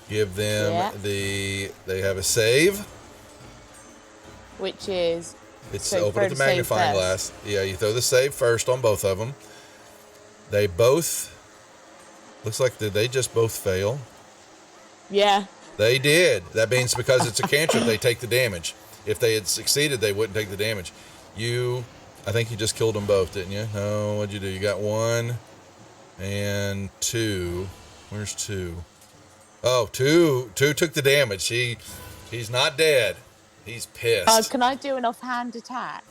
Give them they have a save. Which is... It's open with the magnifying glass. Yeah, you throw the save first on both of them. They both... Looks like did they just both fail? Yeah. They did. That means because it's a cantrip, they take the damage. If they had succeeded, they wouldn't take the damage. I think you just killed them both, didn't you? No, what'd you do? You got 1 and 2. Where's 2? Oh, 2 took the damage. He's not dead. He's pissed. Can I do an offhand attack?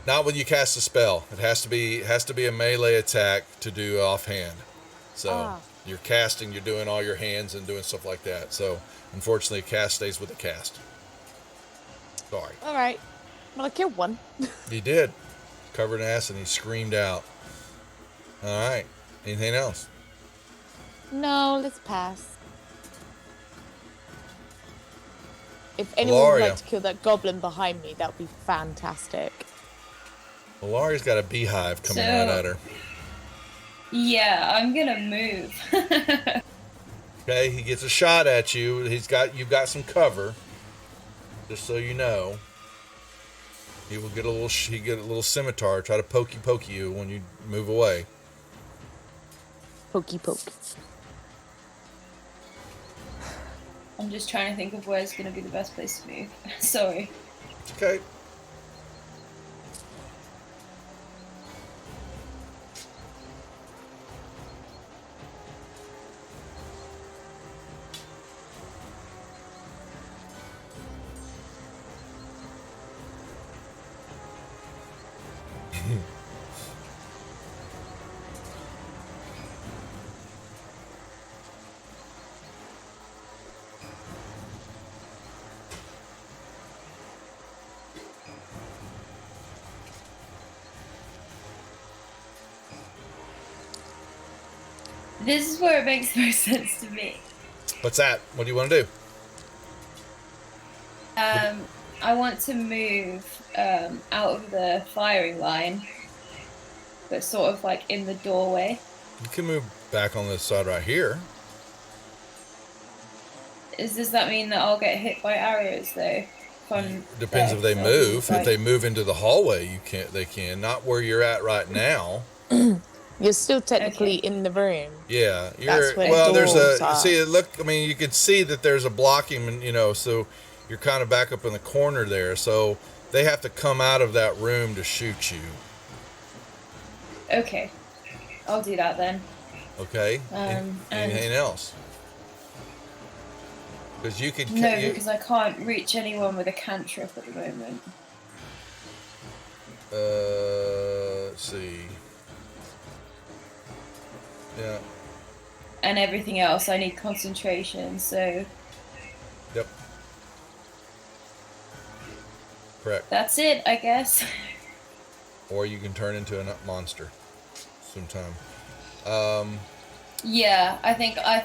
Not when you cast a spell. It has to be a melee attack to do offhand. So you're casting, you're doing all your hands and doing stuff like that. So unfortunately, a cast stays with a cast. Sorry. All right. Well, I killed one. He did. Covered in acid, and he screamed out. All right. Anything else? No, let's pass. If anyone would like to kill that goblin behind me, that would be fantastic. Laria's got a beehive coming right at her. Yeah, I'm gonna move. Okay, he gets a shot at you. You've got some cover. Just so you know. He will get a little scimitar, try to poke you when you move away. Pokey poke. I'm just trying to think of where's gonna be the best place to move. Sorry. It's okay. This is where it makes most sense to me. What's that? What do you want to do? I want to move out of the firing line, but sort of like in the doorway. You can move back on this side right here. Does that mean that I'll get hit by arrows though? Depends if they move. If they move into the hallway, they can. Not where you're at right now. You're still technically in the room. Yeah, there's a see. Look, I mean, you can see that there's a blocking, so you're kind of back up in the corner there. So they have to come out of that room to shoot you. Okay, I'll do that then. Okay. Anything else? Because you could. No, because I can't reach anyone with a cantrip at the moment. Let's see. Yeah. And everything else, I need concentration, so... Yep. Correct. That's it, I guess. Or you can turn into a monster sometime. Yeah, I think I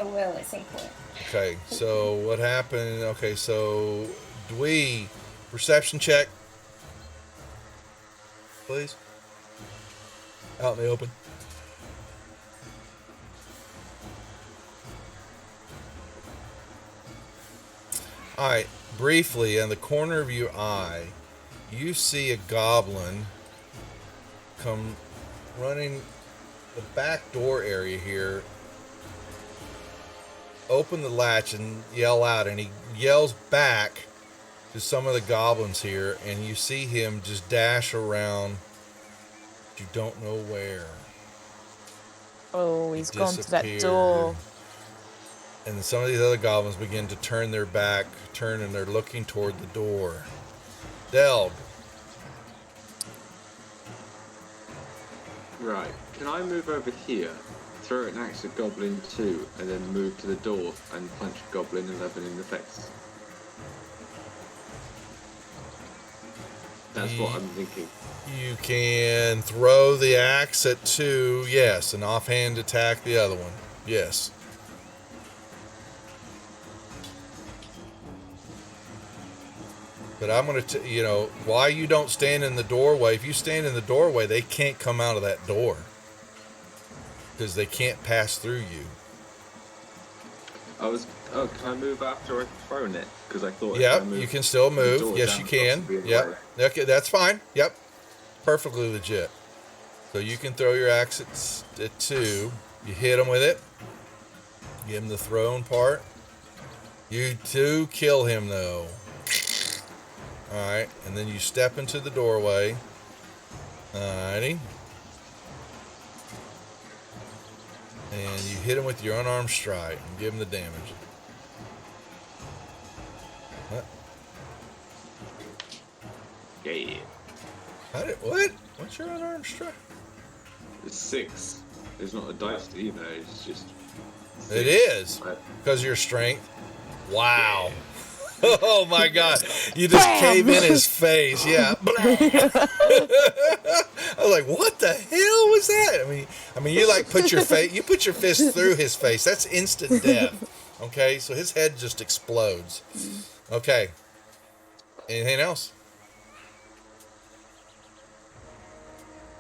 will at some point. Okay, so what happened? Okay, so Dwee, perception check, please. Out in the open. All right, briefly, in the corner of your eye, you see a goblin come running the back door area here, open the latch and yell out, and he yells back to some of the goblins here, and you see him just dash around, but you don't know where. Oh, he's gone to that door. And some of these other goblins begin to turn their back, and they're looking toward the door. Delg. Right. Can I move over here, throw an axe at Goblin 2, and then move to the door and punch Goblin 11 in the face? That's what I'm thinking. You can throw the axe at 2, yes, and offhand attack the other one, yes. But I'm going to, why you don't stand in the doorway. If you stand in the doorway, they can't come out of that door. Because they can't pass through you. Can I move after I've thrown it? Because I thought... Yep, you can still move. Yes, you can. Yep. Okay, that's fine. Yep. Perfectly legit. So you can throw your axe at 2. You hit them with it. Give them the thrown part. You do kill him, though. Alright, and then you step into the doorway. Alrighty. And you hit him with your unarmed strike and give him the damage. What? Yeah. What? What's your unarmed strike? It's 6. There's not a dice either. It's just. 6. It is because of your strength. Wow. Oh my God! You just cave in his face. Yeah. I was like, "What the hell was that?" I mean, you like put your fist through his face. That's instant death. Okay, so his head just explodes. Okay. Anything else?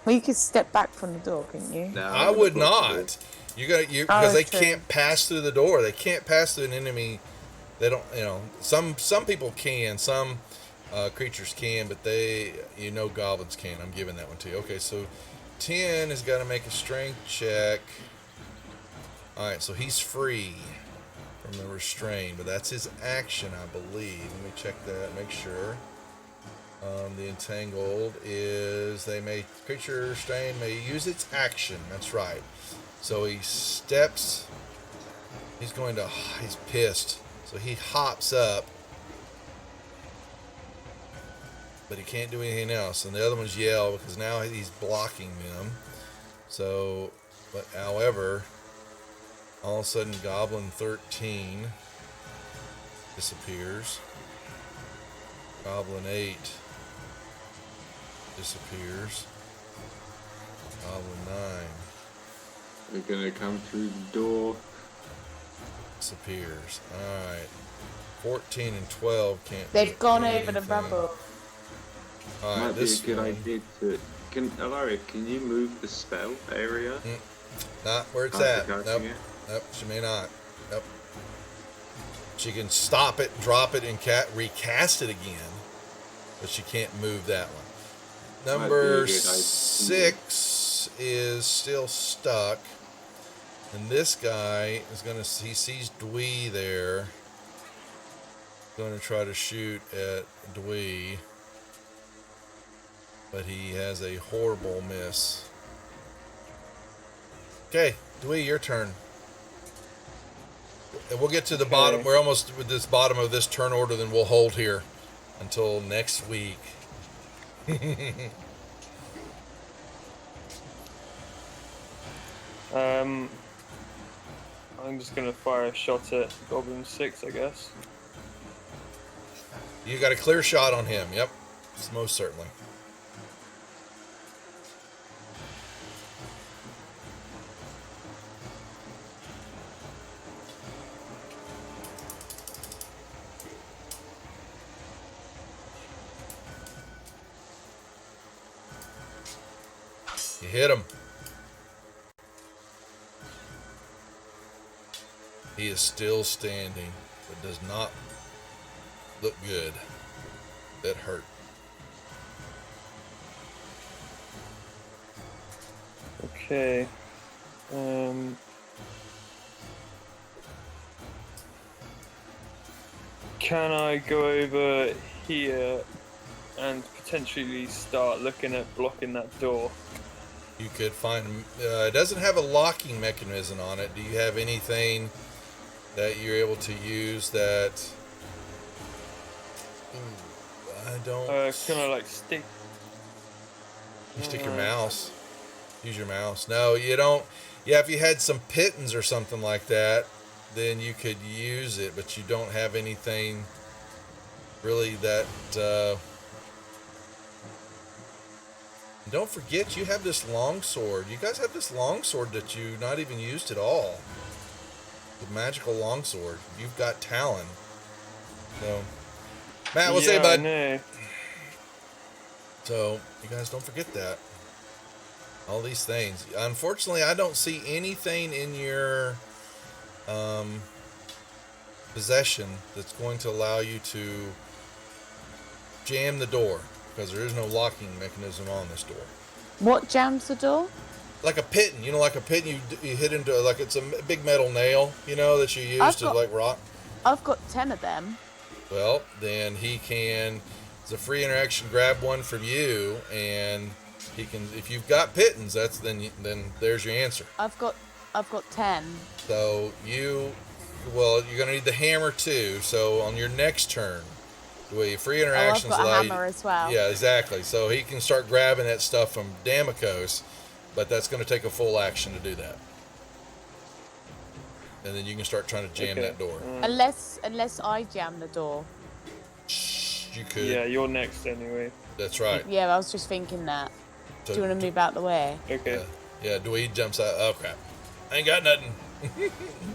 Well, you could step back from the door, couldn't you? No, I would not. Because they can't pass through the door. They can't pass through an enemy. They don't, some people can, some creatures can, but goblins can. I'm giving that one to you. Okay, so 10 has got to make a strength check. All right, so he's free from the restraint, but that's his action, I believe. Let me check that, make sure. The entangled is creature restrained may use its action. That's right. So he steps. He's pissed. So he hops up, but he can't do anything else. And the other ones yell because now he's blocking them. So, but however, all of a sudden Goblin 13 disappears. Goblin 8 disappears. Goblin 9. They're gonna come through the door. Disappears. Alright. 14 and 12 can't. They've gone over the rubble. Alright, Might be a good idea to. Alaria, can you move the spell area? Not where it's at. Nope. She may not. Nope. She can stop it, drop it, and recast it again, but she can't move that one. Number 6 is still stuck. And this guy is he sees Dwee there. Going to try to shoot at Dwee. But he has a horrible miss. Okay, Dwee, your turn. And we'll get to the bottom. We're almost with this bottom of this turn order, then we'll hold here until next week. I'm just going to fire a shot at Goblin 6, I guess. You got a clear shot on him, yep. Most certainly. You hit him. He is still standing, but does not look good. That hurt. Okay. Can I go over here and potentially start looking at blocking that door? You could find. It doesn't have a locking mechanism on it. Do you have anything that you're able to use that? I don't. Can I stick? You stick your mouse. Use your mouse. No, you don't. Yeah, if you had some pittons or something like that, then you could use it, but you don't have anything really that. Don't forget, you have this longsword. You guys have this longsword that you not even used at all. The magical longsword. You've got Talon. So, Matt, what's say, bud? No. So, you guys don't forget that. All these things. Unfortunately, I don't see anything in your possession that's going to allow you to jam the door, because there is no locking mechanism on this door. What jams the door? Like a pitten, like a pitten you hit into, like it's a big metal nail, that you use to rock. I've got 10 of them. Well, then he can. It's a free interaction. Grab one from you, and he can. If you've got pittance, then there's your answer. I've got 10. So you're gonna need the hammer too. So on your next turn, the free interactions I've got allow a hammer as well. Yeah, exactly. So he can start grabbing that stuff from Damokos, but that's going to take a full action to do that. And then you can start trying to jam that door. Unless I jam the door. You could. Yeah, you're next anyway. That's right. Yeah, I was just thinking that. So, do you want to move out the way? Okay. Yeah, Dweed jumps out. Oh, crap. I ain't got nothing.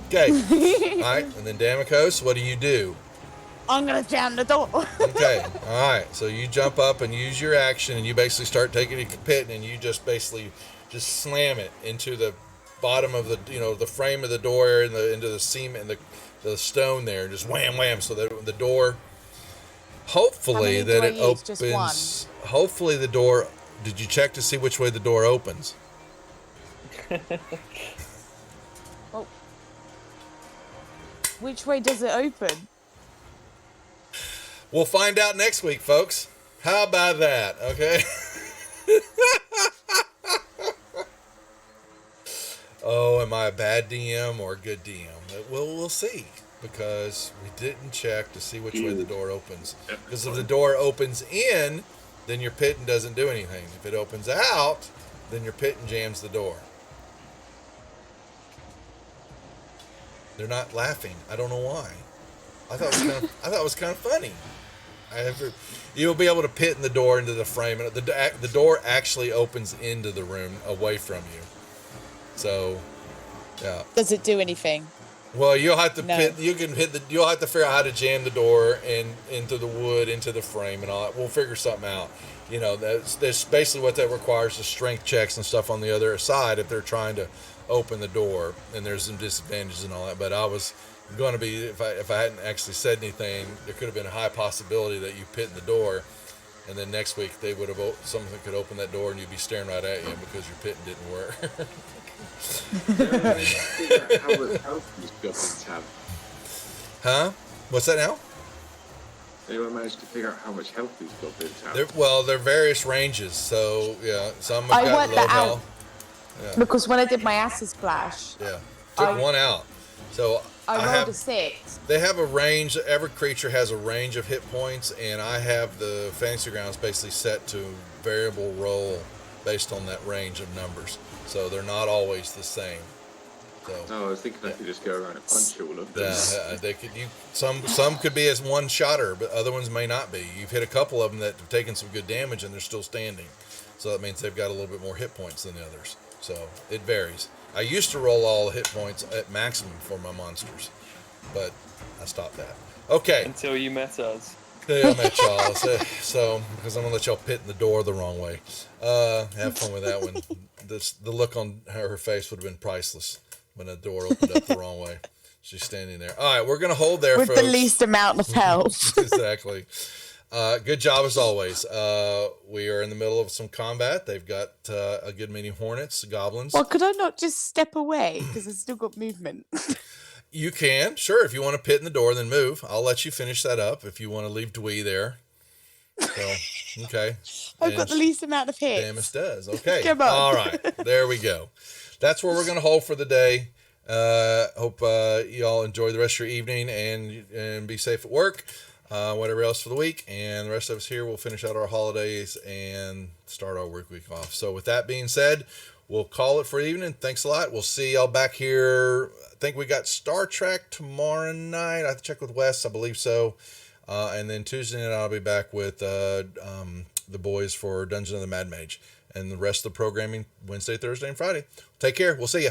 Okay. All right. And then Damokos, what do? I'm going to jam the door. Okay. All right. So you jump up and use your action, and you basically start taking a pit, and you just basically just slam it into the bottom of the frame of the door and into the seam and the stone there. Just wham, wham. So that the door, hopefully that it opens. Hopefully the door, did you check to see which way the door opens? Well, which way does it open? We'll find out next week, folks. How about that? Okay. Oh, am I a bad DM or a good DM? We'll see, because we didn't check to see which way the door opens. Because if the door opens in, then your pitten doesn't do anything. If it opens out, then your pitten jams the door. They're not laughing. I don't know why. I thought it was kind of funny. You'll be able to pitten the door into the frame, and the door actually opens into the room away from you. So, yeah. Does it do anything? Well, you'll have to you'll have to figure out how to jam the door and into the wood, into the frame, and all that. We'll figure something out. You know, that's basically what that requires is strength checks and stuff on the other side if they're trying to open the door, and there's some disadvantages and all that. But I was going to be, if I hadn't actually said anything, there could have been a high possibility that you pit in the door, and then next week they would have someone could open that door and you'd be staring right at you because your pitting didn't work. How much health these goblins have? Huh? What's that now? Anyone managed to figure out how much health these goblins have? They're various ranges. So yeah, some have I got worked low that health. out. Yeah. Because when I did my acid splash, Took one out. So I rolled a 6. They have a range. Every creature has a range of hit points, and I have the Fantasy Grounds basically set to variable roll based on that range of numbers. So they're not always the same. So, I was thinking I could just go around and punch all of them. they could. Some could be as one shotter, but other ones may not be. You've hit a couple of them that have taken some good damage, and they're still standing. So that means they've got a little bit more hit points than the others. So it varies. I used to roll all the hit points at maximum for my monsters, but I stopped that. Okay. Until you met us. Yeah, I met y'all. So, because I'm going to let y'all pit in the door the wrong way. Have fun with that one. The look on her face would have been priceless when the door opened up the wrong way. She's standing there. All right, we're going to hold there, with folks. the least amount of health. Exactly. Good job as always. We are in the middle of some combat. They've got a good many hornets, goblins. Well, could I not just step away because I've still got movement? You can, sure. If you want to pit in the door, then move. I'll let you finish that up if you want to leave Dwee there. So, okay. I've got the least amount of hits. Damus does. Okay. Come on. All right. There we go. That's where we're going to hold for the day. Hope you all enjoy the rest of your evening and be safe at work. Whatever else for the week. And the rest of us here will finish out our holidays and start our work week off. So with that being said, we'll call it for the evening. Thanks a lot. We'll see y'all back here. I think we got Star Trek tomorrow night. I have to check with Wes. I believe so. And then Tuesday night I'll be back with the boys for Dungeon of the Mad Mage. And the rest of the programming Wednesday, Thursday, and Friday. Take care. We'll see you.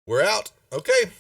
We're out. Okay.